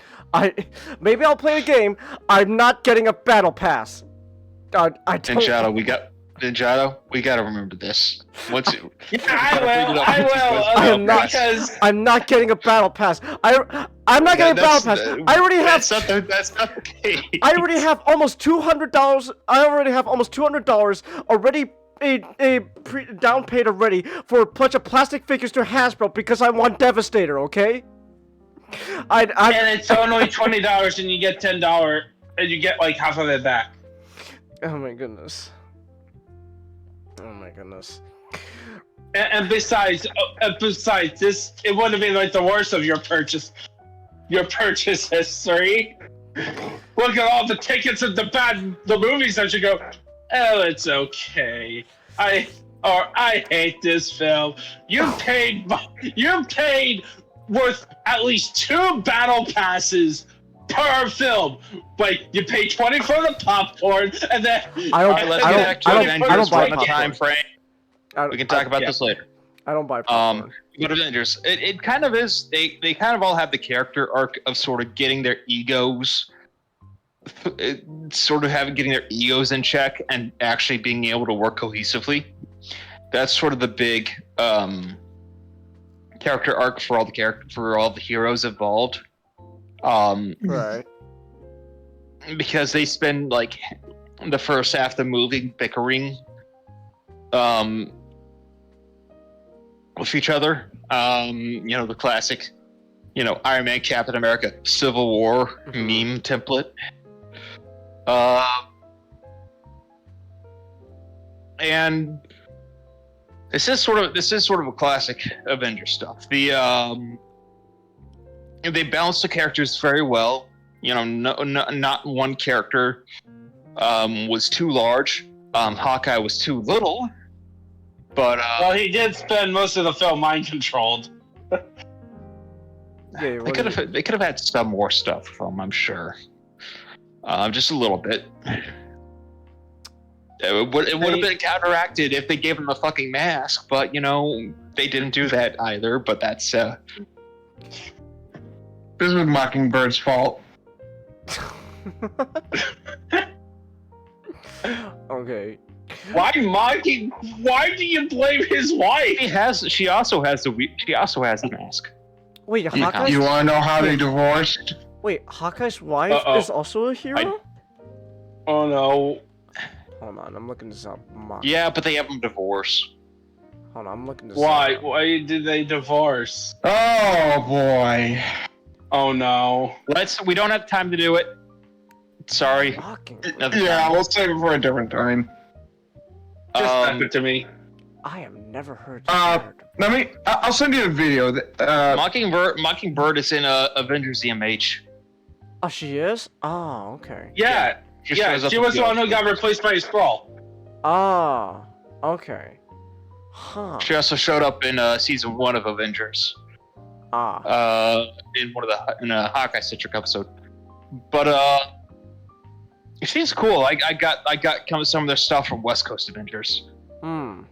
Maybe I'll play a game. I'm not getting a battle pass. I don't. Ninjato, we gotta remember this. I will. I'm not getting a battle pass. I'm not getting a battle pass. I already have. That's not the case. I already have almost $200. I already have almost $200 already. Down paid already for a bunch of plastic figures to Hasbro because I want Devastator. Okay. And it's only $20, and you get $10, and you get like half of it back. Oh my goodness. Oh my goodness. And besides this, it wouldn't be like the worst of your purchase history. Look at all the tickets and the movies that you go, oh, it's okay. or I hate this film. You paid worth at least 2 battle passes per film. Like you pay 20 for the popcorn, and then I don't. Alright, let's I get don't. back to I don't. Avengers I don't buy on a time frame. We can talk about this later. I don't buy popcorn. But Avengers, it kind of is. They kind of all have the character arc of sort of getting their egos, getting their egos in check and actually being able to work cohesively. That's sort of the big character arc for all the heroes involved. Right. Because they spend like the first half of the movie bickering with each other. The classic, Iron Man, Captain America, Civil War meme template. And this is sort of a classic Avengers stuff. They balance the characters very well. Not one character was too large. Hawkeye was too little. But well, he did spend most of the film mind controlled. Yeah, they could have had some more stuff from him, I'm sure. Just a little bit. It would have been counteracted if they gave him a fucking mask, but they didn't do that either. But that's this is Mockingbird's fault. Okay. Why do you blame his wife? She also has the mask. Wait, Hawkeye's. You want to know how they divorced? Wait, Hawkeye's wife is also a hero? Oh no. Hold on, I'm looking this up. Yeah, but they have them divorced. Hold on, I'm looking this Why? up. Why did they divorce? Oh boy. Oh no. We don't have time to do it. Sorry. Yeah, we'll save it for a different time. Just send it to me. I have never heard this character. I'll send you a video. Mockingbird is in Avengers EMH. Oh, she is? Oh, okay. Yeah. She was the one who got replaced by a Skrull. Ah, okay. Huh. She also showed up in season 1 of Avengers. In a Hawkeye Citric episode. But she's cool. I got some of their stuff from West Coast Avengers. But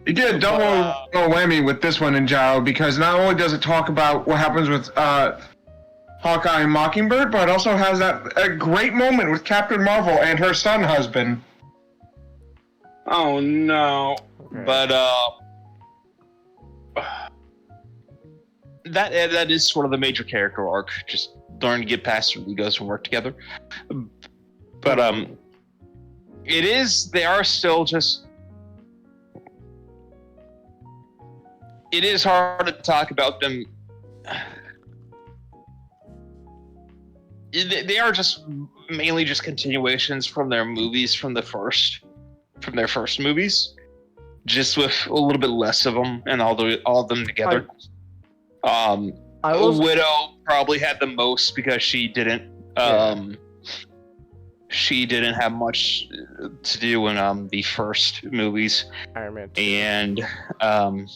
you get a double whammy with this one in Gyro because not only does it talk about what happens with Hawkeye and Mockingbird, but it also has a great moment with Captain Marvel and her son husband. Oh no. Okay. But that is sort of the major character arc. Just learn to get past their egos and work together. But they are still just. It is hard to talk about them. They are just mainly just continuations from their movies from their first movies, just with a little bit less of them and all of them together. Widow probably had the most because she didn't have much to do in the first movies. Iron Man 2. And Iron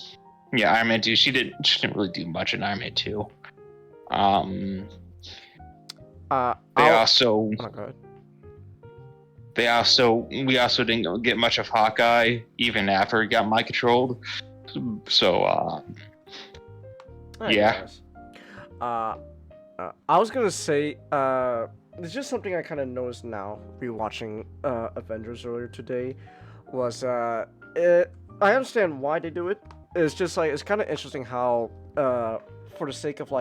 Man 2. She didn't really do much in Iron Man 2. We also didn't get much of Hawkeye even after he got mind controlled. So yeah. I was gonna say, it's just something I kind of noticed now rewatching Avengers earlier today. Was I understand why they do it. It's just like it's kind of interesting how, for the sake of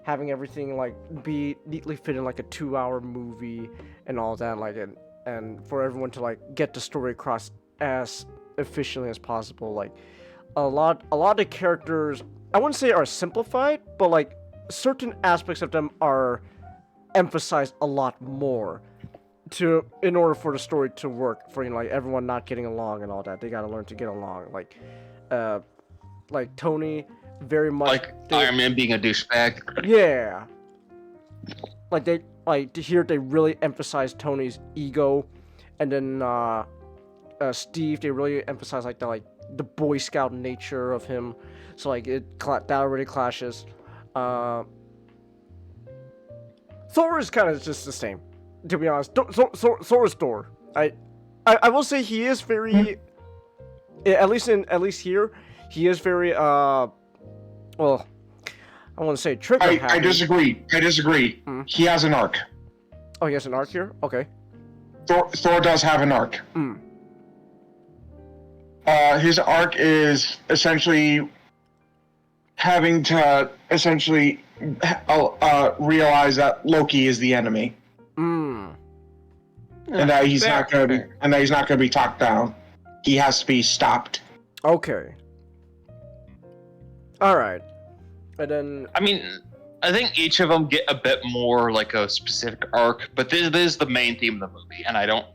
having everything be neatly fit in a 2-hour movie and all that, and for everyone to get the story across as efficiently as possible. A lot of the characters, I wouldn't say are simplified, but certain aspects of them are emphasized a lot more in order for the story to work. For everyone not getting along and all that, they gotta learn to get along. Tony, very much Iron Man being a douchebag. Yeah. here they really emphasize Tony's ego, and then Steve, they really emphasize like the Boy Scout nature of him. So like that already clashes. Thor is kind of just the same, to be honest. Thor is Thor. I will say he is very, at least here, he is very well. I want to say trigger happy. I disagree. He has an arc. Oh, he has an arc here. Okay. Thor does have an arc. His arc is essentially having to realize that Loki is the enemy, and that he's not gonna be talked down. He has to be stopped. Okay. All right. And then I mean, I think each of them get a bit more like a specific arc, but this is the main theme of the movie, and I don't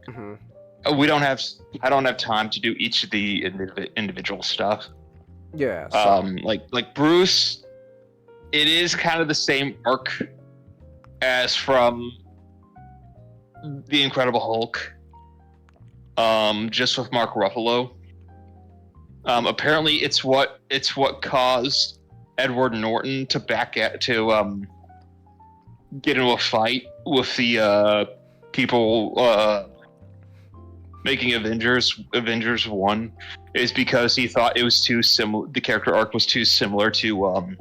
have time to do each of the individual stuff. Yeah. So. Like Bruce, it is kind of the same arc as from the Incredible Hulk, just with Mark Ruffalo. Apparently, it's what caused Edward Norton to get into a fight with the people making Avengers 1, is because he thought it was too similar. The character arc was too similar to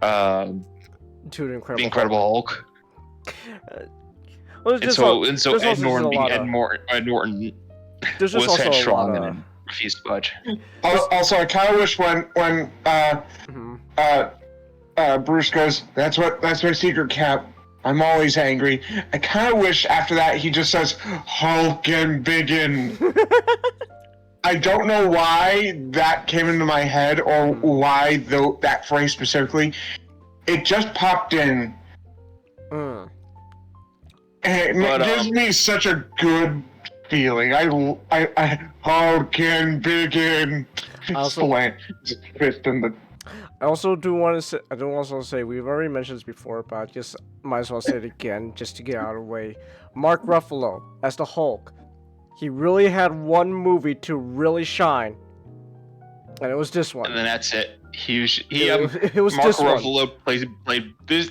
the Incredible Hulk. And so Ed Norton was headstrong and refused to budge. Also, I kind of wish when Bruce goes, that's my secret, Cap. I'm always angry. I kind of wish after that he just says, Hulkin biggin. I don't know why that came into my head or why that phrase specifically. It just popped in. And it gives me such a good feeling. I Hulkin biggin. Fist in the. I also do want to say we've already mentioned this before, but I just might as well say it again just to get out of the way. Mark Ruffalo as the Hulk, he really had one movie to really shine, and it was this one. And then that's it. It was Mark this Ruffalo played.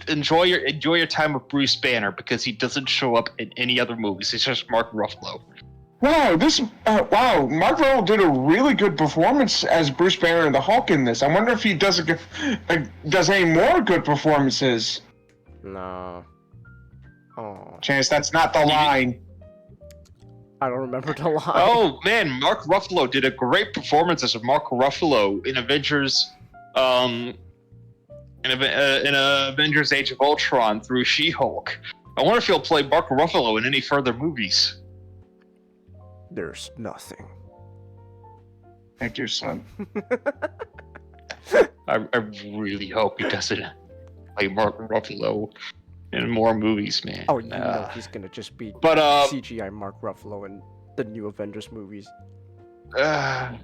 Enjoy your time with Bruce Banner because he doesn't show up in any other movies. It's just Mark Ruffalo. Wow, Mark Ruffalo did a really good performance as Bruce Banner and the Hulk in this. I wonder if he does any more good performances. No. Oh. Chance, that's not the line. I don't remember the line. Oh man, Mark Ruffalo did a great performance as Mark Ruffalo in Avengers, in Avengers: Age of Ultron through She-Hulk. I wonder if he'll play Mark Ruffalo in any further movies. There's nothing. Thank you, son. I really hope he doesn't play Mark Ruffalo in more movies, man. Oh, you know he's gonna just be CGI Mark Ruffalo in the new Avengers movies. What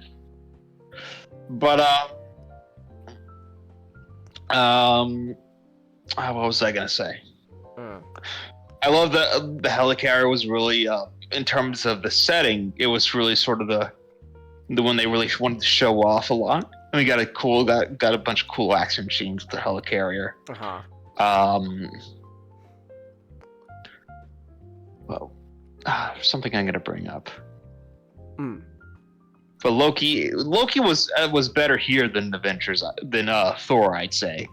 was I gonna say? I love that the helicarrier was really, in terms of the setting, it was really sort of the one they really wanted to show off a lot. And we got a bunch of cool action scenes with the helicarrier. Something I'm gonna bring up. But Loki was better here than Thor, I'd say.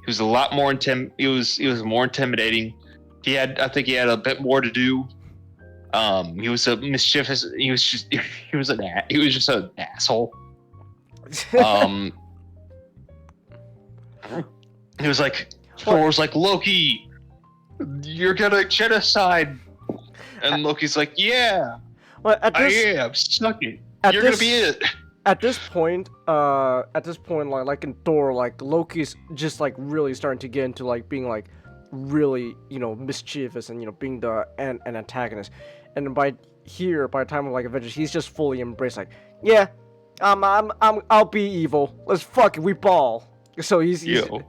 He was a lot more he was more intimidating. I think he had a bit more to do. He was a mischievous. He was just an asshole. He was like, Thor's like, Loki, you're gonna genocide, and Loki's like, yeah, well, I am. Suck it. You're gonna be it. At this point, like in Thor, like Loki's just like really starting to get into like being like really, mischievous and being an antagonist. And by the time of like Avengers, he's just fully embraced. Like, yeah, I'll be evil. Let's fuck it, we ball. So he's Yo,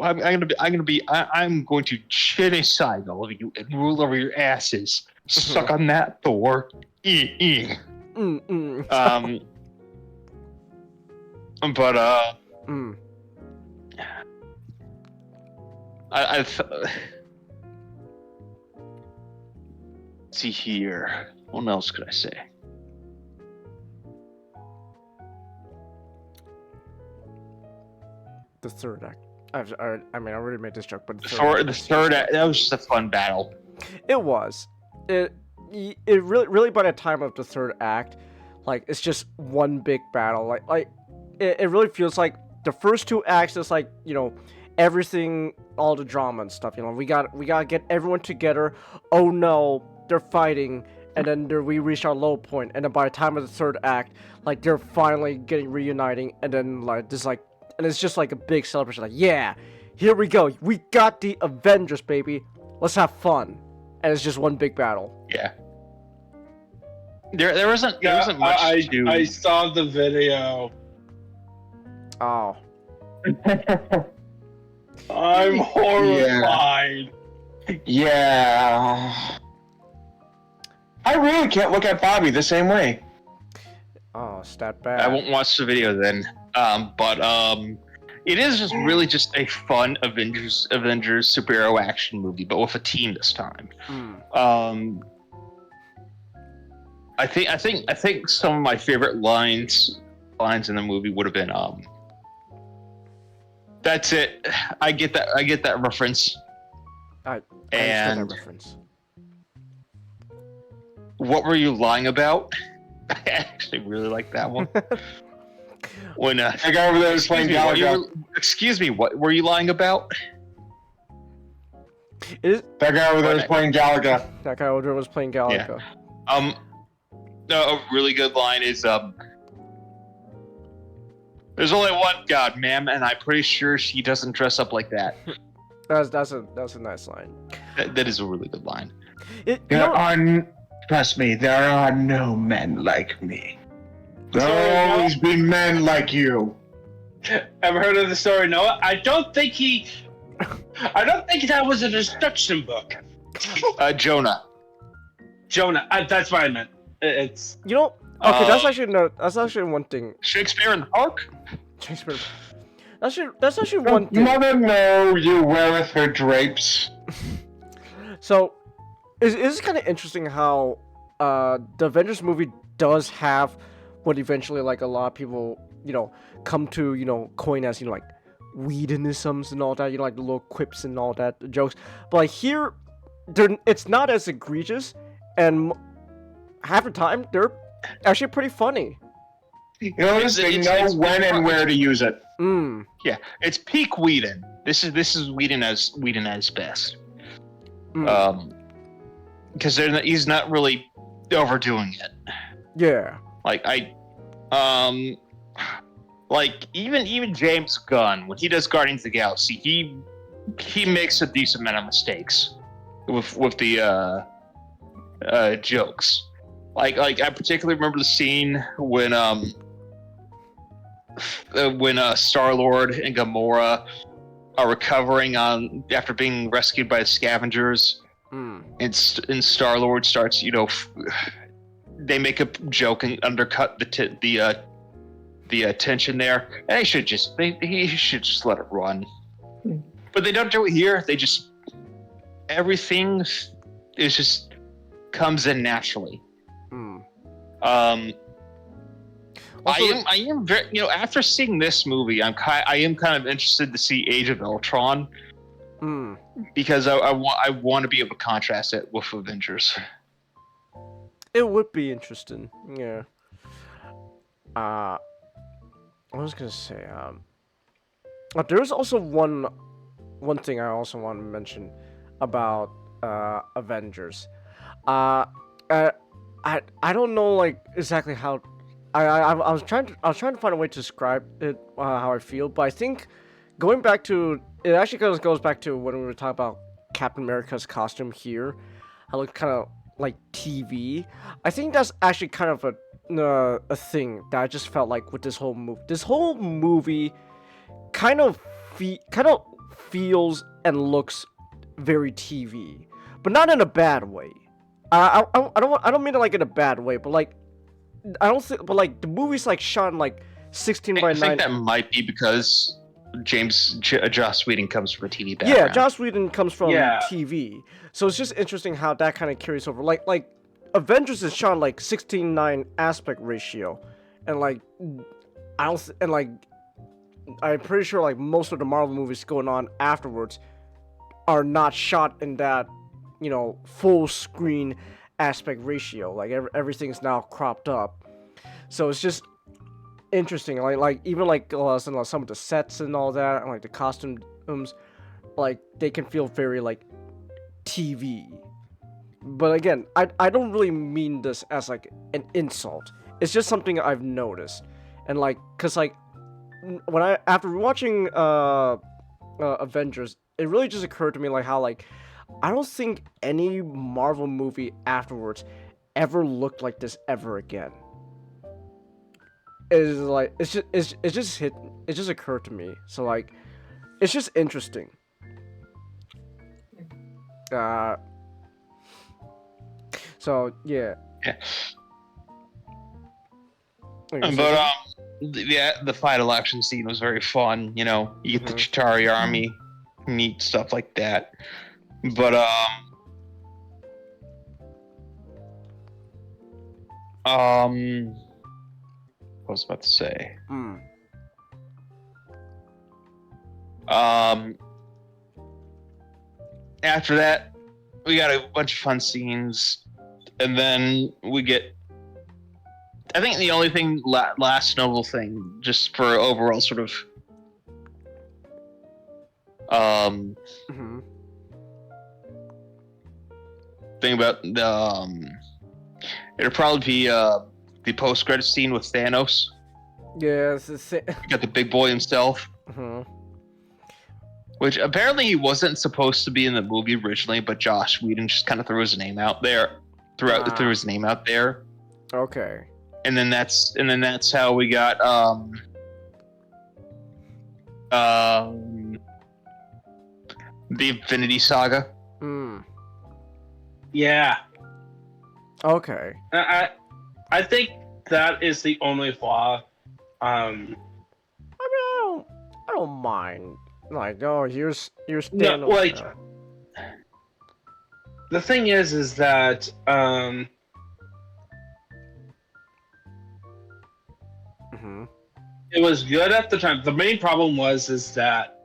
I'm going to genocide all of you and rule over your asses. Suck on that, Thor. But I've see here. What else could I say? The third act. I mean, I already made this joke, but The third act, that was just a fun battle. It was. It really by the time of the third act, like it's just one big battle. Like it really feels like the first two acts is like, you know, everything, all the drama and stuff. You know, we gotta get everyone together. Oh no, they're fighting, and then we reach our low point, and then by the time of the third act, like they're finally getting reuniting, and then like this like, and it's just like a big celebration. Like, yeah, here we go. We got the Avengers, baby. Let's have fun. And it's just one big battle. Yeah. There wasn't much to do. I saw the video. Oh. I'm horrified. Yeah. I really can't look at Bobby the same way. Oh, stat bad. I won't watch the video then. But it is just really just a fun Avengers superhero action movie, but with a team this time. I think some of my favorite lines in the movie would have been that's it. I get that reference. I understand that reference. What were you lying about? I actually really like that one. When that guy over there was playing Galaga. Excuse me, what were you lying about? That guy over there was playing Galaga. That guy over there was playing Galaga. Yeah. A really good line is there's only one God, ma'am, and I'm pretty sure she doesn't dress up like that. That's a nice line. That is a really good line. Trust me, there are no men like me. There'll always be men like you. Ever heard of the story, Noah? I don't think that was a destruction book. Jonah. That's what I meant. It's okay. That's actually one thing. Shakespeare in the Park. Shakespeare. That's actually one thing. Mother, no, you weareth her drapes. So, it's kind of interesting how the Avengers movie does have what eventually like a lot of people, you know, come to, you know, coin as, you know, like Whedonisms and all that, you know, like the little quips and all that, the jokes. But like here, it's not as egregious, and half the time they're actually pretty funny. You know, they know when and where to use it. Yeah, it's peak Whedon. This is Whedon as best. Because he's not really overdoing it. Yeah. Like even James Gunn, when he does Guardians of the Galaxy, he makes a decent amount of mistakes with the jokes. Like I particularly remember the scene when Star-Lord and Gamora are recovering after being rescued by the scavengers, and Star-Lord starts, you know, they make a joke and undercut the tension there, and he should just let it run. But they don't do it here. They just everything is just comes in naturally. I am very, you know, after seeing this movie, I am kind of interested to see Age of Ultron, because I want to be able to contrast it with Avengers. It would be interesting, yeah. I was gonna say, there's also one thing I also want to mention about Avengers. I don't know like exactly how. I was trying to find a way to describe it, how I feel, but I think going back to it actually goes back to when we were talking about Captain America's costume here, how it looked kind of like TV. I think that's actually kind of a thing that I just felt like with this whole movie kind of feels and looks very TV, but not in a bad way. I don't mean it like in a bad way, but like I don't think, but like the movie's like shot in like 16 by 9. I think that might be because Joss Whedon comes from a TV background. Yeah, Joss Whedon comes from Yeah. TV, so it's just interesting how that kind of carries over. Like Avengers is shot in like 16:9 aspect ratio, and like I'm pretty sure like most of the Marvel movies going on afterwards are not shot in that, you know, full screen aspect ratio. Like everything's now cropped up, so it's just interesting. Like even like some of the sets and all that, and like the costumes, like they can feel very like TV. But again, I don't really mean this as like an insult. It's just something I've noticed, and like, cause like when after watching Avengers, it really just occurred to me like how like I don't think any Marvel movie afterwards ever looked like this ever again. It's like it just occurred to me. So like it's just interesting. So yeah. Yeah. But the final action scene was very fun. You know, you get the Chitauri army, neat stuff like that. But what was I about to say? After that, we got a bunch of fun scenes, and then we get. I think the only thing, last notable thing, just for overall sort of, thing about the, it'll probably be the post-credit scene with Thanos. Yeah, it's the same. You got the big boy himself. Which apparently he wasn't supposed to be in the movie originally, but Joss Whedon just kind of threw his name out there. Threw his name out there. Okay. And then that's how we got the Infinity Saga. Yeah. Okay. I think that is the only flaw. I mean, I don't mind. Like, oh, here's Thanos. No, like the thing is that it was good at the time. The main problem is that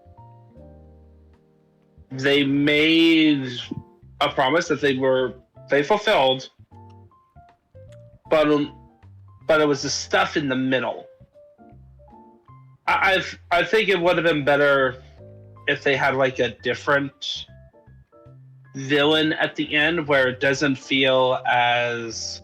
they made a promise that they fulfilled, but it was the stuff in the middle. I think it would have been better if they had like a different villain at the end where it doesn't feel as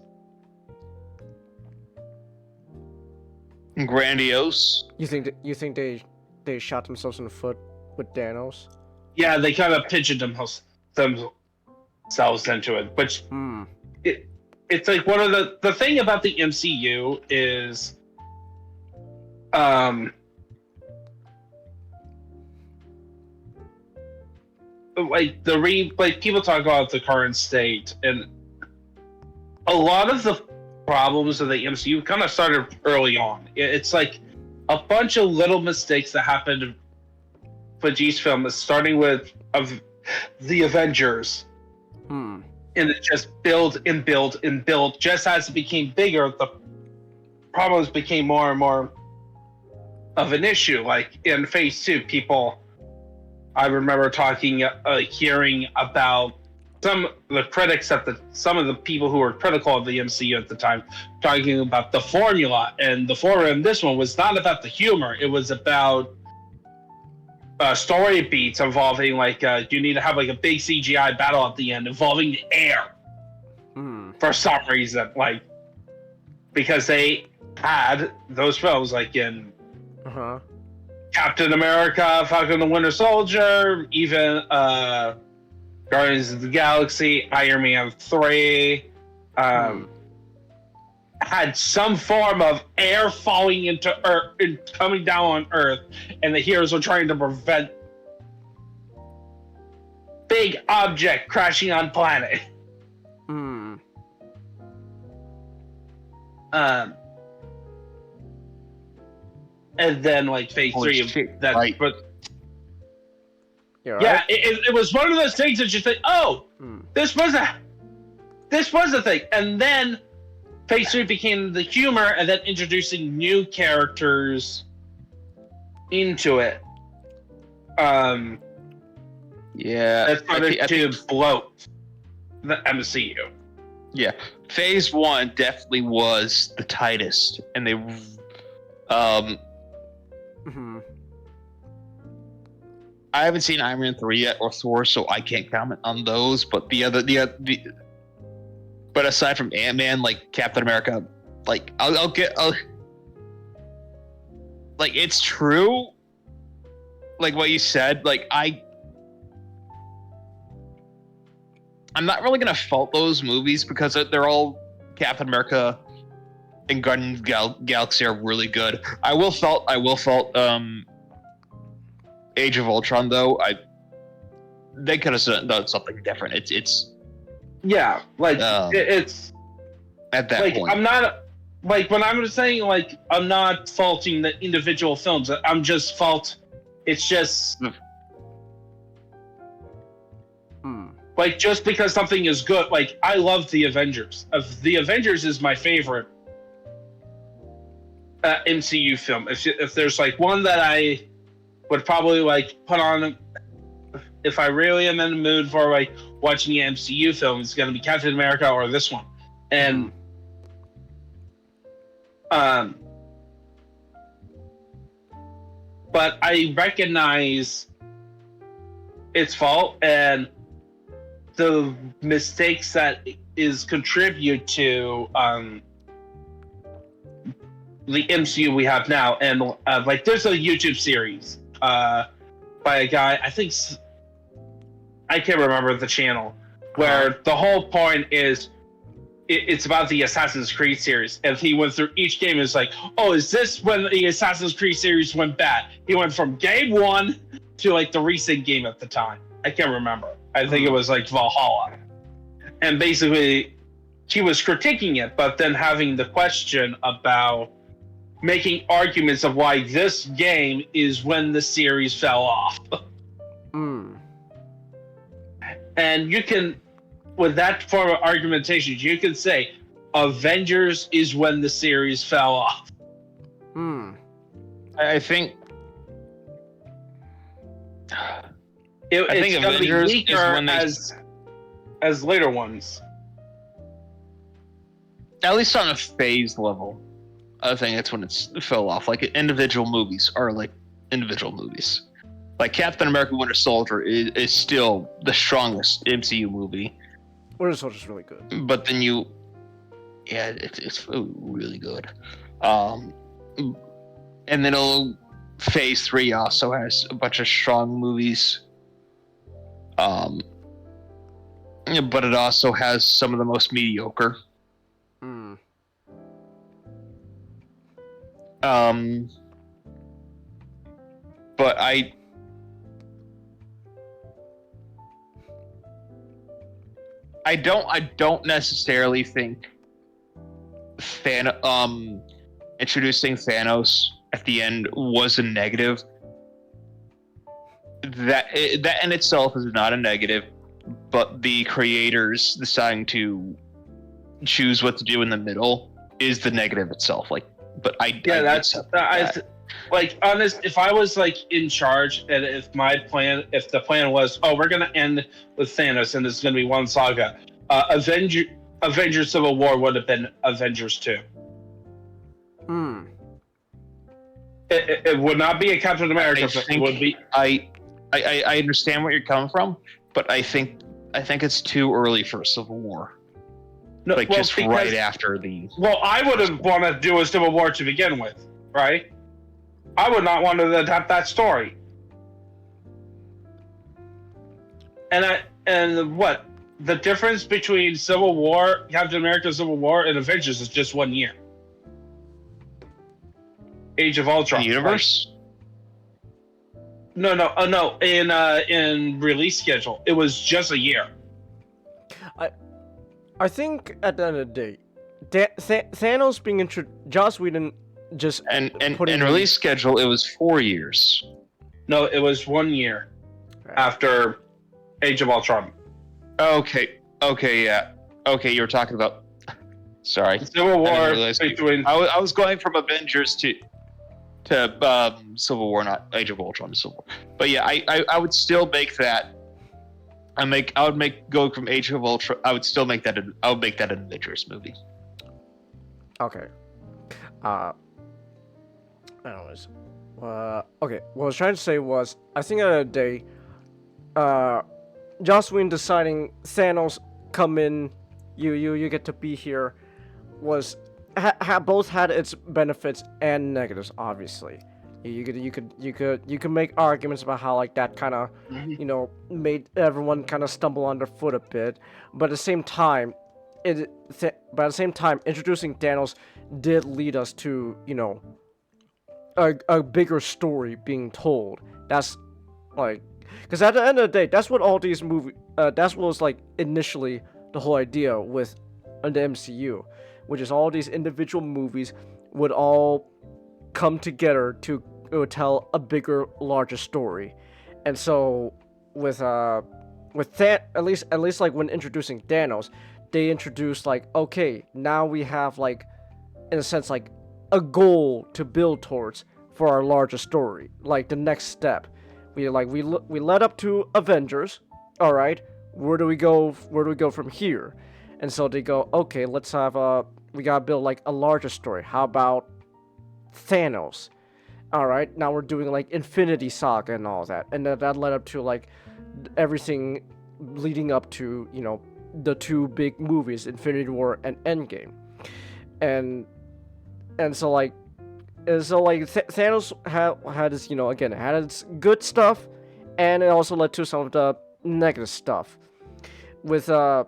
grandiose. You think they shot themselves in the foot with Thanos? Yeah, they kind of pigeoned themselves into it, which it's like one of the thing about the MCU is like people talk about the current state, and a lot of the problems of the MCU kind of started early on. It's like a bunch of little mistakes that happened with each film, starting with the Avengers. And it just build and build and build. Just as it became bigger, the problems became more and more of an issue. Like in Phase 2, I remember hearing about some of the people who were critical of the MCU at the time, talking about the formula. And the formula in this one was not about the humor. It was about story beats involving you need to have like a big CGI battle at the end involving the air for some reason, because they had those films like in Captain America, Falcon the Winter Soldier, even Guardians of the Galaxy, Iron Man 3, had some form of air falling into Earth and coming down on Earth, and the heroes were trying to prevent big object crashing on planet. Hmm. And then like phase Holy 3 of shit, that, right. but Yeah. yeah, Right? it was one of those things that you think, oh, this was a thing, and then phase 3 became the humor, and then introducing new characters into it. Yeah. That started to bloat the MCU. Yeah, Phase 1 definitely was the tightest, and they, Hmm. I haven't seen Iron Man 3 yet or Thor, so I can't comment on those. But but aside from Ant-Man, like Captain America, like I'll like it's true, like what you said. Like I'm not really gonna fault those movies because they're all Captain America and Guardians of the Galaxy are really good. I will fault Age of Ultron though. They could have done something different. It's Yeah, like it's at that like point. I'm not like when I'm saying like I'm not faulting the individual films. I'm just It's just like just because something is good. Like I love the Avengers. The Avengers is my favorite MCU film. If there's like one that I would probably like put on if I really am in the mood for like watching the MCU film, it's gonna be Captain America or this one. And but I recognize its fault and the mistakes that is contribute to the MCU we have now. And like there's a YouTube series by a guy, I can't remember the channel, where the whole point is it's about the Assassin's Creed series. And he went through each game and was like, oh, is this when the Assassin's Creed series went bad? He went from game 1 to like the recent game at the time. I can't remember. I think it was like Valhalla. And basically he was critiquing it, but then having the question about making arguments of why this game is when the series fell off. And you can, with that form of argumentation, you can say Avengers is when the series fell off. I think It's think gonna be Avengers weaker is when they- as later ones. at least on a phase level, I think that's when it fell off. Like individual movies are like individual movies. Like Captain America: Winter Soldier is still the strongest MCU movie. Winter Soldier's really good. But then it's really good. And then Phase 3 also has a bunch of strong movies. But it also has some of the most mediocre. But I don't necessarily think introducing Thanos at the end was a negative. That in itself is not a negative, but the creators deciding to choose what to do in the middle is the negative itself. Like, but like honest. If I was like in charge, and if the plan was, oh, we're gonna end with Thanos, and it's gonna be one saga, Avengers Civil War would have been Avengers 2. It would not be a Captain America. It would be. I understand where you're coming from, but I think it's too early for a Civil War. No, like just right after the. Well, I wouldn't want to do a Civil War to begin with, right? I would not want to adapt that story. And what the difference between Civil War, Captain America: Civil War, and Avengers is just 1 year. Age of Ultron. The universe? No. In release schedule, it was just a year. I think at the end of the day, Thanos being Joss Whedon just And putting release schedule, it was 4 years. No, it was 1 year after Age of Ultron. Okay, yeah. Okay, you were talking about... Sorry. Civil War between... I was going from Avengers to Civil War, not Age of Ultron to Civil War. But yeah, I would still make that... I would go from Age of Ultron... I would still make that... I would make that an Avengers movie. Okay. Anyways. Okay, what I was trying to say was, I think at the end of the day, Joss Whedon deciding Thanos come in, you get to be here, was both had its benefits and negatives. Obviously, you could make arguments about how like that kind of made everyone kind of stumble underfoot a bit, but at the same time, introducing Thanos did lead us to a bigger story being told. That's like, because at the end of the day, that's what all these movies, that's what was like initially the whole idea with the MCU, which is all these individual movies would all come together to tell a bigger, larger story. And so with that, at least like when introducing Thanos, they introduced like, okay, now we have like, in a sense, like a goal to build towards for our larger story, like the next step. We led up to Avengers. All right, where do we go from here? And so they go, okay, let's have we gotta build like a larger story. How about Thanos? All right, now we're doing like Infinity Saga and all that, and that led up to like everything leading up to the two big movies, Infinity War and Endgame, and so Thanos had its it had its good stuff, and it also led to some of the negative stuff. With the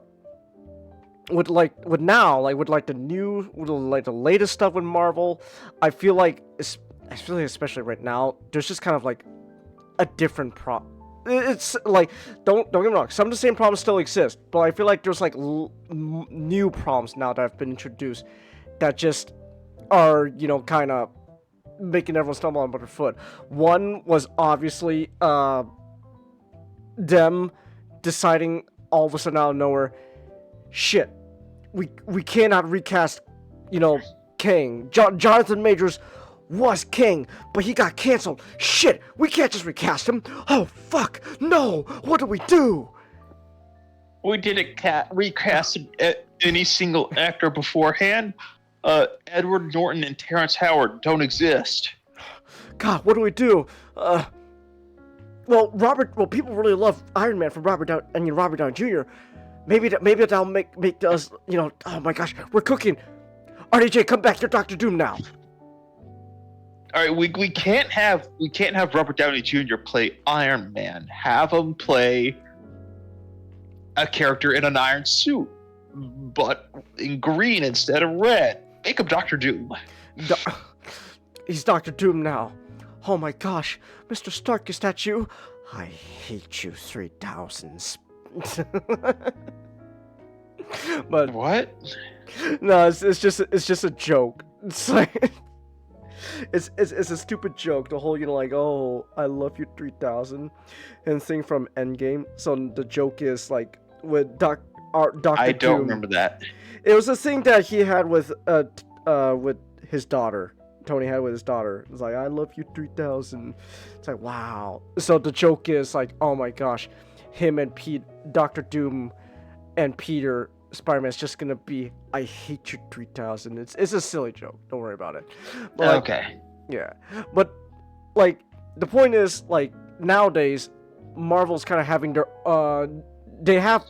latest stuff with Marvel, I feel like especially right now, there's just kind of like a different problem. It's like, don't get me wrong, some of the same problems still exist, but I feel like there's like new problems now that have been introduced that just are kind of making everyone stumble on their foot. One was obviously them deciding all of a sudden out of nowhere, shit, we cannot recast King. Jonathan Majors was King, but he got canceled. Shit, we can't just recast him. Oh fuck, no, what do we do? We didn't recast any single actor beforehand. Edward Norton and Terrence Howard don't exist. God, what do we do? Well, people really love Iron Man from Robert Downey Jr. Maybe that'll make us, oh my gosh, we're cooking. RDJ, come back, you're Doctor Doom now. All right, we can't have Robert Downey Jr. play Iron Man. Have him play a character in an iron suit, but in green instead of red. Make him Doctor Doom. He's Doctor Doom now. Oh my gosh, Mr. Stark, is that you? I hate you 3000s. But what? No, it's just a joke. It's like it's a stupid joke. The whole oh, I love you 3000 and thing from Endgame. So the joke is like with Doctor I don't Doom. remember that. It was a thing that he had with his daughter. Tony had with his daughter. It's like, I love you 3000. It's like, wow. So the joke is like, oh my gosh, him and Doctor Doom and Peter Spider-Man is just gonna be, I hate you 3000. It's a silly joke. Don't worry about it. But, Okay. Yeah. But like the point is, like, nowadays Marvel's kind of having their they have